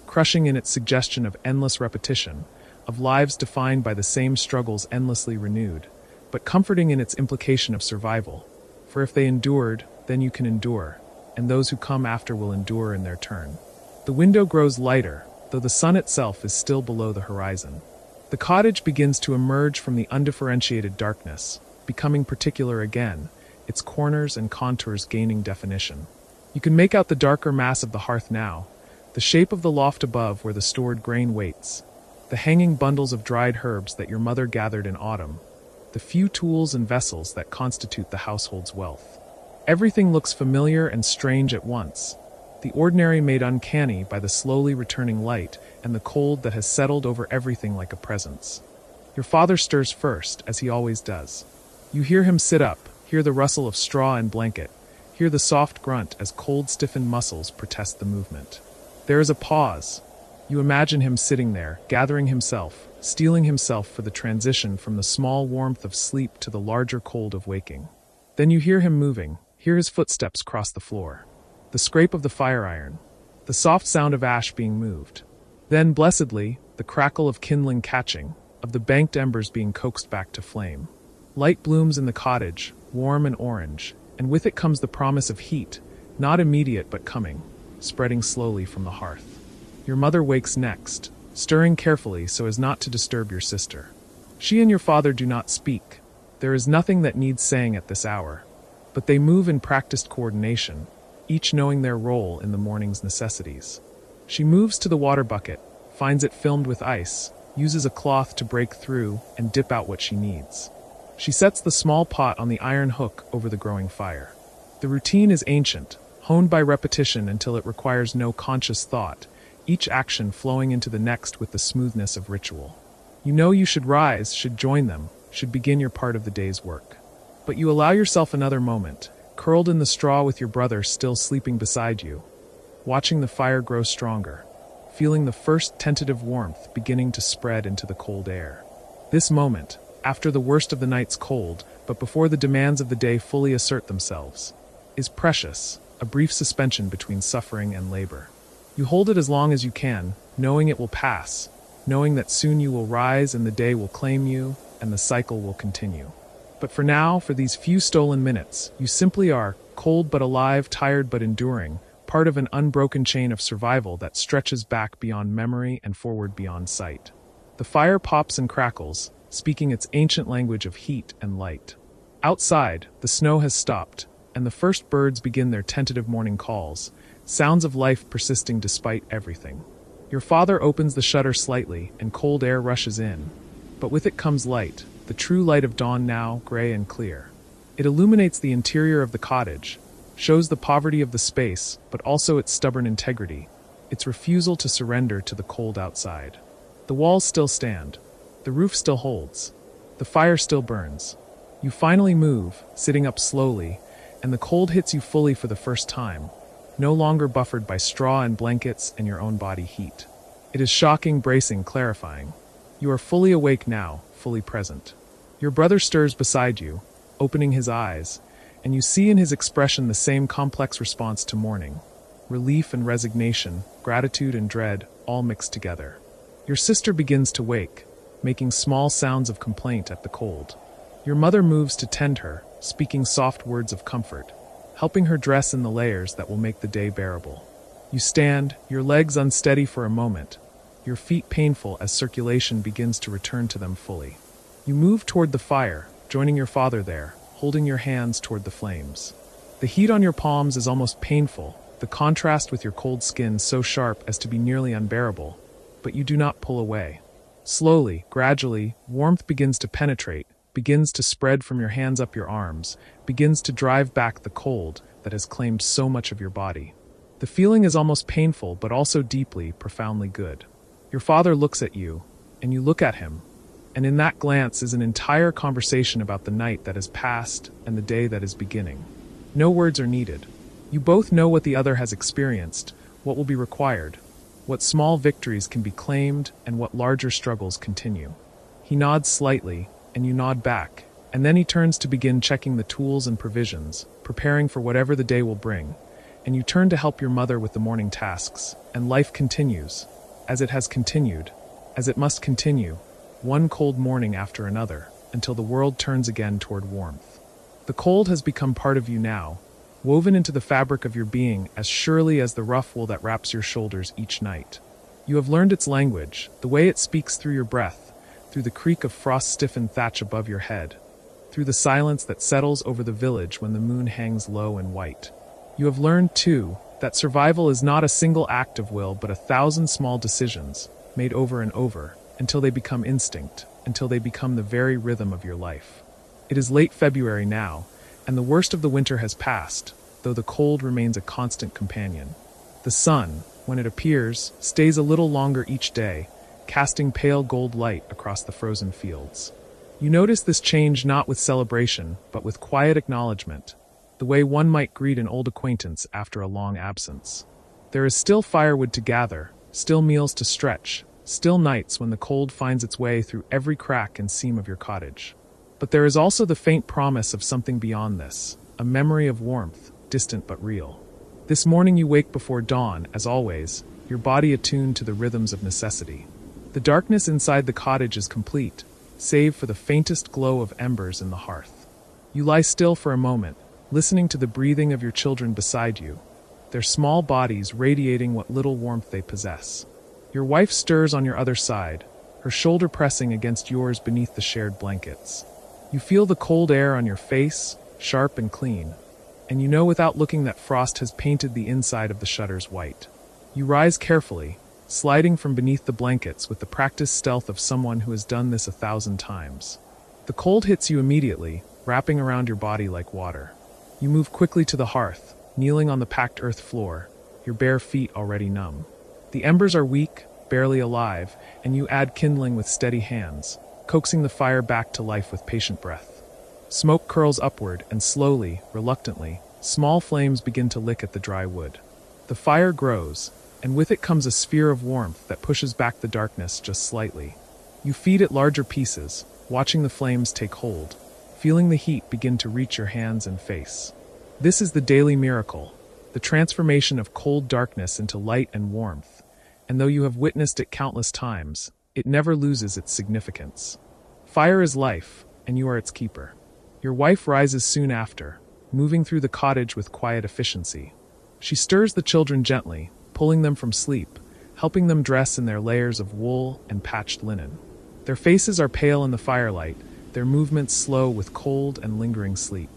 crushing in its suggestion of endless repetition, of lives defined by the same struggles endlessly renewed, but comforting in its implication of survival. For if they endured, then you can endure, and those who come after will endure in their turn. The window grows lighter, though the sun itself is still below the horizon. The cottage begins to emerge from the undifferentiated darkness, becoming particular again, its corners and contours gaining definition. You can make out the darker mass of the hearth now, the shape of the loft above where the stored grain waits, the hanging bundles of dried herbs that your mother gathered in autumn, the few tools and vessels that constitute the household's wealth. Everything looks familiar and strange at once, the ordinary made uncanny by the slowly returning light and the cold that has settled over everything like a presence. Your father stirs first, as he always does. You hear him sit up, hear the rustle of straw and blanket, hear the soft grunt as cold stiffened muscles protest the movement. There is a pause. You imagine him sitting there, gathering himself, steeling himself for the transition from the small warmth of sleep to the larger cold of waking. Then you hear him moving, hear his footsteps cross the floor. The scrape of the fire iron, the soft sound of ash being moved. Then, blessedly, the crackle of kindling catching, of the banked embers being coaxed back to flame. Light blooms in the cottage, warm and orange, and with it comes the promise of heat, not immediate but coming, spreading slowly from the hearth. Your mother wakes next, stirring carefully so as not to disturb your sister. She and your father do not speak. There is nothing that needs saying at this hour, but they move in practiced coordination, each knowing their role in the morning's necessities. She moves to the water bucket, finds it filmed with ice, uses a cloth to break through and dip out what she needs. She sets the small pot on the iron hook over the growing fire. The routine is ancient, honed by repetition until it requires no conscious thought, each action flowing into the next with the smoothness of ritual. You know you should rise, should join them, should begin your part of the day's work. But you allow yourself another moment, curled in the straw with your brother still sleeping beside you, watching the fire grow stronger, feeling the first tentative warmth beginning to spread into the cold air. This moment, after the worst of the night's cold, but before the demands of the day fully assert themselves, is precious, a brief suspension between suffering and labor. You hold it as long as you can, knowing it will pass, knowing that soon you will rise and the day will claim you, and the cycle will continue. But for now, for these few stolen minutes, you simply are, cold but alive, tired but enduring, part of an unbroken chain of survival that stretches back beyond memory and forward beyond sight. The fire pops and crackles, speaking its ancient language of heat and light. Outside, the snow has stopped, and the first birds begin their tentative morning calls, sounds of life persisting despite everything. Your father opens the shutter slightly, and cold air rushes in, but with it comes light, the true light of dawn now, gray and clear. It illuminates the interior of the cottage, shows the poverty of the space, but also its stubborn integrity, its refusal to surrender to the cold outside. The walls still stand. The roof still holds. The fire still burns. You finally move, sitting up slowly, and the cold hits you fully for the first time, no longer buffered by straw and blankets and your own body heat. It is shocking, bracing, clarifying. You are fully awake now, fully present. Your brother stirs beside you, opening his eyes, and you see in his expression the same complex response to mourning. Relief and resignation, gratitude and dread, all mixed together. Your sister begins to wake, making small sounds of complaint at the cold. Your mother moves to tend her, speaking soft words of comfort, helping her dress in the layers that will make the day bearable. You stand, your legs unsteady for a moment, your feet painful as circulation begins to return to them fully. You move toward the fire, joining your father there, holding your hands toward the flames. The heat on your palms is almost painful, the contrast with your cold skin so sharp as to be nearly unbearable, but you do not pull away. Slowly, gradually, warmth begins to penetrate, begins to spread from your hands up your arms, begins to drive back the cold that has claimed so much of your body. The feeling is almost painful, but also deeply, profoundly good. Your father looks at you, and you look at him, and in that glance is an entire conversation about the night that has passed and the day that is beginning. No words are needed. You both know what the other has experienced, what will be required, what small victories can be claimed, and what larger struggles continue. He nods slightly, and you nod back, and then he turns to begin checking the tools and provisions, preparing for whatever the day will bring, and you turn to help your mother with the morning tasks, and life continues, as it has continued, as it must continue, one cold morning after another, until the world turns again toward warmth. The cold has become part of you now, woven into the fabric of your being as surely as the rough wool that wraps your shoulders each night. You have learned its language, the way it speaks through your breath, through the creak of frost-stiffened thatch above your head, through the silence that settles over the village when the moon hangs low and white. You have learned, too, that survival is not a single act of will but 1,000 small decisions, made over and over, until they become instinct, until they become the very rhythm of your life. It is late February now, and the worst of the winter has passed, though the cold remains a constant companion. The sun, when it appears, stays a little longer each day, casting pale gold light across the frozen fields. You notice this change not with celebration, but with quiet acknowledgement, the way one might greet an old acquaintance after a long absence. There is still firewood to gather, still meals to stretch, still nights when the cold finds its way through every crack and seam of your cottage. But there is also the faint promise of something beyond this, a memory of warmth, distant but real. This morning you wake before dawn, as always, your body attuned to the rhythms of necessity. The darkness inside the cottage is complete, save for the faintest glow of embers in the hearth. You lie still for a moment, listening to the breathing of your children beside you, their small bodies radiating what little warmth they possess. Your wife stirs on your other side, her shoulder pressing against yours beneath the shared blankets. You feel the cold air on your face, sharp and clean, and you know without looking that frost has painted the inside of the shutters white. You rise carefully, sliding from beneath the blankets with the practiced stealth of someone who has done this 1,000 times. The cold hits you immediately, wrapping around your body like water. You move quickly to the hearth, kneeling on the packed earth floor, your bare feet already numb. The embers are weak, barely alive, and you add kindling with steady hands, coaxing the fire back to life with patient breath. Smoke curls upward, and slowly, reluctantly, small flames begin to lick at the dry wood. The fire grows, and with it comes a sphere of warmth that pushes back the darkness just slightly. You feed it larger pieces, watching the flames take hold, feeling the heat begin to reach your hands and face. This is the daily miracle, the transformation of cold darkness into light and warmth, and though you have witnessed it countless times, it never loses its significance. Fire is life, and you are its keeper. Your wife rises soon after, moving through the cottage with quiet efficiency. She stirs the children gently, pulling them from sleep, helping them dress in their layers of wool and patched linen. Their faces are pale in the firelight, their movements slow with cold and lingering sleep.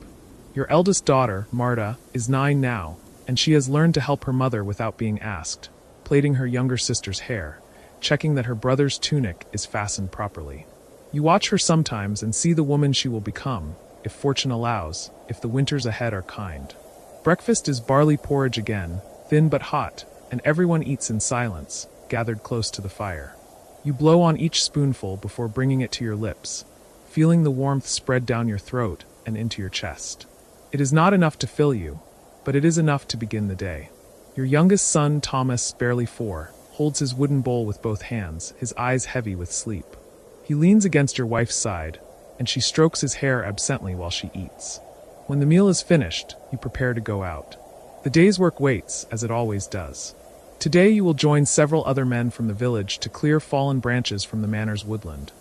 Your eldest daughter, Marta, is 9 now, and she has learned to help her mother without being asked, plaiting her younger sister's hair, checking that her brother's tunic is fastened properly. You watch her sometimes and see the woman she will become, if fortune allows, if the winters ahead are kind. Breakfast is barley porridge again, thin but hot, and everyone eats in silence, gathered close to the fire. You blow on each spoonful before bringing it to your lips, feeling the warmth spread down your throat and into your chest. It is not enough to fill you, but it is enough to begin the day. Your youngest son, Thomas, barely 4, holds his wooden bowl with both hands, his eyes heavy with sleep. He leans against your wife's side, and she strokes his hair absently while she eats. When the meal is finished, you prepare to go out. The day's work waits, as it always does. Today you will join several other men from the village to clear fallen branches from the manor's woodland,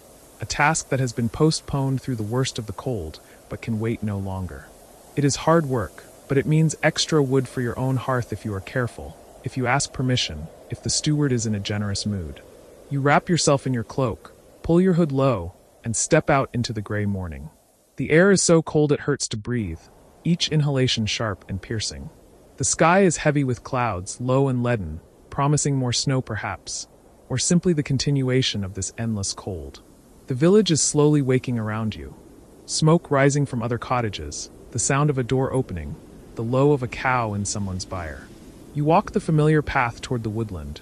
a task that has been postponed through the worst of the cold, but can wait no longer. It is hard work, but it means extra wood for your own hearth if you are careful, if you ask permission, if the steward is in a generous mood. You wrap yourself in your cloak, pull your hood low, and step out into the gray morning. The air is so cold it hurts to breathe, each inhalation sharp and piercing. The sky is heavy with clouds, low and leaden, promising more snow perhaps, or simply the continuation of this endless cold. The village is slowly waking around you. Smoke rising from other cottages, the sound of a door opening, the low of a cow in someone's byre. You walk the familiar path toward the woodland,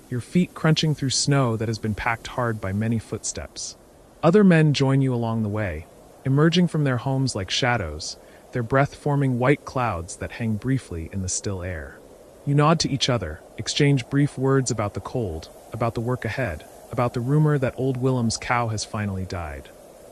your feet crunching through snow that has been packed hard by many footsteps. Other men join you along the way, emerging from their homes like shadows, their breath forming white clouds that hang briefly in the still air. You nod to each other, exchange brief words about the cold, about the work ahead, about the rumor that old Willem's cow has finally died.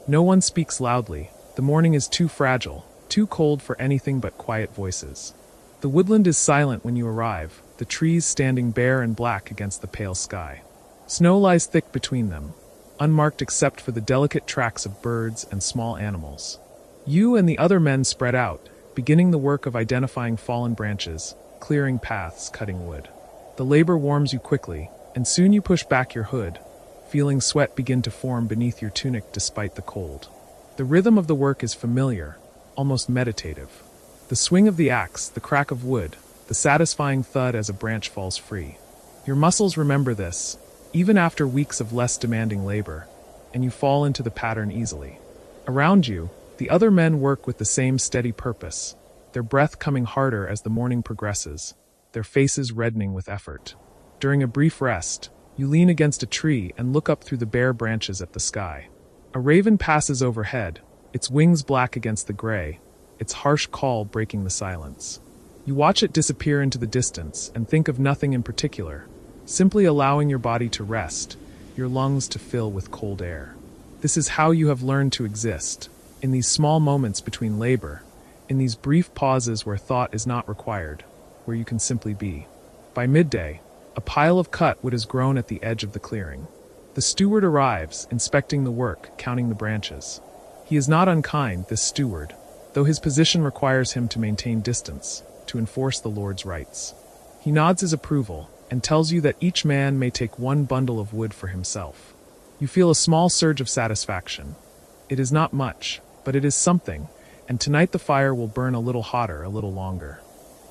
No one speaks loudly. The morning is too fragile, too cold for anything but quiet voices. The woodland is silent when you arrive, the trees standing bare and black against the pale sky. Snow lies thick between them, unmarked except for the delicate tracks of birds and small animals. You and the other men spread out, beginning the work of identifying fallen branches, clearing paths, cutting wood. The labor warms you quickly, and soon you push back your hood, feeling sweat begin to form beneath your tunic despite the cold. The rhythm of the work is familiar, almost meditative. The swing of the axe, the crack of wood, the satisfying thud as a branch falls free. Your muscles remember this, even after weeks of less demanding labor, and you fall into the pattern easily. Around you, the other men work with the same steady purpose, their breath coming harder as the morning progresses, their faces reddening with effort. During a brief rest, you lean against a tree and look up through the bare branches at the sky. A raven passes overhead, its wings black against the gray, its harsh call breaking the silence. You watch it disappear into the distance and think of nothing in particular, simply allowing your body to rest, your lungs to fill with cold air. This is how you have learned to exist, in these small moments between labor, in these brief pauses where thought is not required, where you can simply be. By midday, a pile of cut wood has grown at the edge of the clearing. The steward arrives, inspecting the work, counting the branches. He is not unkind, this steward, though his position requires him to maintain distance, to enforce the Lord's rights. He nods his approval, and tells you that each man may take one bundle of wood for himself. You feel a small surge of satisfaction. It is not much, but it is something, and tonight the fire will burn a little hotter, a little longer.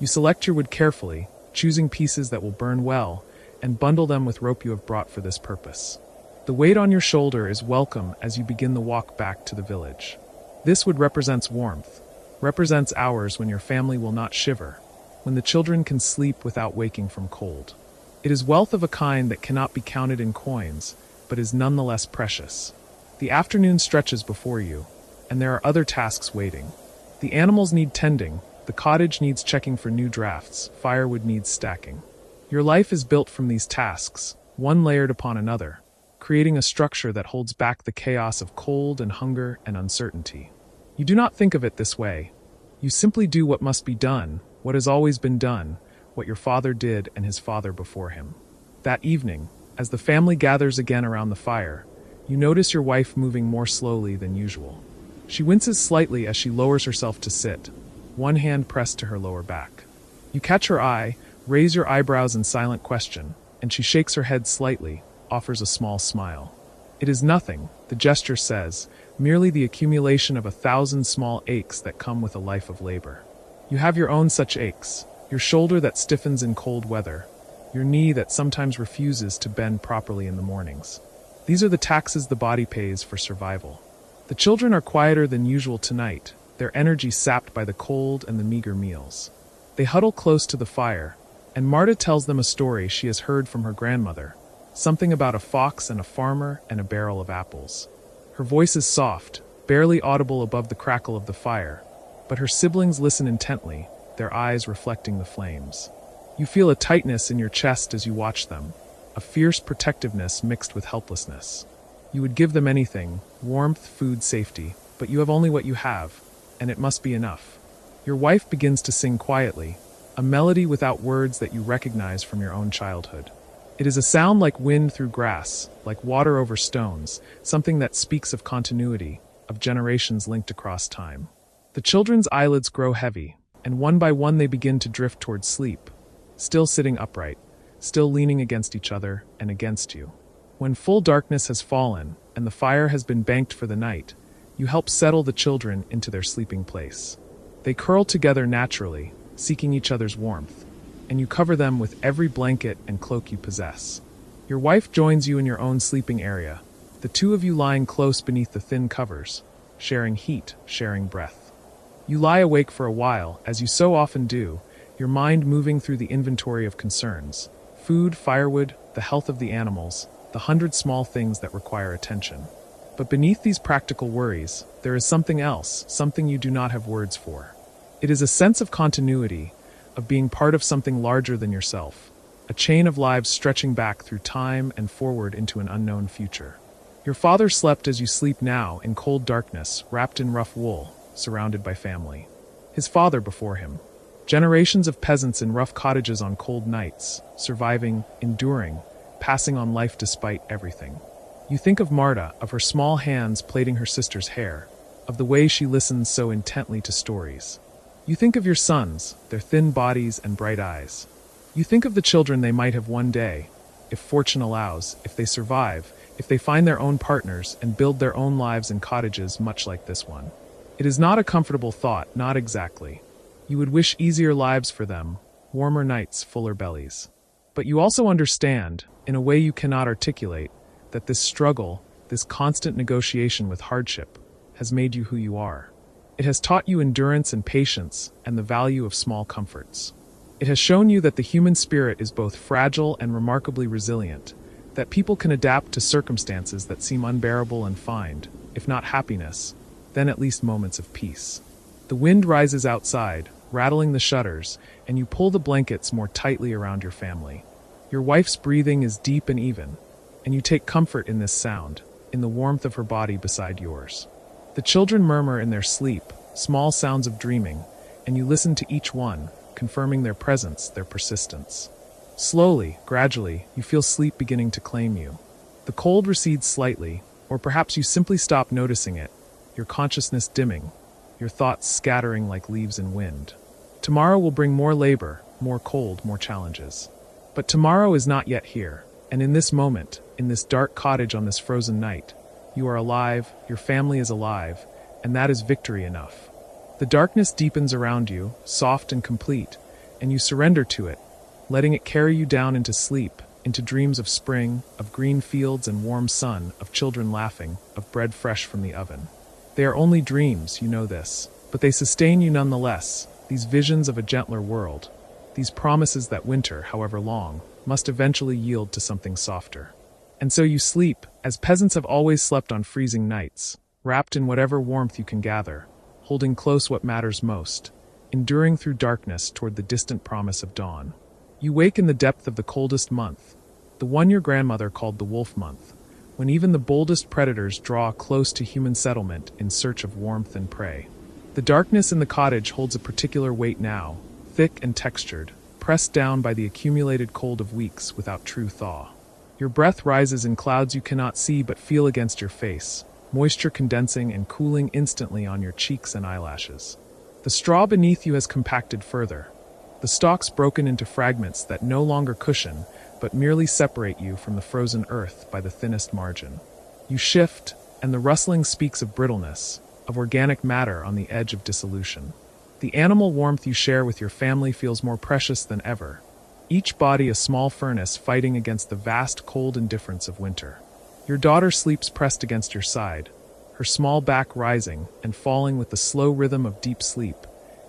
You select your wood carefully, choosing pieces that will burn well, and bundle them with rope you have brought for this purpose. The weight on your shoulder is welcome as you begin the walk back to the village. This wood represents warmth, represents hours when your family will not shiver, when the children can sleep without waking from cold. It is wealth of a kind that cannot be counted in coins, but is nonetheless precious. The afternoon stretches before you, and there are other tasks waiting. The animals need tending, the cottage needs checking for new drafts, firewood needs stacking. Your life is built from these tasks, one layered upon another, creating a structure that holds back the chaos of cold and hunger and uncertainty. You do not think of it this way. You simply do what must be done, what has always been done, what your father did and his father before him. That evening, as the family gathers again around the fire, you notice your wife moving more slowly than usual. She winces slightly as she lowers herself to sit, one hand pressed to her lower back. You catch her eye, raise your eyebrows in silent question, and she shakes her head slightly, offers a small smile. It is nothing, the gesture says, merely the accumulation of 1,000 small aches that come with a life of labor. You have your own such aches, your shoulder that stiffens in cold weather, your knee that sometimes refuses to bend properly in the mornings. These are the taxes the body pays for survival. The children are quieter than usual tonight, their energy sapped by the cold and the meager meals. They huddle close to the fire, and Marta tells them a story she has heard from her grandmother, something about a fox and a farmer and a barrel of apples. Her voice is soft, barely audible above the crackle of the fire, but her siblings listen intently, their eyes reflecting the flames. You feel a tightness in your chest as you watch them, a fierce protectiveness mixed with helplessness. You would give them anything, warmth, food, safety, but you have only what you have, and it must be enough. Your wife begins to sing quietly, a melody without words that you recognize from your own childhood. It is a sound like wind through grass, like water over stones, something that speaks of continuity, of generations linked across time. The children's eyelids grow heavy, and one by one they begin to drift towards sleep, still sitting upright, still leaning against each other and against you. When full darkness has fallen, and the fire has been banked for the night, you help settle the children into their sleeping place. They curl together naturally, seeking each other's warmth, and you cover them with every blanket and cloak you possess. Your wife joins you in your own sleeping area, the two of you lying close beneath the thin covers, sharing heat, sharing breath. You lie awake for a while, as you so often do, your mind moving through the inventory of concerns: food, firewood, the health of the animals, the 100 small things that require attention. But beneath these practical worries, there is something else, something you do not have words for. It is a sense of continuity, of being part of something larger than yourself, a chain of lives stretching back through time and forward into an unknown future. Your father slept as you sleep now, in cold darkness, wrapped in rough wool, surrounded by family. His father before him. Generations of peasants in rough cottages on cold nights, surviving, enduring, passing on life despite everything. You think of Marta, of her small hands plaiting her sister's hair, of the way she listens so intently to stories. You think of your sons, their thin bodies and bright eyes. You think of the children they might have one day, if fortune allows, if they survive, if they find their own partners and build their own lives in cottages much like this one. It is not a comfortable thought, not exactly. You would wish easier lives for them, warmer nights, fuller bellies. But you also understand, in a way you cannot articulate, that this struggle, this constant negotiation with hardship, has made you who you are. It has taught you endurance and patience and the value of small comforts. It has shown you that the human spirit is both fragile and remarkably resilient, that people can adapt to circumstances that seem unbearable and find, if not happiness, then at least moments of peace. The wind rises outside, rattling the shutters, and you pull the blankets more tightly around your family. Your wife's breathing is deep and even, and you take comfort in this sound, in the warmth of her body beside yours. The children murmur in their sleep, small sounds of dreaming, and you listen to each one, confirming their presence, their persistence. Slowly, gradually, you feel sleep beginning to claim you. The cold recedes slightly, or perhaps you simply stop noticing it, your consciousness dimming, your thoughts scattering like leaves in wind. Tomorrow will bring more labor, more cold, more challenges. But tomorrow is not yet here, and in this moment, in this dark cottage on this frozen night, you are alive, your family is alive, and that is victory enough. The darkness deepens around you, soft and complete, and you surrender to it, letting it carry you down into sleep, into dreams of spring, of green fields and warm sun, of children laughing, of bread fresh from the oven. They are only dreams, you know this, but they sustain you nonetheless, these visions of a gentler world, these promises that winter, however long, must eventually yield to something softer. And so you sleep, as peasants have always slept on freezing nights, wrapped in whatever warmth you can gather, holding close what matters most, enduring through darkness toward the distant promise of dawn. You wake in the depth of the coldest month, the one your grandmother called the wolf month, when even the boldest predators draw close to human settlement in search of warmth and prey. The darkness in the cottage holds a particular weight now, thick and textured, pressed down by the accumulated cold of weeks without true thaw. Your breath rises in clouds you cannot see but feel against your face, moisture condensing and cooling instantly on your cheeks and eyelashes. The straw beneath you has compacted further, the stalks broken into fragments that no longer cushion, but merely separate you from the frozen earth by the thinnest margin. You shift, and the rustling speaks of brittleness, of organic matter on the edge of dissolution. The animal warmth you share with your family feels more precious than ever, each body a small furnace fighting against the vast cold indifference of winter. Your daughter sleeps pressed against your side, her her small back rising and falling with the slow rhythm of deep sleep,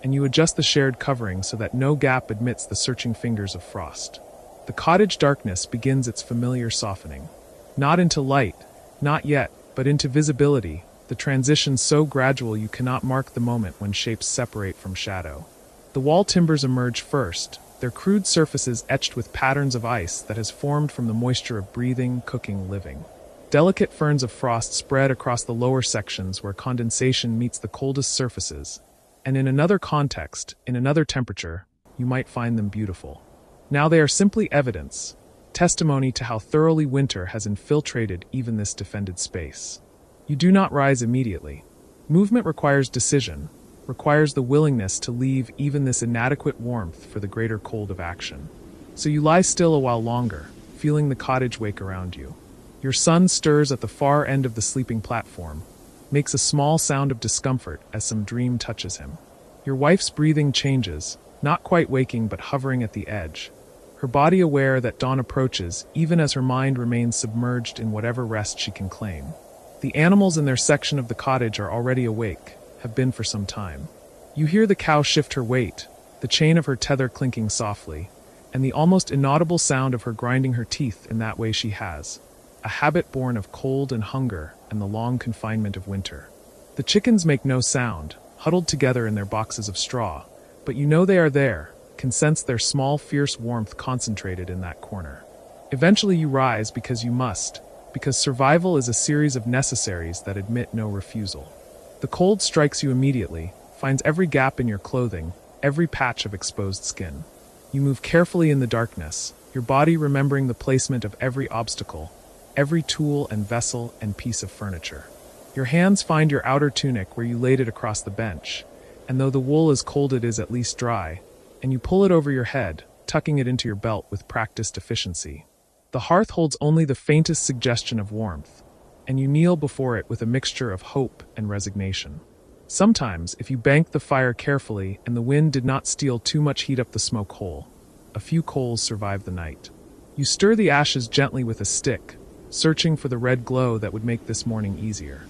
and you adjust the shared covering so that no gap admits the searching fingers of frost. The cottage darkness begins its familiar softening. Not into light, not yet, but into visibility, the transition so gradual you cannot mark the moment when shapes separate from shadow. The wall timbers emerge first, their crude surfaces etched with patterns of ice that has formed from the moisture of breathing, cooking, living. Delicate ferns of frost spread across the lower sections where condensation meets the coldest surfaces, and in another context, in another temperature, you might find them beautiful. Now they are simply evidence, testimony to how thoroughly winter has infiltrated even this defended space. You do not rise immediately. Movement requires decision, requires the willingness to leave even this inadequate warmth for the greater cold of action. So you lie still a while longer, feeling the cottage wake around you. Your son stirs at the far end of the sleeping platform, makes a small sound of discomfort as some dream touches him. Your wife's breathing changes, not quite waking but hovering at the edge, her body aware that dawn approaches even as her mind remains submerged in whatever rest she can claim. The animals in their section of the cottage are already awake, have been for some time. You hear the cow shift her weight, the chain of her tether clinking softly, and the almost inaudible sound of her grinding her teeth in that way she has, a habit born of cold and hunger and the long confinement of winter. The chickens make no sound, huddled together in their boxes of straw, but you know they are there, can sense their small, fierce warmth concentrated in that corner. Eventually you rise because you must, because survival is a series of necessaries that admit no refusal. The cold strikes you immediately, finds every gap in your clothing, every patch of exposed skin. You move carefully in the darkness, your body remembering the placement of every obstacle, every tool and vessel and piece of furniture. Your hands find your outer tunic where you laid it across the bench, and though the wool is cold it is at least dry, and you pull it over your head, tucking it into your belt with practiced efficiency. The hearth holds only the faintest suggestion of warmth, and you kneel before it with a mixture of hope and resignation. Sometimes, if you banked the fire carefully and the wind did not steal too much heat up the smoke hole, a few coals survive the night. You stir the ashes gently with a stick, searching for the red glow that would make this morning easier.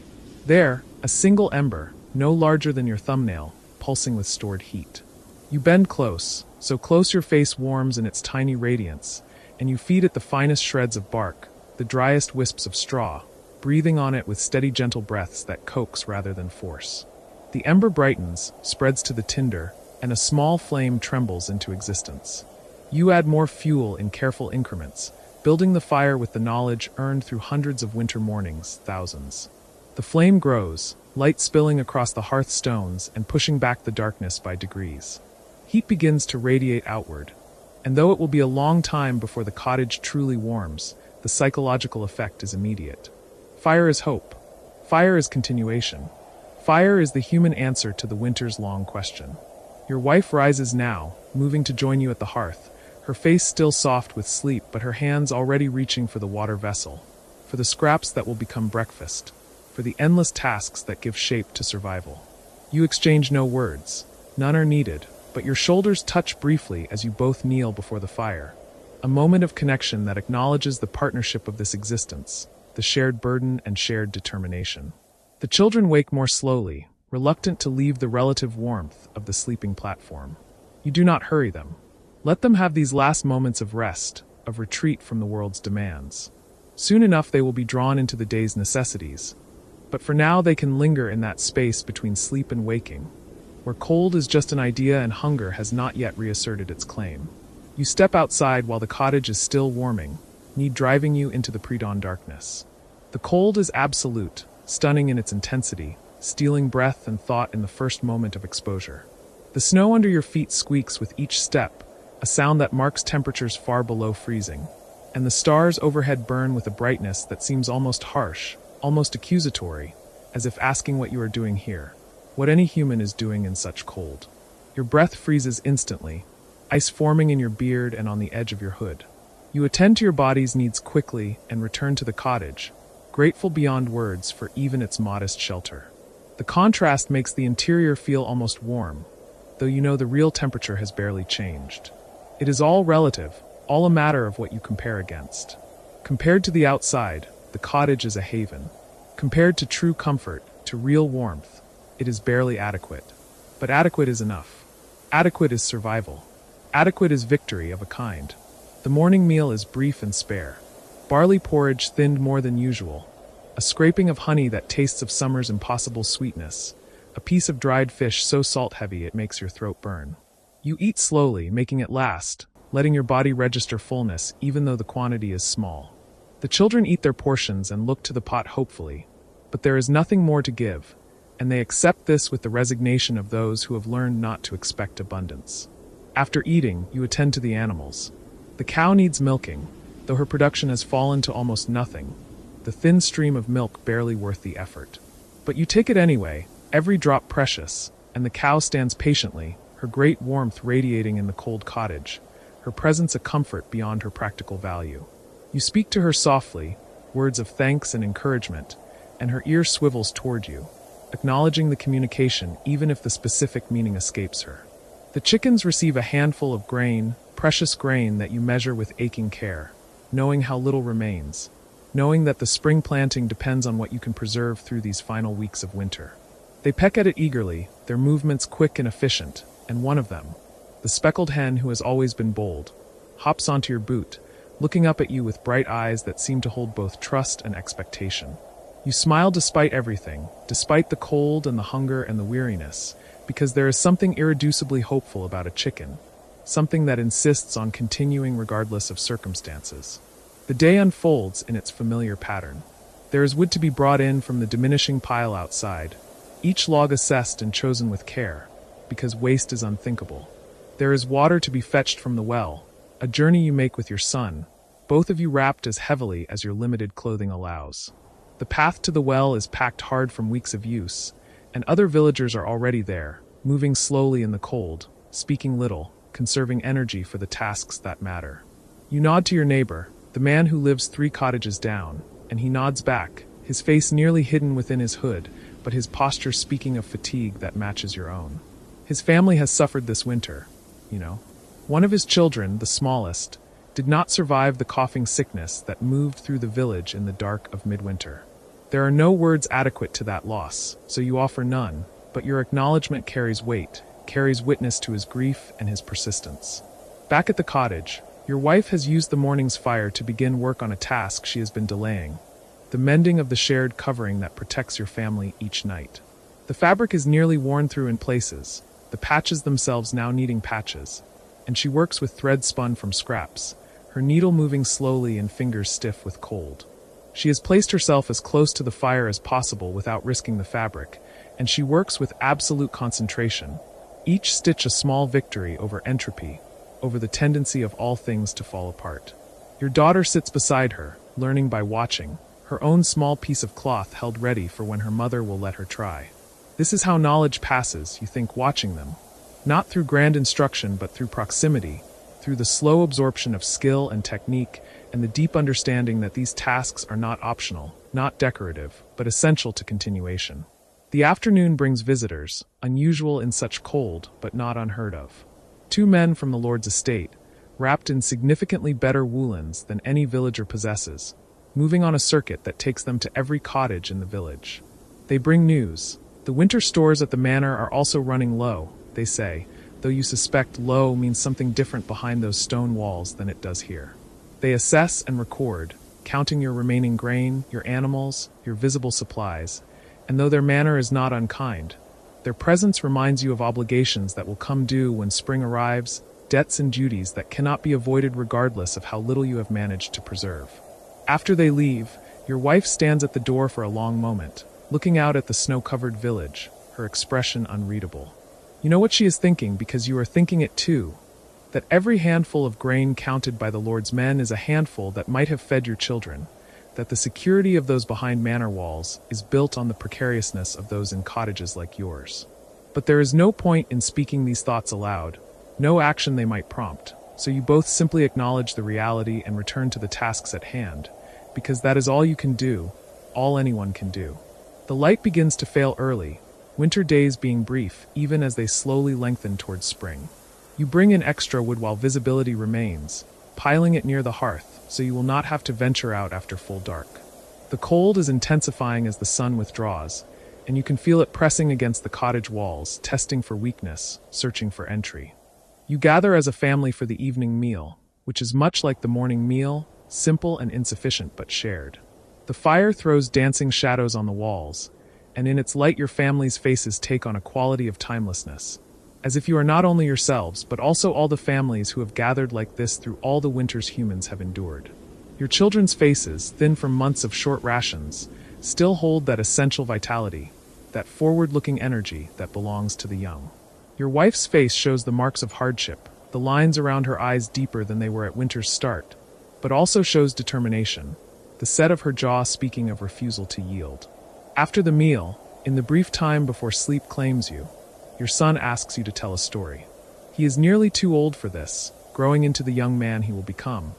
There, a single ember, no larger than your thumbnail, pulsing with stored heat. You bend close, so close your face warms in its tiny radiance, and you feed it the finest shreds of bark, the driest wisps of straw, breathing on it with steady gentle breaths that coax rather than force. The ember brightens, spreads to the tinder, and a small flame trembles into existence. You add more fuel in careful increments, building the fire with the knowledge earned through hundreds of winter mornings, thousands. The flame grows, light spilling across the hearth stones and pushing back the darkness by degrees. Heat begins to radiate outward, and though it will be a long time before the cottage truly warms, the psychological effect is immediate. Fire is hope. Fire is continuation. Fire is the human answer to the winter's long question. Your wife rises now, moving to join you at the hearth, her face still soft with sleep but her hands already reaching for the water vessel, for the scraps that will become breakfast, for the endless tasks that give shape to survival. You exchange no words. None are needed, but your shoulders touch briefly as you both kneel before the fire, a moment of connection that acknowledges the partnership of this existence, the shared burden and shared determination. The children wake more slowly, reluctant to leave the relative warmth of the sleeping platform. You do not hurry them. Let them have these last moments of rest, of retreat from the world's demands. Soon enough they will be drawn into the day's necessities, but for now they can linger in that space between sleep and waking, where cold is just an idea and hunger has not yet reasserted its claim. You step outside while the cottage is still warming, need driving you into the pre-dawn darkness. The cold is absolute, stunning in its intensity, stealing breath and thought in the first moment of exposure. The snow under your feet squeaks with each step, a sound that marks temperatures far below freezing, and the stars overhead burn with a brightness that seems almost harsh, almost accusatory, as if asking what you are doing here, what any human is doing in such cold. Your breath freezes instantly, ice forming in your beard and on the edge of your hood. You attend to your body's needs quickly and return to the cottage, grateful beyond words for even its modest shelter. The contrast makes the interior feel almost warm, though you know the real temperature has barely changed. It is all relative, all a matter of what you compare against. Compared to the outside, the cottage is a haven. Compared to true comfort, to real warmth, it is barely adequate. But adequate is enough. Adequate is survival. Adequate is victory of a kind. The morning meal is brief and spare. Barley porridge thinned more than usual, a scraping of honey that tastes of summer's impossible sweetness, a piece of dried fish so salt-heavy it makes your throat burn. You eat slowly, making it last, letting your body register fullness even though the quantity is small. The children eat their portions and look to the pot hopefully, but there is nothing more to give, and they accept this with the resignation of those who have learned not to expect abundance. After eating, you attend to the animals. The cow needs milking, though her production has fallen to almost nothing, the thin stream of milk barely worth the effort. But you take it anyway, every drop precious, and the cow stands patiently, her great warmth radiating in the cold cottage, her presence a comfort beyond her practical value. You speak to her softly, words of thanks and encouragement, and her ear swivels toward you, acknowledging the communication even if the specific meaning escapes her. The chickens receive a handful of grain, precious grain that you measure with aching care, knowing how little remains, knowing that the spring planting depends on what you can preserve through these final weeks of winter. They peck at it eagerly, their movements quick and efficient, and one of them, the speckled hen who has always been bold, hops onto your boot, looking up at you with bright eyes that seem to hold both trust and expectation. You smile despite everything, despite the cold and the hunger and the weariness, because there is something irreducibly hopeful about a chicken, something that insists on continuing regardless of circumstances. The day unfolds in its familiar pattern. There is wood to be brought in from the diminishing pile outside, each log assessed and chosen with care, because waste is unthinkable. There is water to be fetched from the well, a journey you make with your son, both of you wrapped as heavily as your limited clothing allows. The path to the well is packed hard from weeks of use, and other villagers are already there, moving slowly in the cold, speaking little, conserving energy for the tasks that matter. You nod to your neighbor, the man who lives 3 cottages down, and he nods back, his face nearly hidden within his hood, but his posture speaking of fatigue that matches your own. His family has suffered this winter, you know. One of his children, the smallest, did not survive the coughing sickness that moved through the village in the dark of midwinter. There are no words adequate to that loss, so you offer none, but your acknowledgement carries weight, carries witness to his grief and his persistence. Back at the cottage, your wife has used the morning's fire to begin work on a task she has been delaying, the mending of the shared covering that protects your family each night. The fabric is nearly worn through in places, the patches themselves now needing patches, and she works with thread spun from scraps, her needle moving slowly and fingers stiff with cold. She has placed herself as close to the fire as possible without risking the fabric, and she works with absolute concentration, each stitch a small victory over entropy, over the tendency of all things to fall apart. Your daughter sits beside her, learning by watching, her own small piece of cloth held ready for when her mother will let her try. This is how knowledge passes, you think, watching them. Not through grand instruction, but through proximity, through the slow absorption of skill and technique, and the deep understanding that these tasks are not optional, not decorative, but essential to continuation. The afternoon brings visitors, unusual in such cold, but not unheard of. 2 men from the Lord's estate, wrapped in significantly better woolens than any villager possesses, moving on a circuit that takes them to every cottage in the village. They bring news. The winter stores at the manor are also running low, they say, though you suspect low means something different behind those stone walls than it does here. They assess and record, counting your remaining grain, your animals, your visible supplies, and though their manner is not unkind, their presence reminds you of obligations that will come due when spring arrives, debts and duties that cannot be avoided regardless of how little you have managed to preserve. After they leave, your wife stands at the door for a long moment, looking out at the snow-covered village, her expression unreadable. You know what she is thinking because you are thinking it too, that every handful of grain counted by the Lord's men is a handful that might have fed your children, that the security of those behind manor walls is built on the precariousness of those in cottages like yours. But there is no point in speaking these thoughts aloud, no action they might prompt, so you both simply acknowledge the reality and return to the tasks at hand, because that is all you can do, all anyone can do. The light begins to fail early, winter days being brief even as they slowly lengthen towards spring. You bring in extra wood while visibility remains, piling it near the hearth, so you will not have to venture out after full dark. The cold is intensifying as the sun withdraws, and you can feel it pressing against the cottage walls, testing for weakness, searching for entry. You gather as a family for the evening meal, which is much like the morning meal, simple and insufficient but shared. The fire throws dancing shadows on the walls, and in its light your family's faces take on a quality of timelessness, as if you are not only yourselves but also all the families who have gathered like this through all the winters humans have endured. Your children's faces, thin from months of short rations, still hold that essential vitality, that forward-looking energy that belongs to the young. Your wife's face shows the marks of hardship, the lines around her eyes deeper than they were at winter's start, but also shows determination, the set of her jaw speaking of refusal to yield. After the meal, in the brief time before sleep claims you, your son asks you to tell a story. He is nearly too old for this, growing into the young man he will become,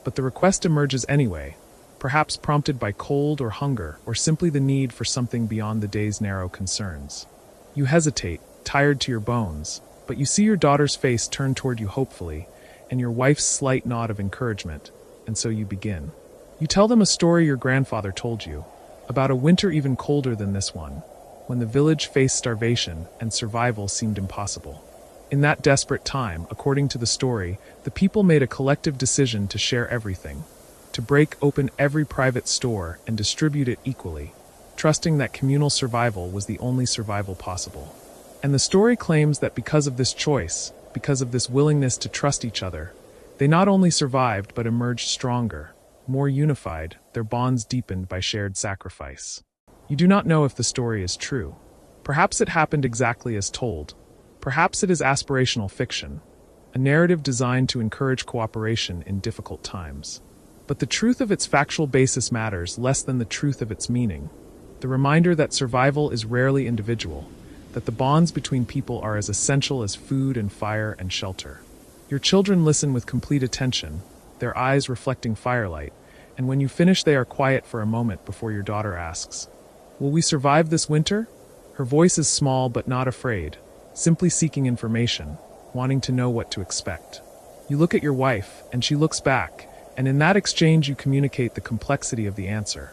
but the request emerges anyway, perhaps prompted by cold or hunger or simply the need for something beyond the day's narrow concerns. You hesitate, tired to your bones, but you see your daughter's face turn toward you hopefully, and your wife's slight nod of encouragement, and so you begin. You tell them a story your grandfather told you, about a winter even colder than this one, when the village faced starvation and survival seemed impossible. In that desperate time, according to the story, the people made a collective decision to share everything, to break open every private store and distribute it equally, trusting that communal survival was the only survival possible. And the story claims that because of this choice, because of this willingness to trust each other, they not only survived but emerged stronger, more unified, their bonds deepened by shared sacrifice. You do not know if the story is true. Perhaps it happened exactly as told. Perhaps it is aspirational fiction, a narrative designed to encourage cooperation in difficult times. But the truth of its factual basis matters less than the truth of its meaning. The reminder that survival is rarely individual, that the bonds between people are as essential as food and fire and shelter. Your children listen with complete attention, their eyes reflecting firelight, and when you finish they are quiet for a moment before your daughter asks, "Will we survive this winter?" Her voice is small but not afraid, simply seeking information, wanting to know what to expect. You look at your wife, and she looks back, and in that exchange you communicate the complexity of the answer.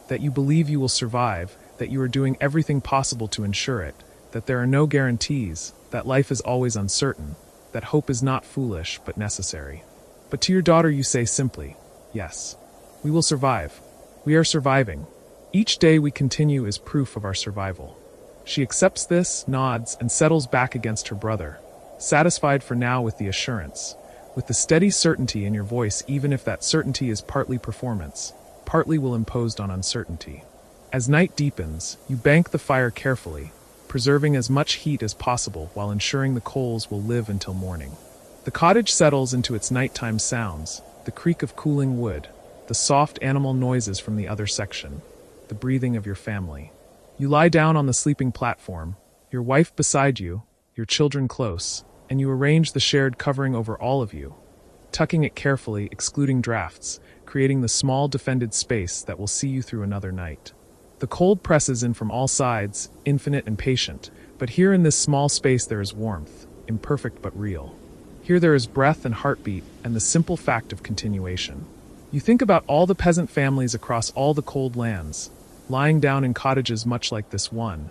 That you believe you will survive, that you are doing everything possible to ensure it, that there are no guarantees, that life is always uncertain, that hope is not foolish but necessary. But to your daughter you say simply, "Yes, we will survive. We are surviving. Each day we continue is proof of our survival." She accepts this, nods, and settles back against her brother, satisfied for now with the assurance, with the steady certainty in your voice, even if that certainty is partly performance, partly will imposed on uncertainty. As night deepens, you bank the fire carefully, preserving as much heat as possible while ensuring the coals will live until morning. The cottage settles into its nighttime sounds, the creak of cooling wood, the soft animal noises from the other section, the breathing of your family. You lie down on the sleeping platform, your wife beside you, your children close, and you arrange the shared covering over all of you, tucking it carefully, excluding drafts, creating the small defended space that will see you through another night. The cold presses in from all sides, infinite and patient, but here in this small space there is warmth, imperfect but real. Here there is breath and heartbeat and the simple fact of continuation. You think about all the peasant families across all the cold lands, lying down in cottages much like this one,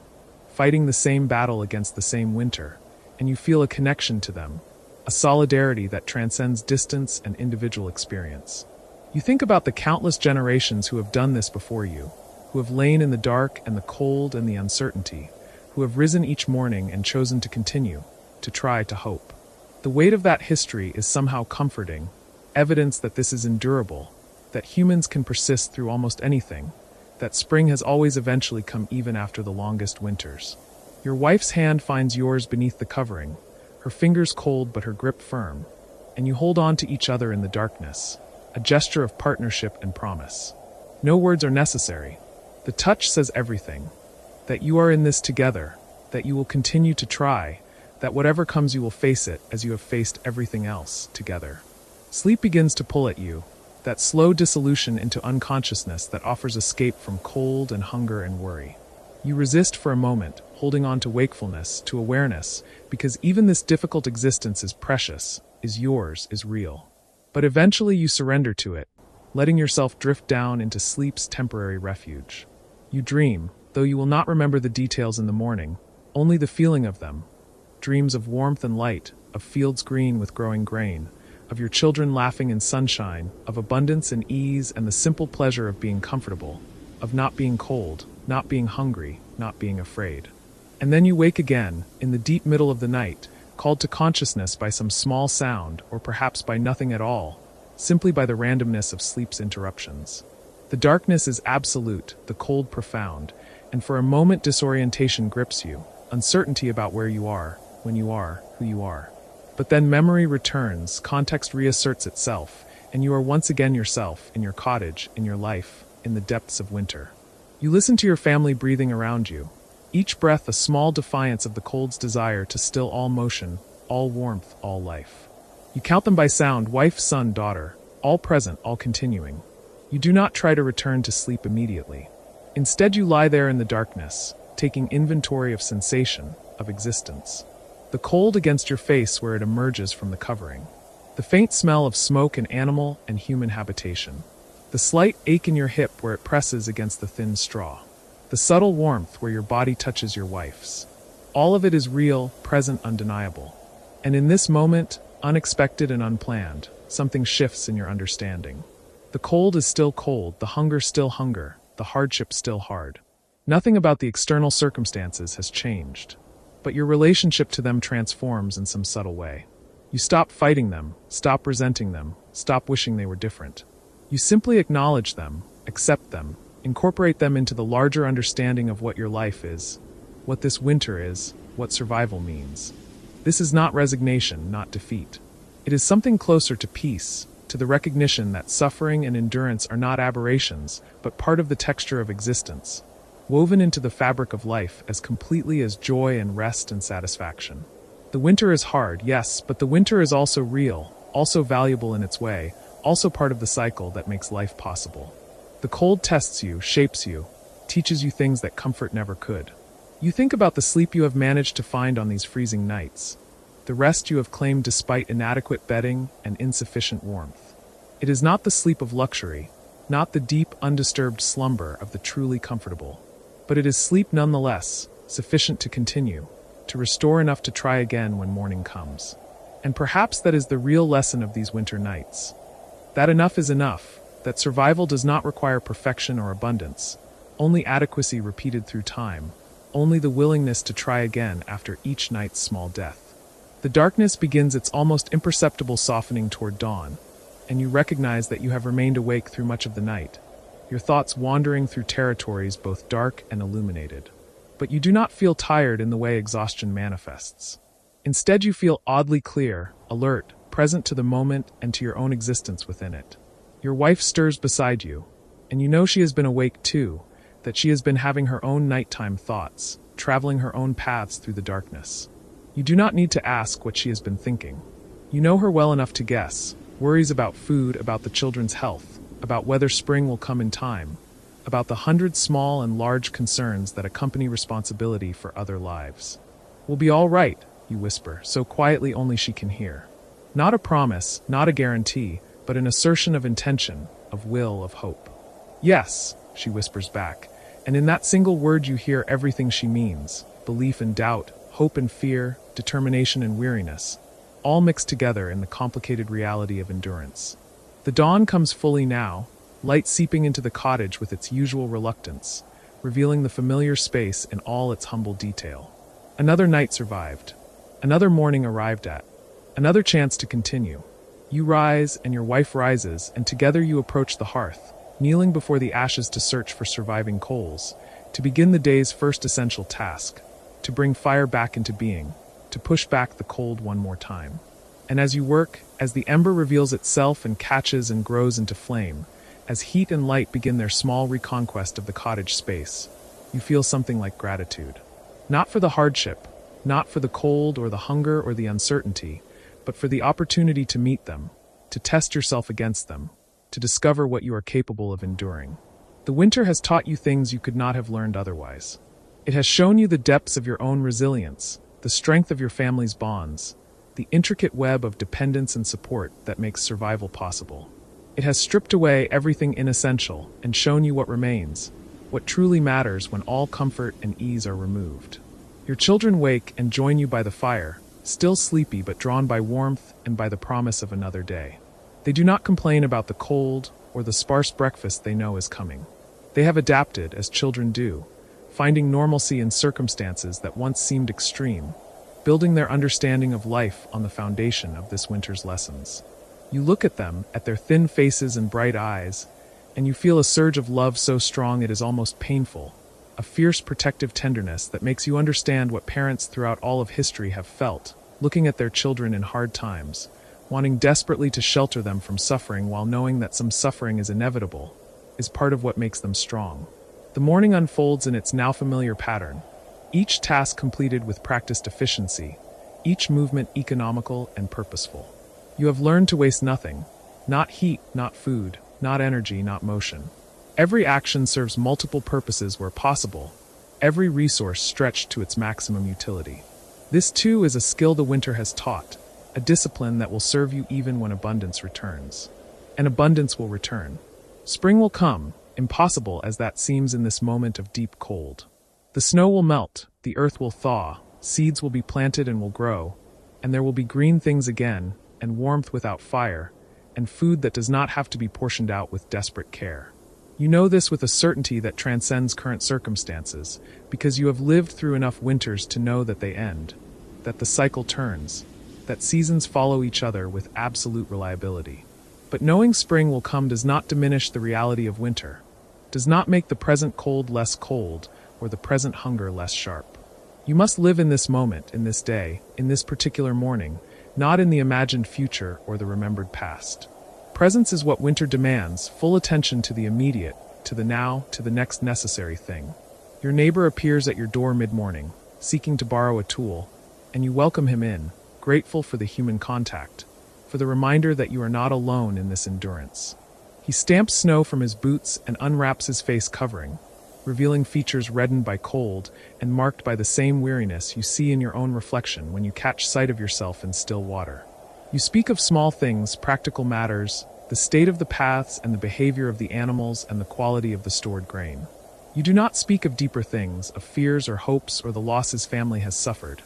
fighting the same battle against the same winter, and you feel a connection to them, a solidarity that transcends distance and individual experience. You think about the countless generations who have done this before you, who have lain in the dark and the cold and the uncertainty, who have risen each morning and chosen to continue, to try to hope. The weight of that history is somehow comforting, evidence that this is endurable, that humans can persist through almost anything, that spring has always eventually come even after the longest winters. Your wife's hand finds yours beneath the covering, her fingers cold but her grip firm, and you hold on to each other in the darkness, a gesture of partnership and promise. No words are necessary. The touch says everything, that you are in this together, that you will continue to try, that whatever comes you will face it as you have faced everything else together. Sleep begins to pull at you, that slow dissolution into unconsciousness that offers escape from cold and hunger and worry. You resist for a moment, holding on to wakefulness, to awareness, because even this difficult existence is precious, is yours, is real. But eventually you surrender to it, letting yourself drift down into sleep's temporary refuge. You dream, though you will not remember the details in the morning, only the feeling of them. Dreams of warmth and light, of fields green with growing grain, of your children laughing in sunshine, of abundance and ease and the simple pleasure of being comfortable, of not being cold, not being hungry, not being afraid. And then you wake again, in the deep middle of the night, called to consciousness by some small sound, or perhaps by nothing at all, simply by the randomness of sleep's interruptions. The darkness is absolute, the cold profound, and for a moment disorientation grips you, uncertainty about where you are, when you are, who you are. But then memory returns, context reasserts itself, and you are once again yourself, in your cottage, in your life, in the depths of winter. You listen to your family breathing around you, each breath a small defiance of the cold's desire to still all motion, all warmth, all life. You count them by sound, wife, son, daughter, all present, all continuing. You do not try to return to sleep immediately. Instead you lie there in the darkness, taking inventory of sensation, of existence. The cold against your face where it emerges from the covering. The faint smell of smoke and animal and human habitation. The slight ache in your hip where it presses against the thin straw. The subtle warmth where your body touches your wife's. All of it is real, present, undeniable. And in this moment, unexpected and unplanned, something shifts in your understanding. The cold is still cold, the hunger still hunger, the hardship still hard. Nothing about the external circumstances has changed. But your relationship to them transforms in some subtle way. You stop fighting them, stop resenting them, stop wishing they were different. You simply acknowledge them, accept them, incorporate them into the larger understanding of what your life is, what this winter is, what survival means. This is not resignation, not defeat. It is something closer to peace, to the recognition that suffering and endurance are not aberrations, but part of the texture of existence, woven into the fabric of life as completely as joy and rest and satisfaction. The winter is hard, yes, but the winter is also real, also valuable in its way, also part of the cycle that makes life possible. The cold tests you, shapes you, teaches you things that comfort never could. You think about the sleep you have managed to find on these freezing nights, the rest you have claimed despite inadequate bedding and insufficient warmth. It is not the sleep of luxury, not the deep, undisturbed slumber of the truly comfortable, but it is sleep nonetheless, sufficient to continue, to restore enough to try again when morning comes. And perhaps that is the real lesson of these winter nights. That enough is enough, that survival does not require perfection or abundance, only adequacy repeated through time, only the willingness to try again after each night's small death. The darkness begins its almost imperceptible softening toward dawn, and you recognize that you have remained awake through much of the night, your thoughts wandering through territories both dark and illuminated. But you do not feel tired in the way exhaustion manifests. Instead, you feel oddly clear, alert, present to the moment and to your own existence within it. Your wife stirs beside you, and you know she has been awake too, that she has been having her own nighttime thoughts, traveling her own paths through the darkness. You do not need to ask what she has been thinking. You know her well enough to guess, worries about food, about the children's health, about whether spring will come in time, about the 100 small and large concerns that accompany responsibility for other lives. "We'll be all right," you whisper, so quietly only she can hear. Not a promise, not a guarantee, but an assertion of intention, of will, of hope. "Yes," she whispers back, and in that single word you hear everything she means, belief and doubt, hope and fear, determination and weariness, all mixed together in the complicated reality of endurance. The dawn comes fully now, light seeping into the cottage with its usual reluctance, revealing the familiar space in all its humble detail. Another night survived. Another morning arrived at. Another chance to continue. You rise, and your wife rises, and together you approach the hearth, kneeling before the ashes to search for surviving coals, to begin the day's first essential task, to bring fire back into being, to push back the cold one more time. And as you work, as the ember reveals itself and catches and grows into flame, as heat and light begin their small reconquest of the cottage space, you feel something like gratitude. Not for the hardship, not for the cold or the hunger or the uncertainty, but for the opportunity to meet them, to test yourself against them, to discover what you are capable of enduring. The winter has taught you things you could not have learned otherwise. It has shown you the depths of your own resilience, the strength of your family's bonds, the intricate web of dependence and support that makes survival possible. It has stripped away everything inessential and shown you what remains, what truly matters when all comfort and ease are removed. Your children wake and join you by the fire, still sleepy but drawn by warmth and by the promise of another day. They do not complain about the cold or the sparse breakfast they know is coming. They have adapted, as children do, finding normalcy in circumstances that once seemed extreme, building their understanding of life on the foundation of this winter's lessons. You look at them, at their thin faces and bright eyes, and you feel a surge of love so strong it is almost painful, a fierce protective tenderness that makes you understand what parents throughout all of history have felt, looking at their children in hard times, wanting desperately to shelter them from suffering while knowing that some suffering is inevitable, is part of what makes them strong. The morning unfolds in its now familiar pattern, each task completed with practiced efficiency, each movement economical and purposeful. You have learned to waste nothing, not heat, not food, not energy, not motion. Every action serves multiple purposes where possible, every resource stretched to its maximum utility. This too is a skill the winter has taught, a discipline that will serve you even when abundance returns. And abundance will return. Spring will come, impossible as that seems in this moment of deep cold. The snow will melt, the earth will thaw, seeds will be planted and will grow, and there will be green things again, and warmth without fire, and food that does not have to be portioned out with desperate care. You know this with a certainty that transcends current circumstances, because you have lived through enough winters to know that they end, that the cycle turns, that seasons follow each other with absolute reliability. But knowing spring will come does not diminish the reality of winter, does not make the present cold less cold, or the present hunger less sharp. You must live in this moment, in this day, in this particular morning, not in the imagined future or the remembered past. Presence is what winter demands, full attention to the immediate, to the now, to the next necessary thing. Your neighbor appears at your door mid-morning, seeking to borrow a tool, and you welcome him in, grateful for the human contact, for the reminder that you are not alone in this endurance. He stamps snow from his boots and unwraps his face covering, revealing features reddened by cold and marked by the same weariness you see in your own reflection when you catch sight of yourself in still water. You speak of small things, practical matters, the state of the paths and the behavior of the animals and the quality of the stored grain. You do not speak of deeper things, of fears or hopes or the loss his family has suffered.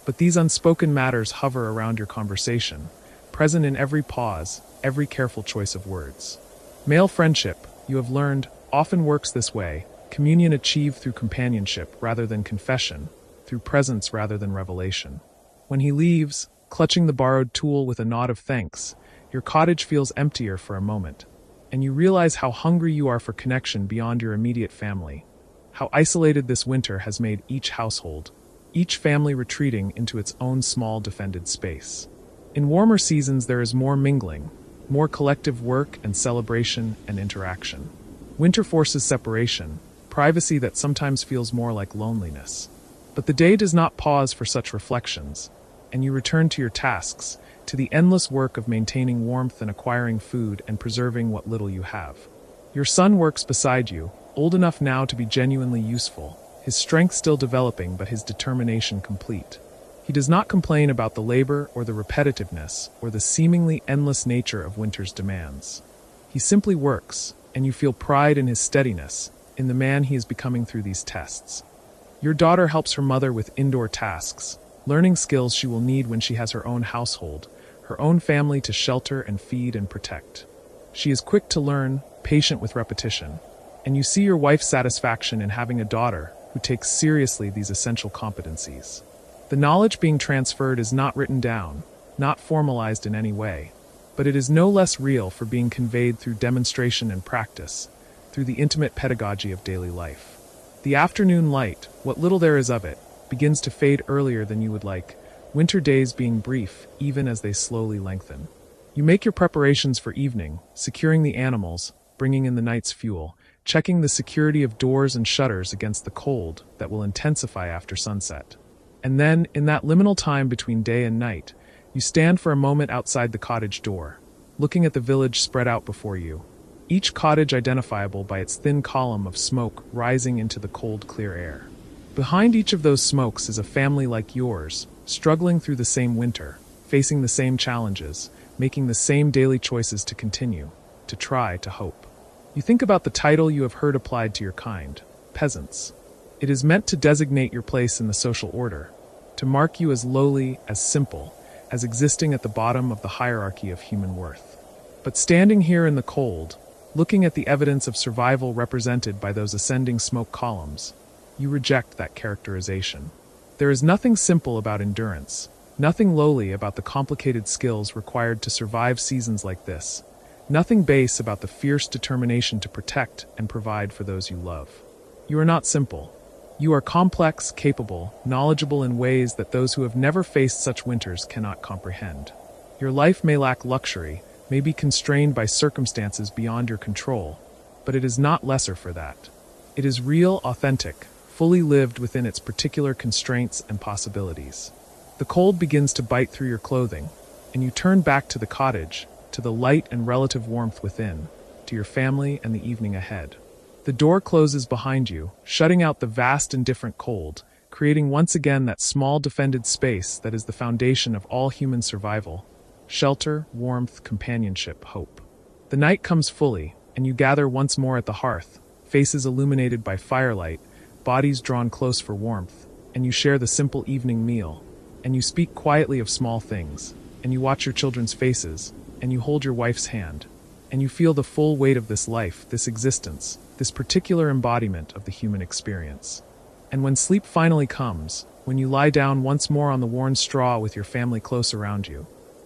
But these unspoken matters hover around your conversation, present in every pause, every careful choice of words. Male friendship, you have learned, often works this way, communion achieved through companionship rather than confession, through presence rather than revelation. When he leaves, clutching the borrowed tool with a nod of thanks, your cottage feels emptier for a moment, and you realize how hungry you are for connection beyond your immediate family, how isolated this winter has made each household, each family retreating into its own small defended space. In warmer seasons there is more mingling, more collective work and celebration and interaction. Winter forces separation, privacy that sometimes feels more like loneliness. But the day does not pause for such reflections, and you return to your tasks, to the endless work of maintaining warmth and acquiring food and preserving what little you have. Your son works beside you, old enough now to be genuinely useful, his strength still developing but his determination complete. He does not complain about the labor or the repetitiveness or the seemingly endless nature of winter's demands. He simply works, and you feel pride in his steadiness, in the man he is becoming through these tests. Your daughter helps her mother with indoor tasks, learning skills she will need when she has her own household, her own family to shelter and feed and protect. She is quick to learn, patient with repetition, and you see your wife's satisfaction in having a daughter who takes seriously these essential competencies. The knowledge being transferred is not written down, not formalized in any way, but it is no less real for being conveyed through demonstration and practice, through the intimate pedagogy of daily life. The afternoon light, what little there is of it, begins to fade earlier than you would like, winter days being brief even as they slowly lengthen. You make your preparations for evening, securing the animals, bringing in the night's fuel, checking the security of doors and shutters against the cold that will intensify after sunset. And then, in that liminal time between day and night, you stand for a moment outside the cottage door, looking at the village spread out before you, each cottage identifiable by its thin column of smoke rising into the cold, clear air. Behind each of those smokes is a family like yours, struggling through the same winter, facing the same challenges, making the same daily choices to continue, to try, to hope. You think about the title you have heard applied to your kind, peasants. It is meant to designate your place in the social order, to mark you as lowly, as simple, as existing at the bottom of the hierarchy of human worth. But standing here in the cold, looking at the evidence of survival represented by those ascending smoke columns, you reject that characterization. There is nothing simple about endurance, nothing lowly about the complicated skills required to survive seasons like this, nothing base about the fierce determination to protect and provide for those you love. You are not simple. You are complex, capable, knowledgeable in ways that those who have never faced such winters cannot comprehend. Your life may lack luxury, may be constrained by circumstances beyond your control, but it is not lesser for that. It is real, authentic, fully lived within its particular constraints and possibilities. The cold begins to bite through your clothing, and you turn back to the cottage, to the light and relative warmth within, to your family and the evening ahead. The door closes behind you, shutting out the vast and different cold, creating once again that small defended space that is the foundation of all human survival: shelter, warmth, companionship, hope. The night comes fully, and you gather once more at the hearth, faces illuminated by firelight, bodies drawn close for warmth, and you share the simple evening meal, and you speak quietly of small things, and you watch your children's faces, and you hold your wife's hand, and you feel the full weight of this life, this existence, this particular embodiment of the human experience. And when sleep finally comes, when you lie down once more on the worn straw with your family close around you,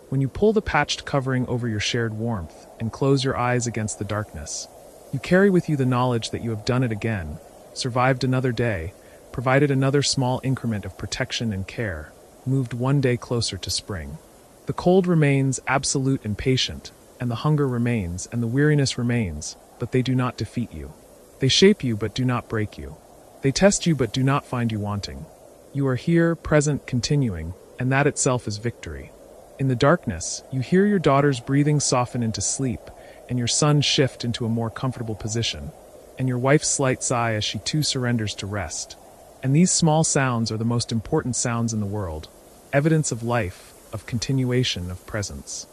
when you pull the patched covering over your shared warmth and close your eyes against the darkness, you carry with you the knowledge that you have done it again, survived another day, provided another small increment of protection and care, moved one day closer to spring. The cold remains absolute and patient, and the hunger remains, and the weariness remains, but they do not defeat you. They shape you but do not break you. They test you but do not find you wanting. You are here, present, continuing, and that itself is victory. In the darkness, you hear your daughter's breathing soften into sleep, and your son shift into a more comfortable position, and your wife's slight sigh as she too surrenders to rest. And these small sounds are the most important sounds in the world, evidence of life, of continuation, of presence.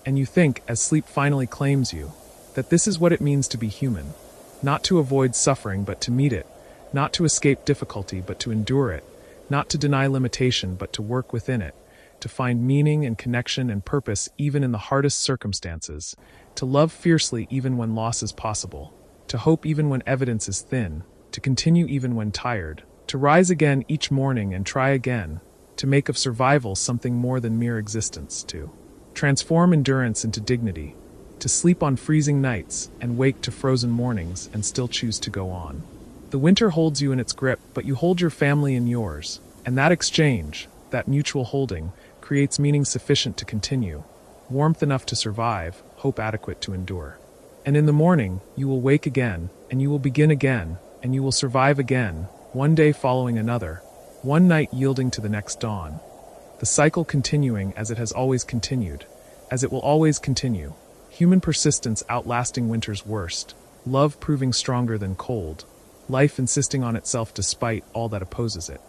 And you think, as sleep finally claims you, that this is what it means to be human, not to avoid suffering but to meet it, not to escape difficulty but to endure it, not to deny limitation but to work within it, to find meaning and connection and purpose even in the hardest circumstances, to love fiercely even when loss is possible, to hope even when evidence is thin, to continue even when tired, to rise again each morning and try again, to make of survival something more than mere existence, to transform endurance into dignity, to sleep on freezing nights and wake to frozen mornings and still choose to go on. The winter holds you in its grip, but you hold your family in yours, and that exchange, that mutual holding, creates meaning sufficient to continue, warmth enough to survive, hope adequate to endure. And in the morning, you will wake again, and you will begin again, and you will survive again, one day following another, one night yielding to the next dawn. The cycle continuing as it has always continued, as it will always continue. Human persistence outlasting winter's worst, love proving stronger than cold, life insisting on itself despite all that opposes it.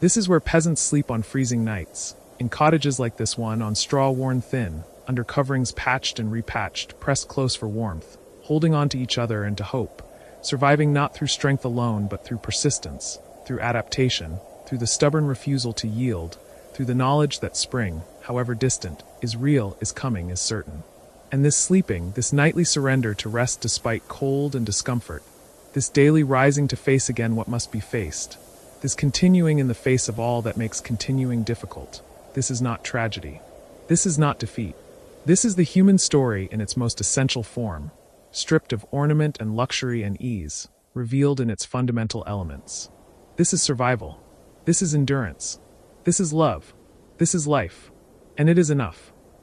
This is where peasants sleep on freezing nights, in cottages like this one, on straw worn thin, under coverings patched and repatched, pressed close for warmth, holding on to each other and to hope, surviving not through strength alone but through persistence, through adaptation, through the stubborn refusal to yield, through the knowledge that spring, however distant, is real, is coming, is certain. And this sleeping, this nightly surrender to rest despite cold and discomfort, this daily rising to face again what must be faced, this continuing in the face of all that makes continuing difficult, this is not tragedy. This is not defeat. This is the human story in its most essential form, stripped of ornament and luxury and ease, revealed in its fundamental elements. This is survival. This is endurance. This is love. This is life. And it is enough.